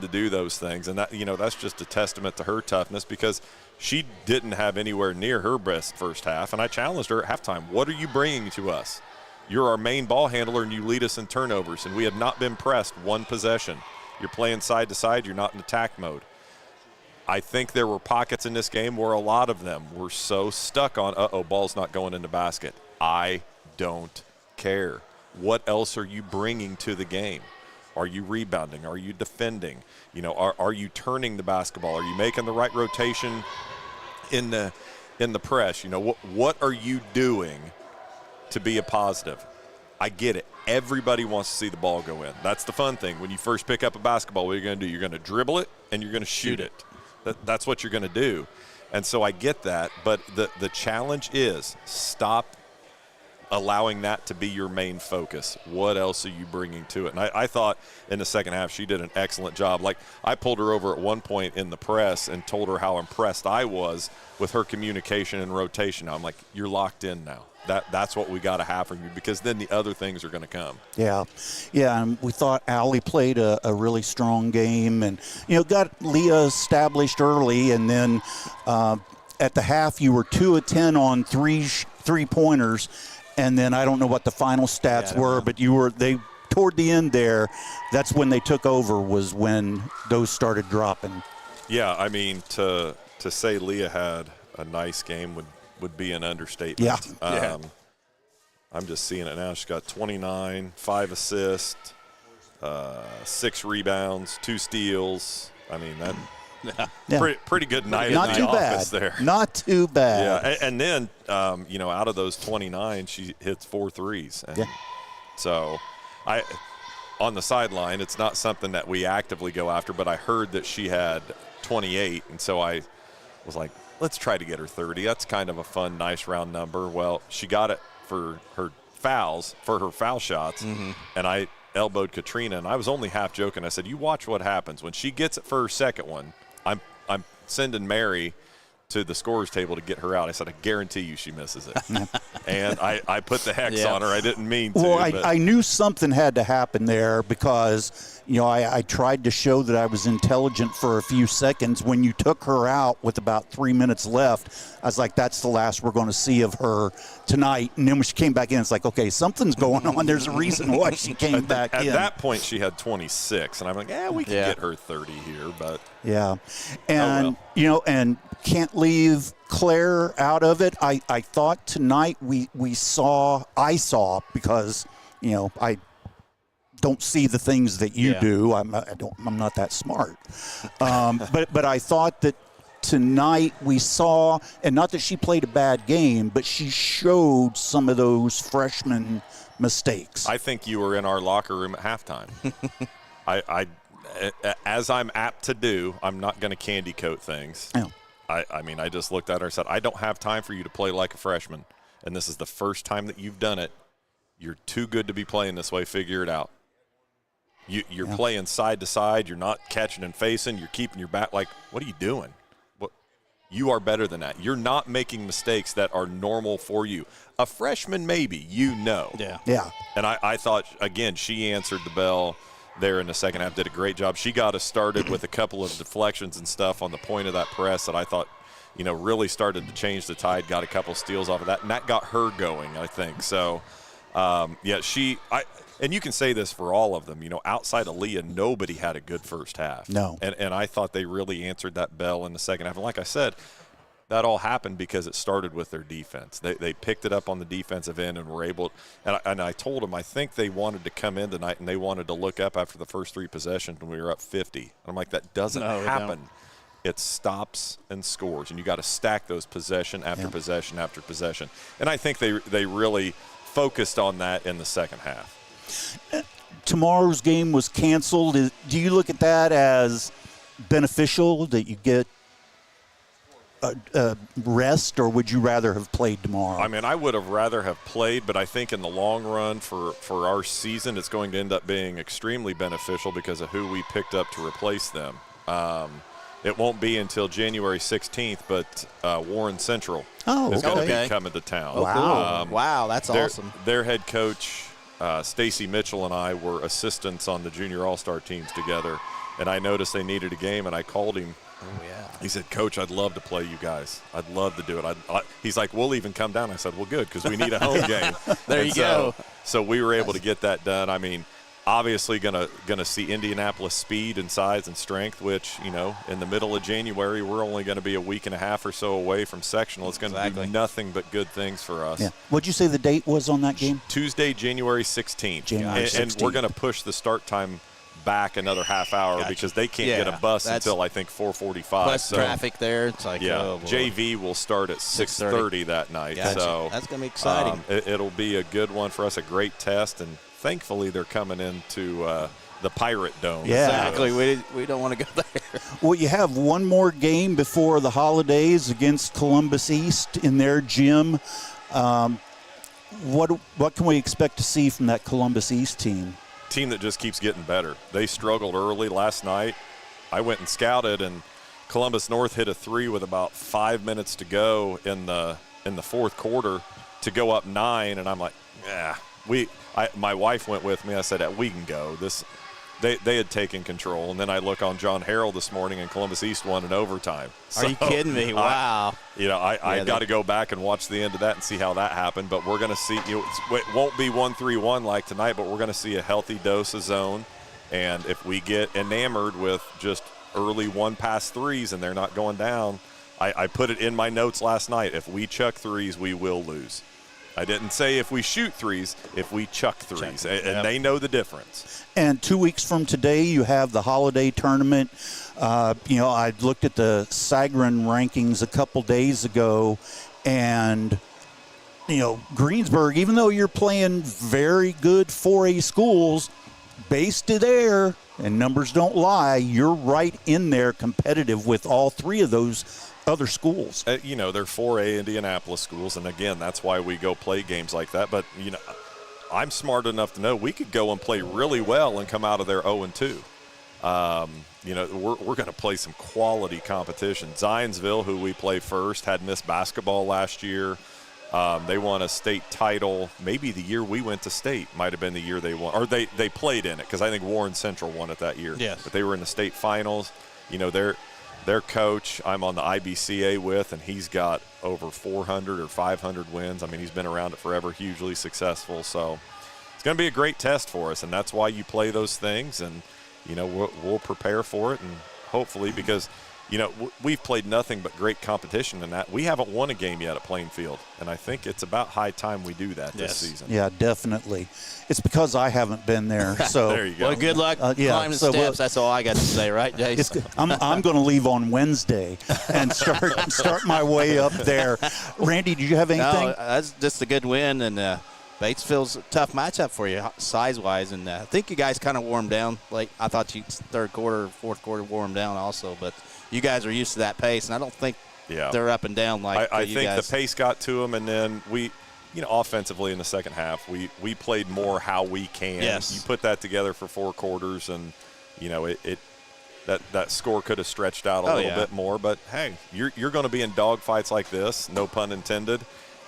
to do those things. And that, that's just a testament to her toughness, because she didn't have anywhere near her best first half. And I challenged her at halftime, what are you bringing to us? You're our main ball handler, and you lead us in turnovers, and we have not been pressed one possession. You're playing side to side. You're not in attack mode. I think there were pockets in this game where a lot of them were so stuck on, ball's not going in the basket. I don't care. What else are you bringing to the game? Are you rebounding? Are you defending? Are you turning the basketball? Are you making the right rotation in the press? What are you doing to be a positive? I get it. Everybody wants to see the ball go in. That's the fun thing. When you first pick up a basketball, what are you going to do? You're going to dribble it and you're going to shoot it. That's what you're going to do. And so I get that, but the challenge is stop allowing that to be your main focus. What else are you bringing to it? And I thought in the second half she did an excellent job. Like, I pulled her over at one point in the press and told her how impressed I was with her communication and rotation. I'm like, you're locked in now. That's what we got to have from you, because then the other things are going to come. Yeah, and we thought Allie played a really strong game, and got Leah established early, and then at the half you were 2 of 10 on three-pointers, and then I don't know what the final stats were, but they toward the end there, that's when they took over, was when those started dropping. Yeah, I mean, to say Leah had a nice game would be an understatement. Yeah. I'm just seeing it now. She's got 29, 5 assists, 6 rebounds, 2 steals. I mean, pretty good night Not at too the office bad. there. Not too bad. Yeah, and then, out of those 29, she hits 4 threes. And so on the sideline, it's not something that we actively go after, but I heard that she had 28, and so I was like, let's try to get her 30. That's kind of a fun, nice round number. Well, she got it for her foul shots, and I elbowed Katrina, and I was only half joking. I said, you watch what happens. When she gets it for her second one, I'm sending Mary to the scorer's table to get her out. I said, I guarantee you she misses it. And I put the hex on her. I didn't mean to. Well, I knew something had to happen there, because I tried to show that I was intelligent for a few seconds. When you took her out with about 3 minutes left, I was like, that's the last we're going to see of her tonight. And then when she came back in, it's like, okay, something's going on. There's a reason why she came back in. At that point, she had 26, and I'm like, we can get her 30 here, but and and can't leave Claire out of it. I thought tonight I saw because I don't see the things that you do. I'm not that smart. But I thought that tonight we saw, and not that she played a bad game, but she showed some of those freshman mistakes. I think you were in our locker room at halftime. As I'm apt to do, I'm not going to candy coat things. Yeah. I mean, I just looked at her and said, I don't have time for you to play like a freshman, and this is the first time that you've done it. You're too good to be playing this way. Figure it out. You're playing side to side. You're not catching and facing. You're keeping your back. Like, what are you doing? You are better than that. You're not making mistakes that are normal for you. A freshman, maybe, Yeah. And I thought, again, she answered the bell there in the second half, did a great job. She got us started with a couple of deflections and stuff on the point of that press that I thought, really started to change the tide, got a couple steals off of that, and that got her going, I think. So, and you can say this for all of them, outside of Leah, nobody had a good first half. No. And I thought they really answered that bell in the second half. And like I said, that all happened because it started with their defense. They picked it up on the defensive end and were able – and I told them I think they wanted to come in tonight and they wanted to look up after the first 3 possessions when we were up 50. And I'm like, that doesn't happen. It stops and scores, and you got to stack those possession after possession after possession. And I think they really focused on that in the second half. Tomorrow's game was canceled. Do you look at that as beneficial that you get rest, or would you rather have played tomorrow? I mean, I would have rather have played, but I think in the long run for our season, it's going to end up being extremely beneficial because of who we picked up to replace them. It won't be until January 16th, but Warren Central is going to be coming to town. Wow. Wow, that's awesome. Their head coach, Stacy Mitchell, and I were assistants on the junior all-star teams together, and I noticed they needed a game, and I called him. Oh, yeah. He said, Coach, I'd love to play you guys. I'd love to do it. He's like, we'll even come down. I said, well, good, because we need a home game. There you go. So we were able to get that done. I mean, obviously gonna see Indianapolis speed and size and strength, which, in the middle of January, we're only going to be a week and a half or so away from sectional. It's going to do nothing but good things for us. Yeah. What'd you say the date was on that game? Tuesday, January 16th. And we're going to push the start time back another half hour because they can't get a bus until I think 4:45. Plus traffic there. It's like JV will start at 6:30 that night. Gotcha. So that's gonna be exciting. It'll be a good one for us, a great test, and thankfully they're coming into the Pirate Dome. Yeah, exactly. We don't want to go there. Well, you have one more game before the holidays against Columbus East in their gym. What can we expect to see from that Columbus East team? Team that just keeps getting better. They struggled early last night. I went and scouted, and Columbus North hit a 3 with about 5 minutes to go in the fourth quarter to go up 9, and I'm like, my wife went with me. I said, we can go. They had taken control, and then I look on John Harrell this morning, and Columbus East won in overtime. Are you kidding me? Wow. I got to go back and watch the end of that and see how that happened. But we're going to see. It won't be 1-3-1 like tonight, but we're going to see a healthy dose of zone. And if we get enamored with just early one-pass threes and they're not going down, I put it in my notes last night. If we chuck threes, we will lose. I didn't say if we shoot threes, if we chuck threes, and they know the difference. And 2 weeks from today, you have the holiday tournament. I looked at the Sagarin rankings a couple days ago, and, Greensburg, even though you're playing very good 4A schools, based to there, and numbers don't lie, you're right in there competitive with all 3 of those other schools. They're 4A Indianapolis schools, and again, that's why we go play games like that. But, I'm smart enough to know we could go and play really well and come out of there 0-2. We're going to play some quality competition. Zionsville, who we play first, had missed basketball last year. They won a state title. Maybe the year we went to state might have been the year they won. Or they played in it, because I think Warren Central won it that year. Yes. But they were in the state finals. Their coach I'm on the IBCA with, and he's got over 400 or 500 wins. I mean, he's been around it forever, hugely successful. So it's going to be a great test for us, and that's why you play those things. And, we'll prepare for it, and hopefully, because, we've played nothing but great competition in that. We haven't won a game yet at Plainfield, and I think it's about high time we do that this season. Yeah, definitely. It's because I haven't been there. So there you go. Well, good luck climbing the steps. That's all I got to say, right, Jason? I'm going to leave on Wednesday and start my way up there. Randy, did you have anything? No, that's just a good win, and Batesville's a tough matchup for you size-wise, and I think you guys kind of wore them down. Like I thought you third quarter, fourth quarter wore them down also, but you guys are used to that pace, and I don't think they're up and down like I you think guys. the pace got to them, and then we, offensively in the second half, we played more how we can. Yes. You put that together for 4 quarters, and, that score could have stretched out a little bit more. But, hey, you're going to be in dogfights like this, no pun intended.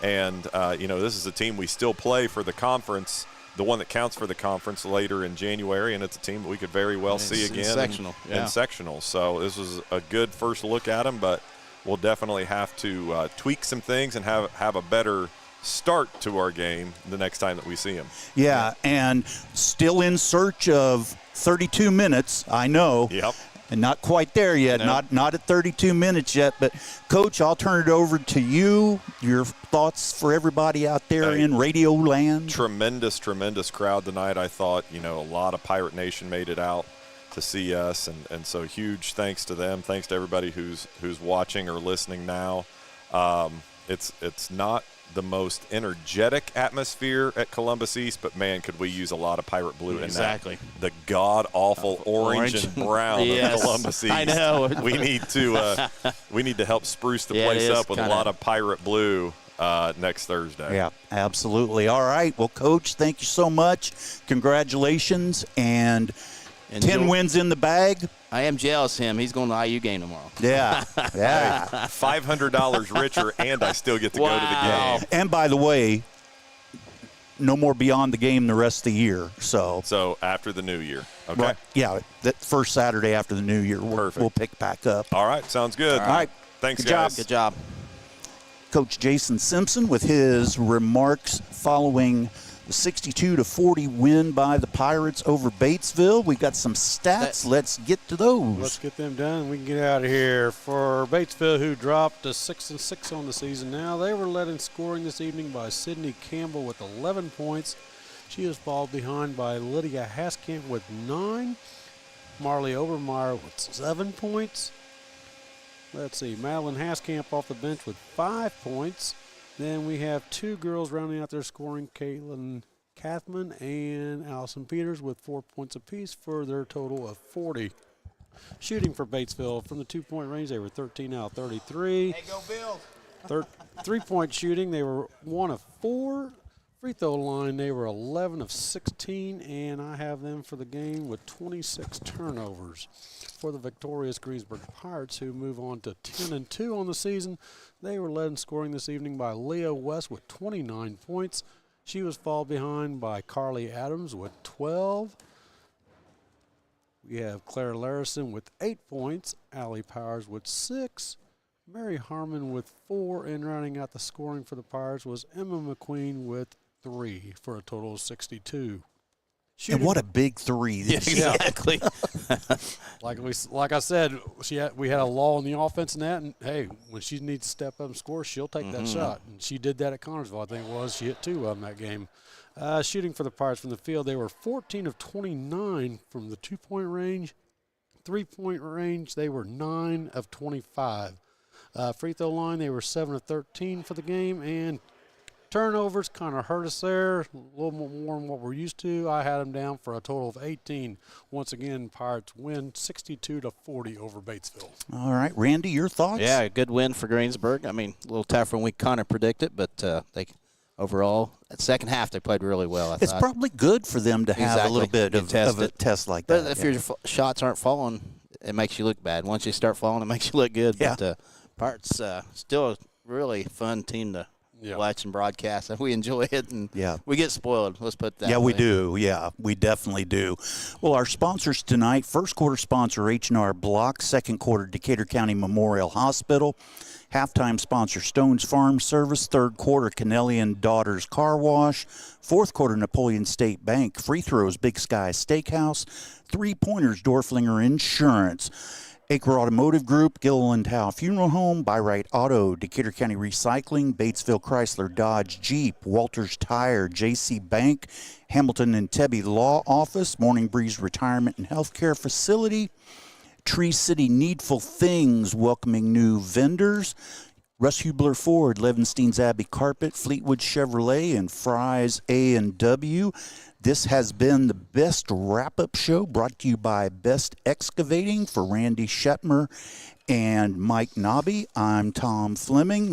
And, this is a team we still play for the conference, the one that counts for the conference later in January, and it's a team that we could very well see again in sectionals. So this was a good first look at them, but we'll definitely have to tweak some things and have a better start to our game the next time that we see them. Yeah, and still in search of 32 minutes, I know. Yep. And not quite there yet, not at 32 minutes yet. But, Coach, I'll turn it over to you. Your thoughts for everybody out there in Radio Land. Tremendous crowd tonight. I thought, a lot of Pirate Nation made it out to see us, and so huge thanks to them. Thanks to everybody who's watching or listening now. It's not the most energetic atmosphere at Columbus East, but man, could we use a lot of Pirate Blue in that. The god-awful orange and brown of Columbus East. I know. We need to help spruce the place up with a lot of Pirate Blue next Thursday. Yeah, absolutely. All right. Well, Coach, thank you so much. Congratulations. And 10 wins in the bag. I am jealous of him. He's going to the IU game tomorrow. Yeah. Hey, $500 richer, and I still get to go to the game. And by the way, no more beyond the game the rest of the year. So after the new year. Okay. Right. Yeah, that first Saturday after the new year, we'll pick back up. All right. Sounds good. All right. Thanks, Good guys. job. Good job. Coach Jason Simpson with his remarks following the 62-40 win by the Pirates over Batesville. We've got some stats. Let's get to those. Let's get them done. We can get out of here. For Batesville, who dropped to 6-6 on the season now, they were led in scoring this evening by Sydney Campbell with 11 points. She is followed behind by Lydia Haskamp with 9. Marley Obermeyer with 7 points. Let's see, Madeline Haskamp off the bench with 5 points. Then we have 2 girls rounding out their scoring, Caitlin Kathman and Allison Peters with 4 points apiece for their total of 40. Shooting for Batesville from the 2-point range, they were 13 out of 33. Hey, go Bill. 3-point shooting, they were 1 of 4. Free throw line, they were 11 of 16, and I have them for the game with 26 turnovers. For the victorious Greensburg Pirates, who move on to 10-2 on the season, they were led in scoring this evening by Leah West with 29 points. She was followed behind by Carly Adams with 12. We have Claire Larison with 8 points, Allie Powers with 6, Mary Harmon with 4, and rounding out the scoring for the Pirates was Emma McQueen with 3 for a total of 62. And what a big 3. Yeah, exactly. Like I said, we had a lull in the offense net, and hey, when she needs to step up and score, she'll take that shot. And she did that at Connersville, I think it was. She hit 2 of them that game. Shooting for the Pirates from the field, they were 14 of 29 from the 2-point range. 3-point range, they were 9 of 25. Free throw line, they were 7 of 13 for the game, and turnovers kind of hurt us there, a little more than what we're used to. I had them down for a total of 18. Once again, Pirates win 62-40 over Batesville. All right, Randy, your thoughts? Yeah, a good win for Greensburg. I mean, a little tougher than we kind of predicted, but they overall, at second half, they played really well. I It's thought. Probably good for them to have a little bit of a test like that. But if your shots aren't falling, it makes you look bad. Once you start falling, it makes you look good. Yeah. But Pirates still a really fun team to watch and broadcast. We enjoy it, and we get spoiled. Let's put that. Yeah, way. we do. Yeah, we definitely do. Well, our sponsors tonight: first quarter sponsor H&R Block, second quarter Decatur County Memorial Hospital, halftime sponsor Stone's Farm Service, third quarter Kennelly and Daughters Car Wash, fourth quarter Napoleon State Bank, free throws Big Sky Steakhouse, 3-pointers Dorflinger Insurance. Acre Automotive Group, Gilliland Howe Funeral Home, Byrite Auto, Decatur County Recycling, Batesville Chrysler Dodge Jeep, Walters Tire, JC Bank, Hamilton and Tebby Law Office, Morning Breeze Retirement and Healthcare Facility, Tree City Needful Things, welcoming new vendors, Russ Hubler Ford, Levenstein's Abbey Carpet, Fleetwood Chevrolet, and Fry's A&W. This has been the Best Wrap-Up Show, brought to you by Best Excavating. For Randy Shetmer and Mike Nobby, I'm Tom Fleming.